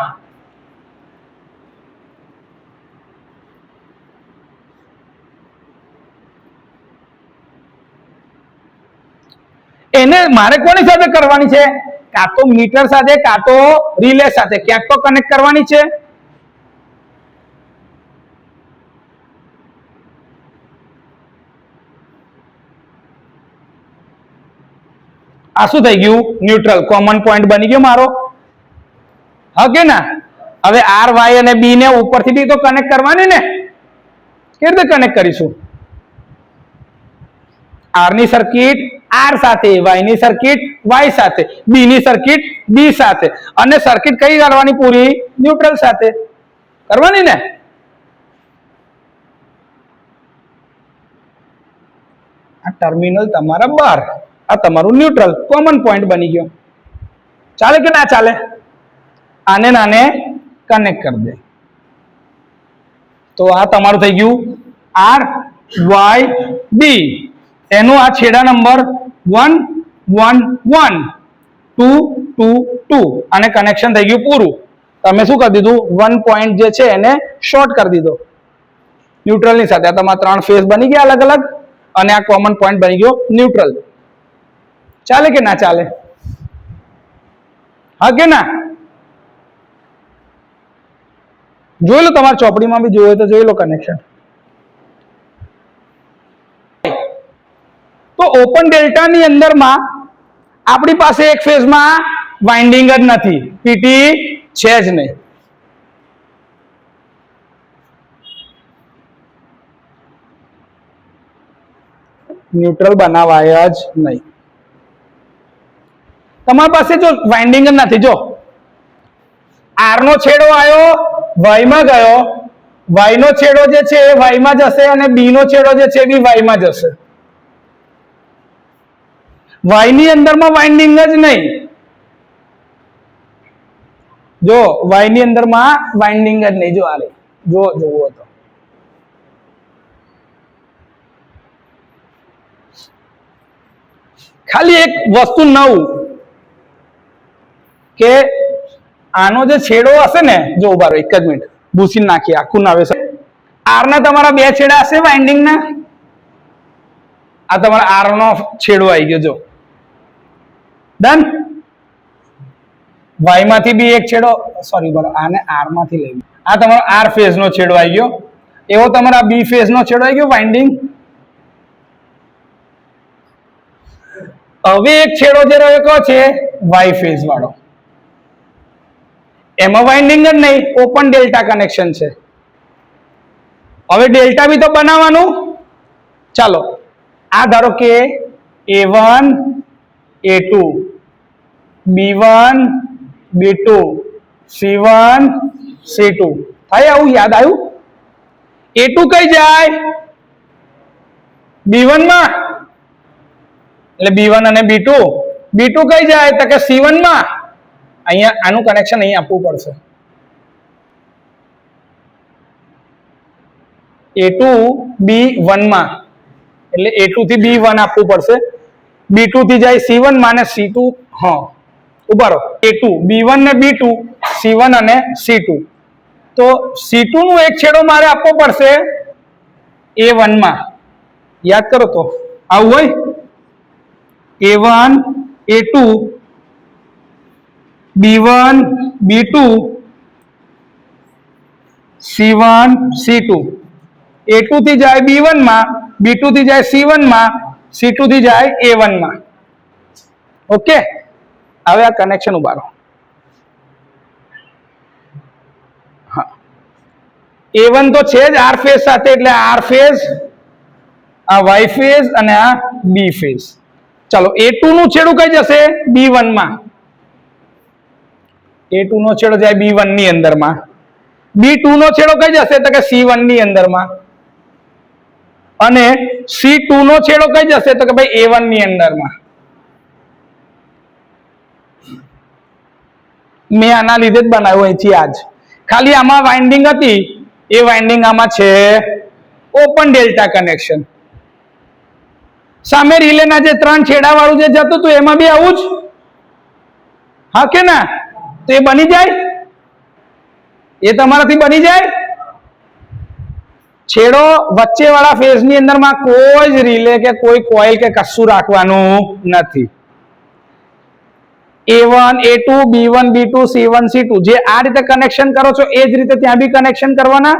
એને મારે કોની સાથે કરવાની છે? કાં તો મીટર સાથે, કાં તો રિલે સાથે, ક્યાંક તો કનેક્ટ કરવાની છે. આ શું થઈ ગયું? ન્યુટ્રલ. કોમન પોઈન્ટ બની ગયો મારો. હા કે ના? હવે આર વાય અને બી ને ઉપરથી બી તો કનેક્ટ કરવાની ને. કેવી રીતે કનેક્ટ કરીશું? આર ની સર્કિટ આર સાથે, વાય ની સર્કિટ વાય સાથે, બી ની સર્કિટ બી સાથે, અને સર્કિટ કઈ કરવાની? પૂરી ન્યુટ્રલ સાથે કરવાની ને. આ ટર્મિનલ તમારા બહાર, આ તમારું ન્યુટ્રલ. કોમન પોઈન્ટ બની ગયો. ચાલે કે ના ચાલે? આને નાને કનેક્ટ કરી દે. તો આ તમારું થઈ ગયું આર વાય બી. એનો આ છેડા નંબર 1 1 1 2 2 2 અને કનેક્શન થઈ ગયું પૂરું. તમે શું કરી દીધું? 1 પોઈન્ટ જે છે એને શોર્ટ કરી દીધો ન્યુટ્રલ ની સાથે. આ તમારા 3 ફેઝ બની ગયા અલગ અલગ, અને આ કોમન પોઈન્ટ બની ગયો ન્યુટ્રલ. ચાલે કે ના ચાલે? હા કે ના? જોઈ લો, તમારી ચોપડીમાં બી જોયું તો જોઈ લો કનેક્શન. તો ઓપન ડેલ્ટા ની અંદરમાં આપણી પાસે એક ફેઝમાં વાઇન્ડિંગ જ નથી, પીટી છે જ નહીં. ન્યુટ્રલ બનાવાય જ નહીં. તમારી પાસે જો વાઇન્ડિંગ જ નથી, જો આર નો છેડો આવ્યો વાય માં ગયો, વાય નો છેડો જે છે એ વાય માં જશે, અને બી નો છેડો જે છે એ બી વાય માં જશે. વાય ની અંદરમાં વાઇન્ડિંગ જ નહીં. જો વાય ની અંદરમાં વાઇન્ડિંગ જ નહીં. જો આ રે, જો જોવો તો ખાલી એક વસ્તુ નવું કે આનો જે છેડો હશે ને, જો ઉભા રહો એક જ મિનિટ, ભૂસી નાખીએ આખું નાવે છે. આર ના તમારા 2 છેડા હશે વાઇન્ડિંગ ના. આ તમારા આર નો છેડો આવી ગયો, જો ડન. વાય માંથી બી એક છેડો, સોરી બરાબર, આને આર માંથી લઈ. આ તમારો આર ફેઝ નો છેડો આવી ગયો. એવો તમારા બી ફેઝ નો છેડો આવી ગયો વાઇન્ડિંગ. હવે એક છેડો જે રહ્યો કયો છે? વાય ફેઝ વાળો. એમાં વાઇન્ડિંગ જ નહીં, ઓપન ડેલ્ટા કનેક્શન છે. હવે ડેલ્ટા બી તો બનાવવાનું. ચાલો, આ ધારો કે A1 A2 B1 B2 C1 C2 થાય. આવું યાદ આવ્યું? A2 કઈ જાય? B1 માં, એટલે B1 અને B2. B2 કઈ જાય? તો કે C1 માં. અહીંયા આનું કનેક્શન અહીં આપવું પડશે. A2 B1 માં, એટલે A2 થી B1 આપવું પડશે. B2 થી જાય C1 માં, અને C2 હા ઉભા રહો, A2 B1 ને B2 C1 અને C2. તો C2 નું એક છેડો મારે આપવો પડશે A1 માં. યાદ કરો તો આવું હોય. A1 A2 B1 B2 C1 C2. A2 થી જાય B1 માં, B2 થી જાય C1 માં, C2 થી જાય A1 માં. ઓકે, હવે આ કનેક્શન ઉભારો. હા, A1 તો છે જ આર ફેઝ સાથે, એટલે આર ફેઝ, આ વાય ફેઝ, અને આ બી ફેઝ. ચાલો, A2 નું છેડું કઈ જશે? B1 માં. A2 નો છેડો જાય B1 ની અંદરમાં. B2 નો છેડો કઈ જશે? તો કે C1 ની અંદરમાં. અને C2 નો છેડો કઈ જશે? તો કે ભાઈ A1 ની અંદરમાં. મેં આના લીધે જ બનાવ્યો અહીંથી આજ ખાલી આમાં વાઇન્ડિંગ હતી એ વાઇન્ડિંગ આમાં છે ઓપન ડેલ્ટા કનેક્શન. સામે રિલેના જે 3 છેડા વાળું જે જતું હતું એમાં બી આવું જ, હા કે ના? તો એ બની જાય, એ તમારાથી બની જાય. છેડો વચ્ચે વાળા ફેઝ ની અંદર માં કોઈ જ રિલે કે કોઈ કોઇલ કે કશું રાખવાનું નથી. A1 A2 B1 B2 C1 C2 જે આ રીતે કનેક્શન કરો છો એ જ રીતે ત્યાં બી કનેક્શન કરવાના.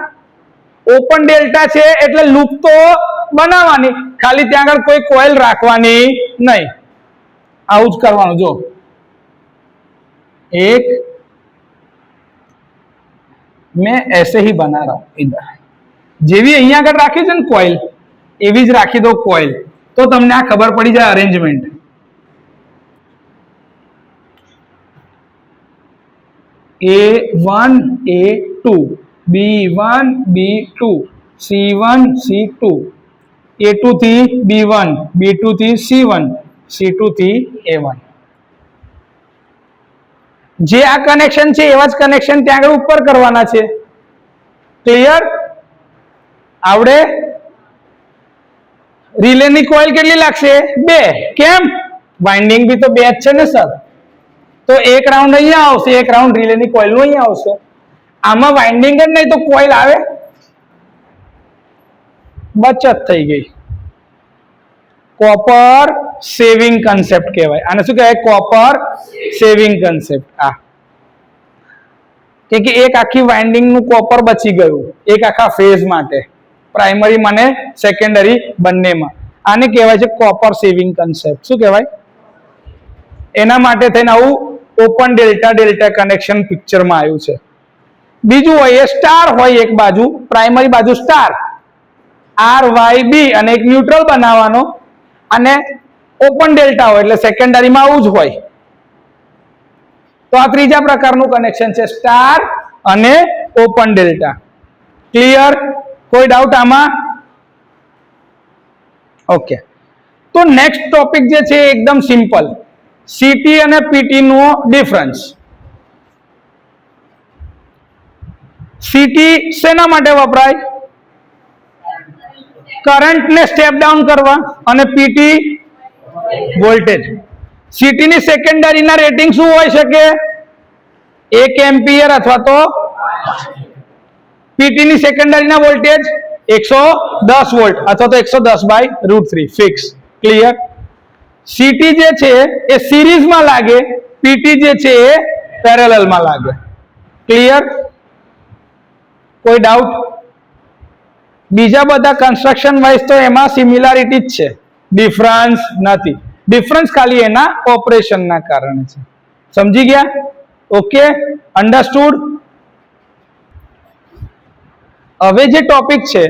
ઓપન ડેલ્ટા છે એટલે લૂપ તો બનાવવાની, ખાલી ત્યાં આગળ કોઈ કોઇલ રાખવાની નહીં. આવું જ કરવાનું. જો एक मैं ऐसे ही बना रहा हूं इधर, જેવી અહીંયા આગળ રાખી છે ને કોઇલ એવી જ રાખી દો કોઇલ, તો તમને આ ખબર પડી જાય arrangement. A1 A2 B1 B2 C1 C2 A2 થી B1 B2 થી C1 C2 થી A1. જે આ કનેક્શન છે એવા જ કનેક્શન ત્યાં આગળ ઉપર કરવાના છે. ક્લિયર? આવડે? રિલે ની કોઇલ કેટલી લાગશે? 2. કેમ? વાઇન્ડિંગ બી તો 2 જ છે ને સર. તો એક રાઉન્ડ અહીંયા આવશે, એક રાઉન્ડ રિલે ની કોઇલ નો અહીંયા આવશે. આમાં વાઇન્ડિંગ જ નહીં તો કોઇલ આવે? બચત થઈ ગઈ. કોપર સેવિંગ કન્સેપ્ટ કહેવાય આને. શું કહેવાય? Copper saving concept. આ કે એક આખી વાઇન્ડિંગ નું કોપર બચી ગયું એક આખા ફેઝ માટે, પ્રાઇમરી અને સેકન્ડરી બંનેમાં. આને કહેવાય છે કોપર સેવિંગ કન્સેપ્ટ. શું કહેવાય? એના માટે થઈને આવું ઓપન ડેલ્ટા ડેલ્ટા કનેક્શન પિક્ચરમાં આવ્યું છે. બીજું હોય એ સ્ટાર હોય, એક બાજુ પ્રાઇમરી બાજુ સ્ટાર RYB અને એક ન્યુટ્રલ બનાવવાનો, અને ઓપન ડેલ્ટા હોય એટલે સેકન્ડરીમાં આવું જ હોય. તો આ ત્રીજા પ્રકારનું કનેક્શન છે, સ્ટાર અને ઓપન ડેલ્ટા. ક્લિયર? કોઈ ડાઉટ આમાં? ઓકે. તો નેક્સ્ટ ટોપિક જે છે એકદમ સિમ્પલ, સીટી અને પીટી નો ડિફરન્સ. સીટી શેના માટે વપરાય? કરંટ ને સ્ટેપ ડાઉન કરવા, અને પીટી વોલ્ટેજ. સીટી ની સેકન્ડરી ના રેટિંગ શું હોઈ શકે? 1 એમ્પિયર અથવા તો પીટી ની સેકન્ડરી ના વોલ્ટેજ 110 વોલ્ટ અથવા તો 110/√3 ફિક્સ. ક્લિયર? સીટી જે છે એ સિરીઝ માં લાગે, પીટી જે છે એ પેરેલલ માં લાગે. ક્લિયર? કોઈ ડાઉટ? બીજા બધા કન્સ્ટ્રક્શન વાઇઝ તો એમાં સિમિલારિટી જ છે, ડિફરન્સ નથી. ડિફરન્સ ખાલી એના ઓપરેશનના કારણે છે. સમજી ગયા? Okay, understood? હવે જે ટોપિક છે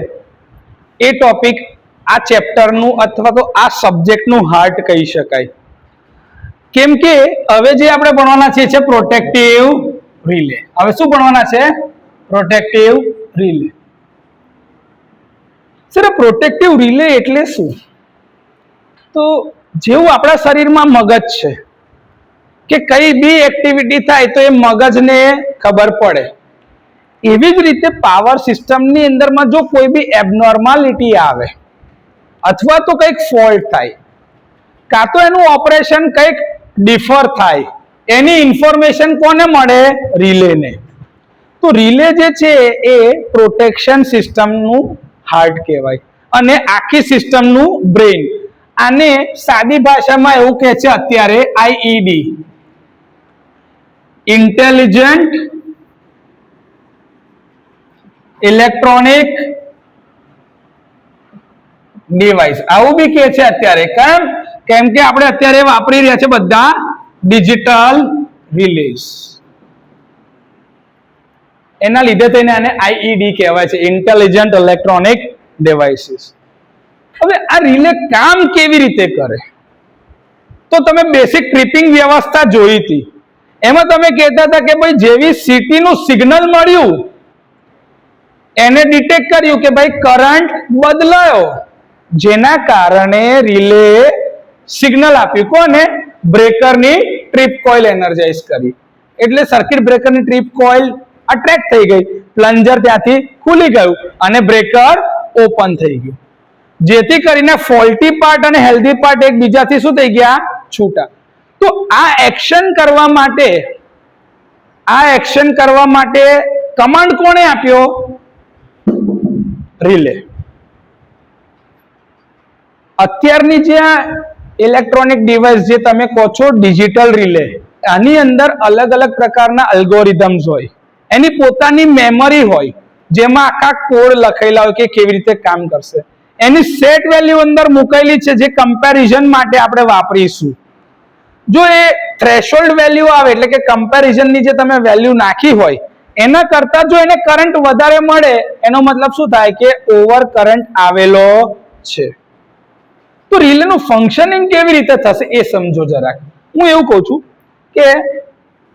એ ટોપિક આ ચેપ્ટરનું અથવા તો આ સબ્જેક્ટનું હાર્ટ કહી શકાય. કેમ કે હવે જે આપણે ભણવાના છે પ્રોટેક્ટિવ રિલે. હવે શું ભણવાના છે? Protective relay. Sir protective relay એટલે શું? તો જેવું આપણા શરીરમાં મગજ છે કે કઈ બી એક્ટિવિટી થાય તો એ મગજને ખબર પડે, એવી જ રીતે પાવર સિસ્ટમની અંદરમાં જો કોઈ બી એબનોર્માલિટી આવે અથવા તો કંઈક ફોલ્ટ થાય, કાં તો એનું ઓપરેશન કંઈક ડિફર થાય, એની ઇન્ફોર્મેશન કોને મળે? રિલેને. તો રિલે જે છે એ પ્રોટેક્શન સિસ્ટમનું હાર્ટ કહેવાય અને આખી સિસ્ટમનું બ્રેઇન. આને સાદી ભાષામાં એવું કહે છે અત્યારે IED, ઇન્ટેલિજન્ટ ઇલેક્ટ્રોનિક ડિવાઇસ. આવું બી કહે છે અત્યારે. કેમ કે આપણે અત્યારે વાપરી રહ્યા છે બધા ડિજિટલ રિલેઝ, એના લીધે થઈને આને IED કહેવાય છે, ઇન્ટેલિજન્ટ ઇલેક્ટ્રોનિક ડિવાઇસીસ. હવે આ રિલે કામ કેવી રીતે કરે? તો તમે બેસિક ટ્રિપિંગ વ્યવસ્થા જોઈ હતી, એમાં તમે કહેતા હતા કે ભાઈ જેવી સિટી નું સિગ્નલ મળ્યું એને ડિટેક્ટ કર્યું કે ભાઈ કરંટ બદલાયો, જેના કારણે રિલે સિગ્નલ આપ્યું. કોને? બ્રેકરની ટ્રિપ કોઇલ એનર્જાઇઝ કરી. એટલે સર્કિટ બ્રેકરની ટ્રીપ કોઇલ અટ્રેક્ટ થઈ ગઈ, પ્લન્જર ત્યાંથી ખુલી ગયું અને બ્રેકર ઓપન થઈ ગયું, જેથી કરીને ફોલ્ટી પાર્ટ અને હેલ્ધી પાર્ટ એકબીજાથી શું થઈ ગયા? છૂટા. તો આ એક્શન કરવા માટે કમાન્ડ કોણે આપ્યો? રિલે. અત્યારની જે ઇલેક્ટ્રોનિક ડિવાઇસ જે તમે કહો છો ડિજિટલ રિલે, આની અંદર અલગ અલગ પ્રકારના અલ્ગોરિધમ્સ હોય, એની પોતાની મેમરી હોય, જેમાં આખા કોડ લખેલા હોય કે કેવી રીતે કામ કરશે. એની સેટ વેલ્યુ અંદર મૂકેલી છે, જે કમ્પેરિઝન માટે આપણે વાપરીશું. જો એ થ્રેશોલ્ડ વેલ્યુ આવે એટલે કે કમ્પેરિઝનની જે તમે વેલ્યુ નાખી હોય એના કરતા જો એને કરંટ વધારે મળે, એનો મતલબ શું થાય કે ઓવર કરંટ આવેલો છે. તો રિલેનું ફંક્શનિંગ કેવી રીતે થશે એ સમજો જરાક. હું એવું કહું છું કે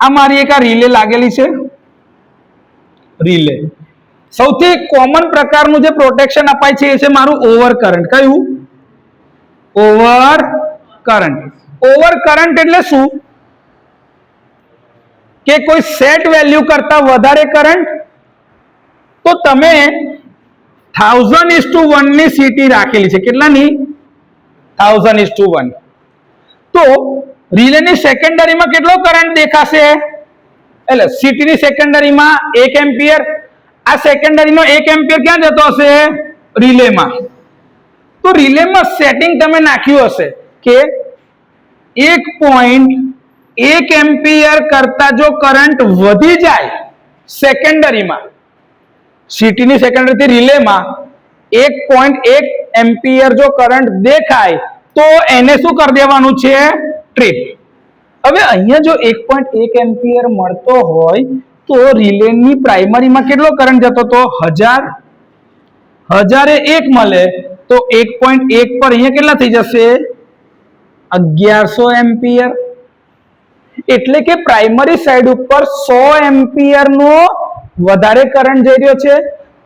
આ મારી એક આ રિલે લાગેલી છે. રિલે સૌથી કોમન પ્રકારનું જે પ્રોટેક્શન અપાય છે એ છે મારું ઓવર કરંટ. કયું? Over current. ઓવર કરંટ એટલે શું? કે કોઈ સેટ વેલ્યુ કરતા વધારે કરંટ, તો તમે 1000:1 ની સીટી રાખેલી છે. કેટલાની? 1000:1. તો રિલેની સેકન્ડરીમાં કેટલો કરંટ દેખાશે? એટલે સીટીની સેકન્ડરીમાં 1 એમ્પિયર. આ સેકન્ડરીનો 1 એમ્પિયર ક્યાં જતો હશે? રિલેમાં. તો રિલેમાં સેટિંગ તમે નાખ્યું હશે કે 1.1 એમ્પિયર કરતા જો કરંટ વધી જાય સેકન્ડરીમાં, સીટીની સેકન્ડરીથી રિલેમાં 1.1 એમ્પિયર જો કરંટ દેખાય તો એને શું કરી દેવાનું છે? ટ્રીપ. હવે અહીંયા જો 1.1 એમ્પિયર મળતો હોય તો રિલેની પ્રાઇમરીમાં કેટલો કરંટ જતો તો? 1000 મળે તો 1.1 પર અહીંયા કેટલા થઈ જશે? 1100 એમ્પિયર. એટલે કે પ્રાઇમરી સાઈડ ઉપર 100 એમ્પિયર નો વધારે કરંટ જઈ રહ્યો છે.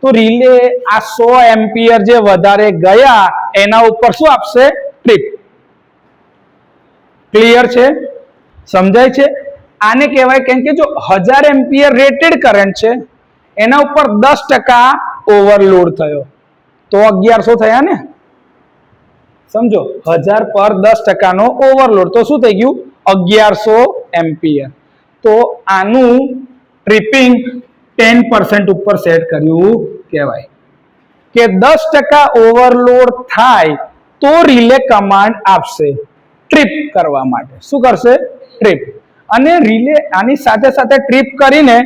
તો રિલે આ 100 એમ્પિયર જે વધારે ગયા એના ઉપર શું આપશે? ટ્રીપ. ક્લિયર છે? સમજાય છે? આને કહેવાય, કેમ કે જો 1000 એમ્પિયર રેટેડ કરંટ છે એના ઉપર 10% ઓવરલોડ થયો તો 1100 થયા ને. સમજો 1000 પર 10% નો ઓવરલોડ તો શું થઈ ગયું? 1100 એમ્પિયર. તો આનું ટ્રિપિંગ 10% ઉપર સેટ કર્યું કહેવાય કે 10% ઓવરલોડ થાય તો રિલે કમાન્ડ આપશે ટ્રીપ કરવા માટે. શું કરશે? ટ્રીપ. અને રિલે આની સાથે સાથે ટ્રીપ કરીને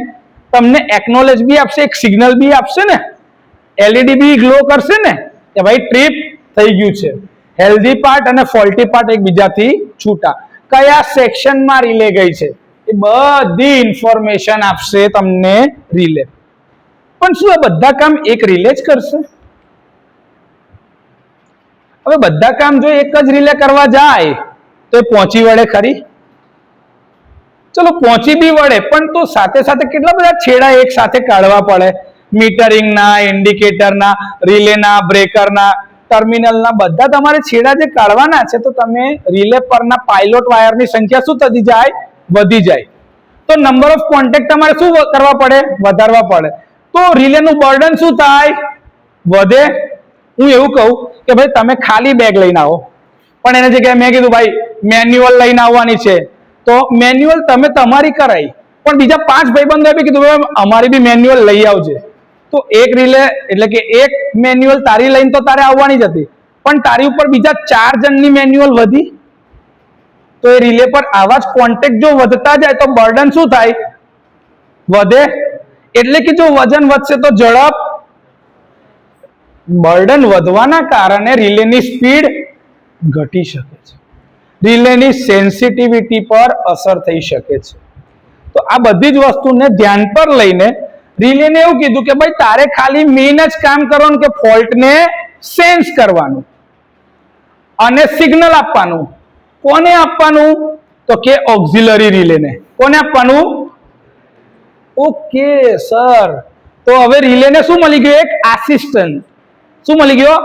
તમને એકનોલેજ બી આપશે, એક સિગ્નલ બી આપશે ને, એલઈડી બી ગ્લો કરશે ને કે ભાઈ ટ્રીપ થઈ ગયું છે. હેલ્ધી પાર્ટ અને ફોલ્ટી પાર્ટ એકબીજાથી છૂટા. કયા સેક્શનમાં રિલે ગઈ છે એ બધી ઇન્ફોર્મેશન આપશે તમને રિલે. પણ શું આ બધા કામ એક રિલે જ કરશે? હવે બધા કામ જો એક જ રિલે કરવા જાય તો એ પહોંચી વળે ખરી? ચલો પહોંચી બી વળે, પણ તો સાથે સાથે કેટલા બધા છેડા એક સાથે કાઢવા પડે. મીટરિંગના, ઇન્ડિકેટરના, રિલેના, બ્રેકરના, ટર્મિનલના બધા તમારે છેડા જે કાઢવાના છે તો તમે રિલે પરના પાયલોટ વાયરની સંખ્યા શું થતી જાય? વધી જાય. તો નંબર ઓફ કોન્ટેક્ટ તમારે શું કરવા પડે? વધારવા પડે. તો રિલેનું બર્ડન શું થાય? વધે. હું એવું કહું કે ભાઈ તમે ખાલી બેગ લઈને આવો, પણ એના જગ્યાએ મેં કીધું ભાઈ મેન્યુઅલ લઈને આવવાની છે, તો મેન્યુઅલ તમે તમારી કરાઈ, પણ બીજા 5 ભાઈબંધોએ બી કીધું ભાઈ અમારી બી મેન્યુઅલ લઈ આવજે. તો એક રિલે એટલે કે એક મેન્યુઅલ તારી લઈને તો તારે આવવાની જ હતી, પણ તારી ઉપર બીજા 4 જણની મેન્યુઅલ વધી. તો એ રિલે પર આવા જ કોન્ટેક્ટ જો વધતા જાય તો બર્ડન શું થાય? વધે. એટલે કે જો વજન વધશે તો ઝડપ. બર્ડન વધવાના કારણે રિલેની સ્પીડ ઘટી શકે છે, રિલેની સેન્સિટિવિટી પર અસર થઈ શકે છે. તો આ બધી જ વસ્તુને ધ્યાન પર લઈને રિલેને એવું કીધું કે ભાઈ તારે ખાલી મેઇન જ કામ કરવાનું કે ફોલ્ટને સેન્સ કરવાનું અને સિગ્નલ આપવાનું. કોને આપવાનું? તો કે ઓક્ઝિલરી રિલેને. કોને આપવાનું? ઓકે સર, તો હવે રિલેને શું મળી ગયું? એક આસિસ્ટન્ટ. શું મળી ગયો?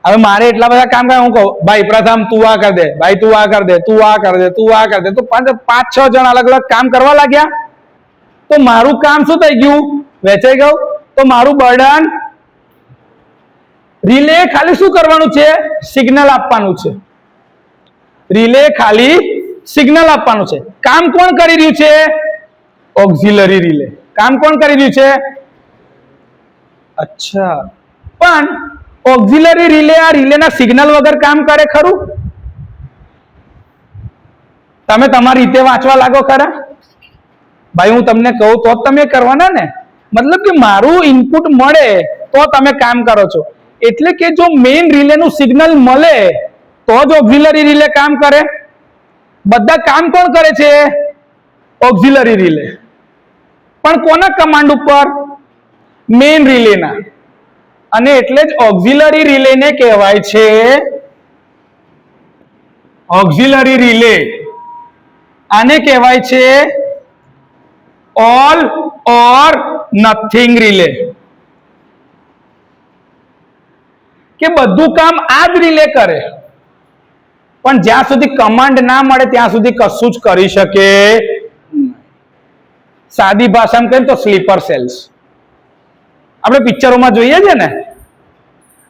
હવે મારે એટલા બધા કામ કરે, હું કહું ભાઈ પ્રથમ તું આ કર દે, ભાઈ તું આ કર દે, તું આ કર દે, તું આ કર દે, તો પાંચ છ જણ અલગ અલગ કામ કરવા લાગ્યા, તો મારું કામ શું થઈ ગયું? વેચાઈ ગયું. તો મારું બર્ડન રિલે ખાલી શું કરવાનું છે? સિગ્નલ આપવાનું છે. રિલે ખાલી સિગ્નલ આપવાનું છે. કામ કોણ કરી રહ્યું છે? Auxiliary relay. કામ કોણ કરી રહ્યું છે? અચ્છા, પણ ઓક્ઝિલરી રિલે આ રિલેના સિગ્નલ વગર કામ કરે ખરું? તમે તમારી રીતે વાંચવા લાગો ખરા? ભાઈ હું તમને કહું તો તમે કરવાના ને, મતલબ કે મારું ઇનપુટ મળે તો તમે કામ કરો છો. એટલે કે જો મેઇન રિલેનું સિગ્નલ મળે તો જ ઓક્ઝિલરી રિલે કામ કરે. બધા કામ કોણ કરે છે? Auxiliary relay. પણ કોના કમાન્ડ ઉપર? મેઇન રિલેના. અને એટલે જ ઓક્ઝિલરી રિલેને કહેવાય છે ઓક્ઝિલરી રિલે. આને કહેવાય છે ઓલ ઓર નથિંગ રિલે. કે બધું કામ આ જ રિલે કરે, પણ જ્યાં સુધી કમાન્ડ ના મળે ત્યાં સુધી કશું જ કરી શકે. સાદી ભાષામાં કહીએ તો સ્લીપર સેલ્સ. આપણે પિક્ચરોમાં જોઈએ છે ને,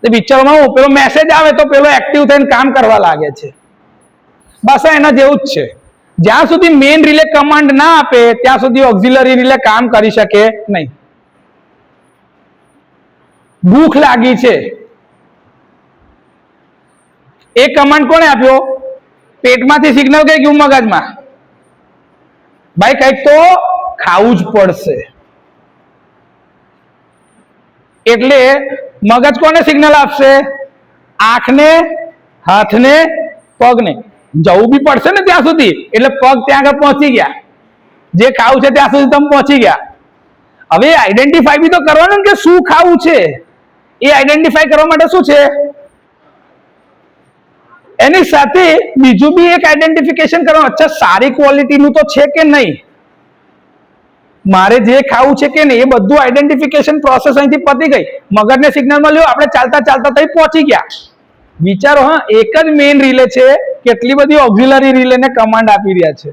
તે પિક્ચરોમાં પેલો મેસેજ આવે તો પેલો એક્ટિવ થઈને કામ કરવા લાગે છે. બસ એના જેવું જ છે. જ્યાં સુધી મેઇન રિલે કમાન્ડ ના આપે ત્યાં સુધી ઓક્ઝિલરી રિલે કામ કરી શકે નહીં. ભૂખ લાગી છે, એ કમાન્ડ કોણે આપ્યો? પેટમાંથી સિગ્નલ કઈ ગયું મગજમાં, ભાઈ કઈક તો ખાવું જ પડશે. એટલે મગજ કોને સિગ્નલ આપશે? આંખને, હાથને, પગને. જવું બી પડશે ને ત્યાં સુધી, એટલે પગ ત્યાં આગળ પહોંચી ગયા, જે ખાવું છે ત્યાં સુધી તમે પહોંચી ગયા. હવે આઈડેન્ટિફાઈ બી તો કરવાનું કે શું ખાવું છે. એ આઈડેન્ટિફાઈ કરવા માટે શું છે? એની સાથે બીજું બી એક આઈડેન્ટિફિકેશન કરવાનું. અચ્છા, સારી ક્વોલિટીનું તો છે કે નહીં, મારે જે ખાવું છે કે નહીં, એ બધું આઈડેન્ટિફિકેશન પ્રોસેસ અહીંથી પતી ગઈ. મગજને સિગ્નલ મળ્યો, આપણે ચાલતા ચાલતા તઈ પહોંચી ગયા. વિચારો, હા, એક જ મેઇન રિલે છે, કેટલી બધી ઓક્ઝિલરી રિલેને કમાન્ડ આપી રહ્યા છે.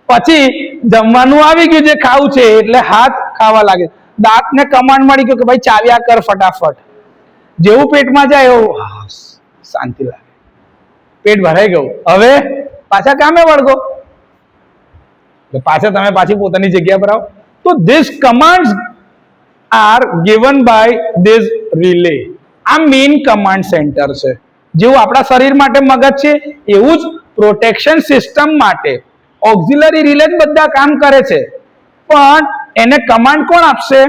પછી જમવાનું આવી ગયું, જે ખાવું છે એટલે હાથ ખાવા લાગે, દાંતને કમાન્ડ મળી ગયો કે ભાઈ ચાવ્યા કર ફટાફટ. જેવું પેટમાં જાય એવું શાંતિ લાગે, પેટ ભરાઈ ગયું. હવે પાછા કામે વળગો, પાછા તમે પાછી પોતાની જગ્યા પર આવો. તો this commands are given by this relay. આ મેઇન કમાન્ડ સેન્ટર છે. જેવું આપણા શરીર માટે મગજ છે, એવું જ પ્રોટેક્શન સિસ્ટમ માટે ઓક્ઝિલરી રિલે જ બધા કામ કરે છે. પણ એને કમાન્ડ કોણ આપશે?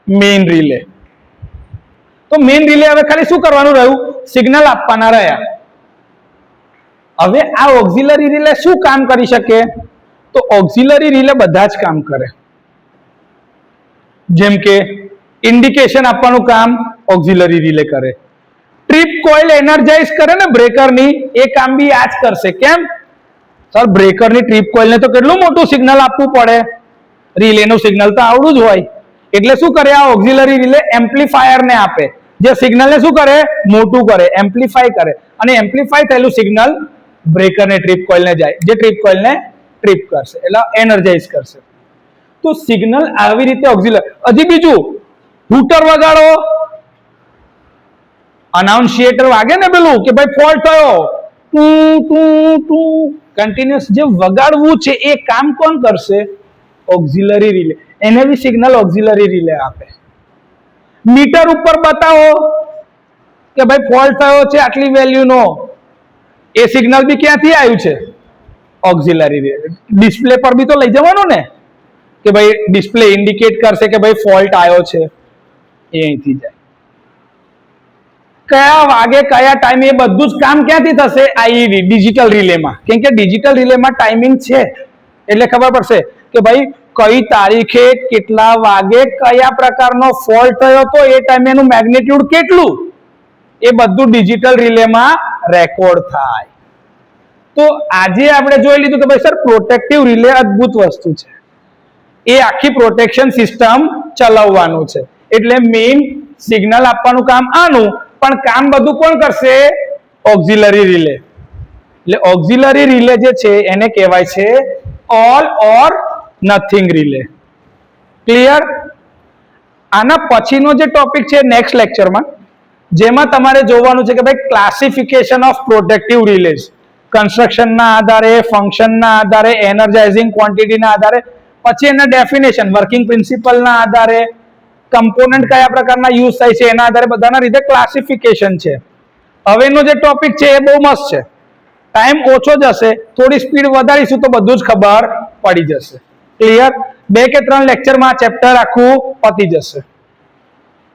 Main relay. તો મેઇન રિલે હવે ખાલી શું કરવાનું રહ્યું? સિગ્નલ આપવાના રહ્યા. હવે આ ઓક્ઝિલરી રિલે શું કામ કરી શકે? તો ઓક્ઝિલરી રિલે બધા જ કામ કરે. જેમ કે ઇન્ડિકેશન આપવાનું કામ ઓક્ઝિલરી રિલે કરે. ટ્રીપ કોઇલ એનર્જાઇઝ કરે ને બ્રેકરની, એ કામ બી આ જ કરશે. કેમ? સર, બ્રેકરની ટ્રીપ કોઇલને તો કેટલું મોટું સિગ્નલ આપવું પડે, રિલેનું સિગ્નલ તો આવડું જ હોય. એટલે શું કરે આ ઓક્ઝિલરી રિલે? એમ્પ્લીફાયરને આપે, જે સિગ્નલને શું કરે? મોટું કરે, એમ્પ્લીફાય કરે. અને એમ્પ્લીફાય થયેલું સિગ્નલ બ્રેકરને ટ્રીપ કોઇલને જાય, જે ટ્રીપ કોઇલને ટ્રીપ કરશે, એટલે એનર્જાઇઝ કરશે. તો સિગ્નલ આવી રીતે ઓક્ઝિલરી. હજી બીજું, હૂટર વગાડો, અનાઉન્સિએટર વાગે ને પેલું કે ભાઈ ફોલ્ટ થયો, ટુ ટુ ટુ કન્ટિન્યુઅસ જે વગાડવું છે એ કામ કોણ કરશે? Auxiliary relay. એને બી સિગ્નલ ઓક્ઝિલરી રિલે આપે. મીટર ઉપર બતાવો કે ભાઈ ફોલ્ટ થયો છે આટલી વેલ્યુનો, એ સિગ્નલ બી ક્યાંથી આવ્યું છે? Auxiliary relay. ડિસ્પ્લે પર બી તો લઈ જવાનું ને કે ભાઈ ડિસ્પ્લે ઇન્ડિકેટ કરશે કે ભાઈ ફોલ્ટ આવ્યો છે, એ અહીંથી જાય. કયા વાગે કયા ટાઈમે, એ બધું જ કામ ક્યાંથી થશે? આઈવી ડિજિટલ રિલેમાં. કેમ કે ડિજિટલ રિલેમાં ટાઈમિંગ છે, એટલે ખબર પડશે કે ભાઈ કઈ તારીખે કેટલા વાગે કયા પ્રકારનો ફોલ્ટ થયો તો એ ટાઈમે એનું મેગ્નિટ્યુડ કેટલું, એ બધું ડિજિટલ રિલેમાં રેકોર્ડ થાય. તો આજે આપણે જોઈ લીધું કે ભાઈ સર પ્રોટેક્ટિવ રિલે અદ્ભુત વસ્તુ છે. એ આખી પ્રોટેક્શન સિસ્ટમ ચલાવવાનું છે. એટલે મેઇન સિગ્નલ આપવાનું કામ આનું, પણ કામ બધું કોણ કરશે? Auxiliary relay. એટલે ઓક્ઝિલરી રિલે જે છે એને કહેવાય છે ઓલ ઓર નથિંગ રિલે. ક્લિયર? આના પછીનો જે ટોપિક છે નેક્સ્ટ લેક્ચરમાં, જેમાં તમારે જોવાનું છે કે ભાઈ ક્લાસિફિકેશન ઓફ પ્રોટેક્ટિવ રિલેઝ, કન્સ્ટ્રક્શનના આધારે, ફંક્શનના આધારે, એનર્જાઇઝિંગ ક્વોન્ટિટીના આધારે, પછી એના ડેફિનેશન, વર્કિંગ પ્રિન્સિપલના આધારે, કમ્પોનન્ટ કયા પ્રકારના યુઝ થાય છે એના આધારે બધાના રીતે ક્લાસિફિકેશન છે. હવેનો જે ટોપિક છે એ બહુ મસ્ત છે. ટાઈમ ઓછો જશે, થોડી સ્પીડ વધારીશું તો બધું જ ખબર પડી જશે. ક્લિયર? 2 કે 3 લેક્ચરમાં આ ચેપ્ટર આખું પતી જશે.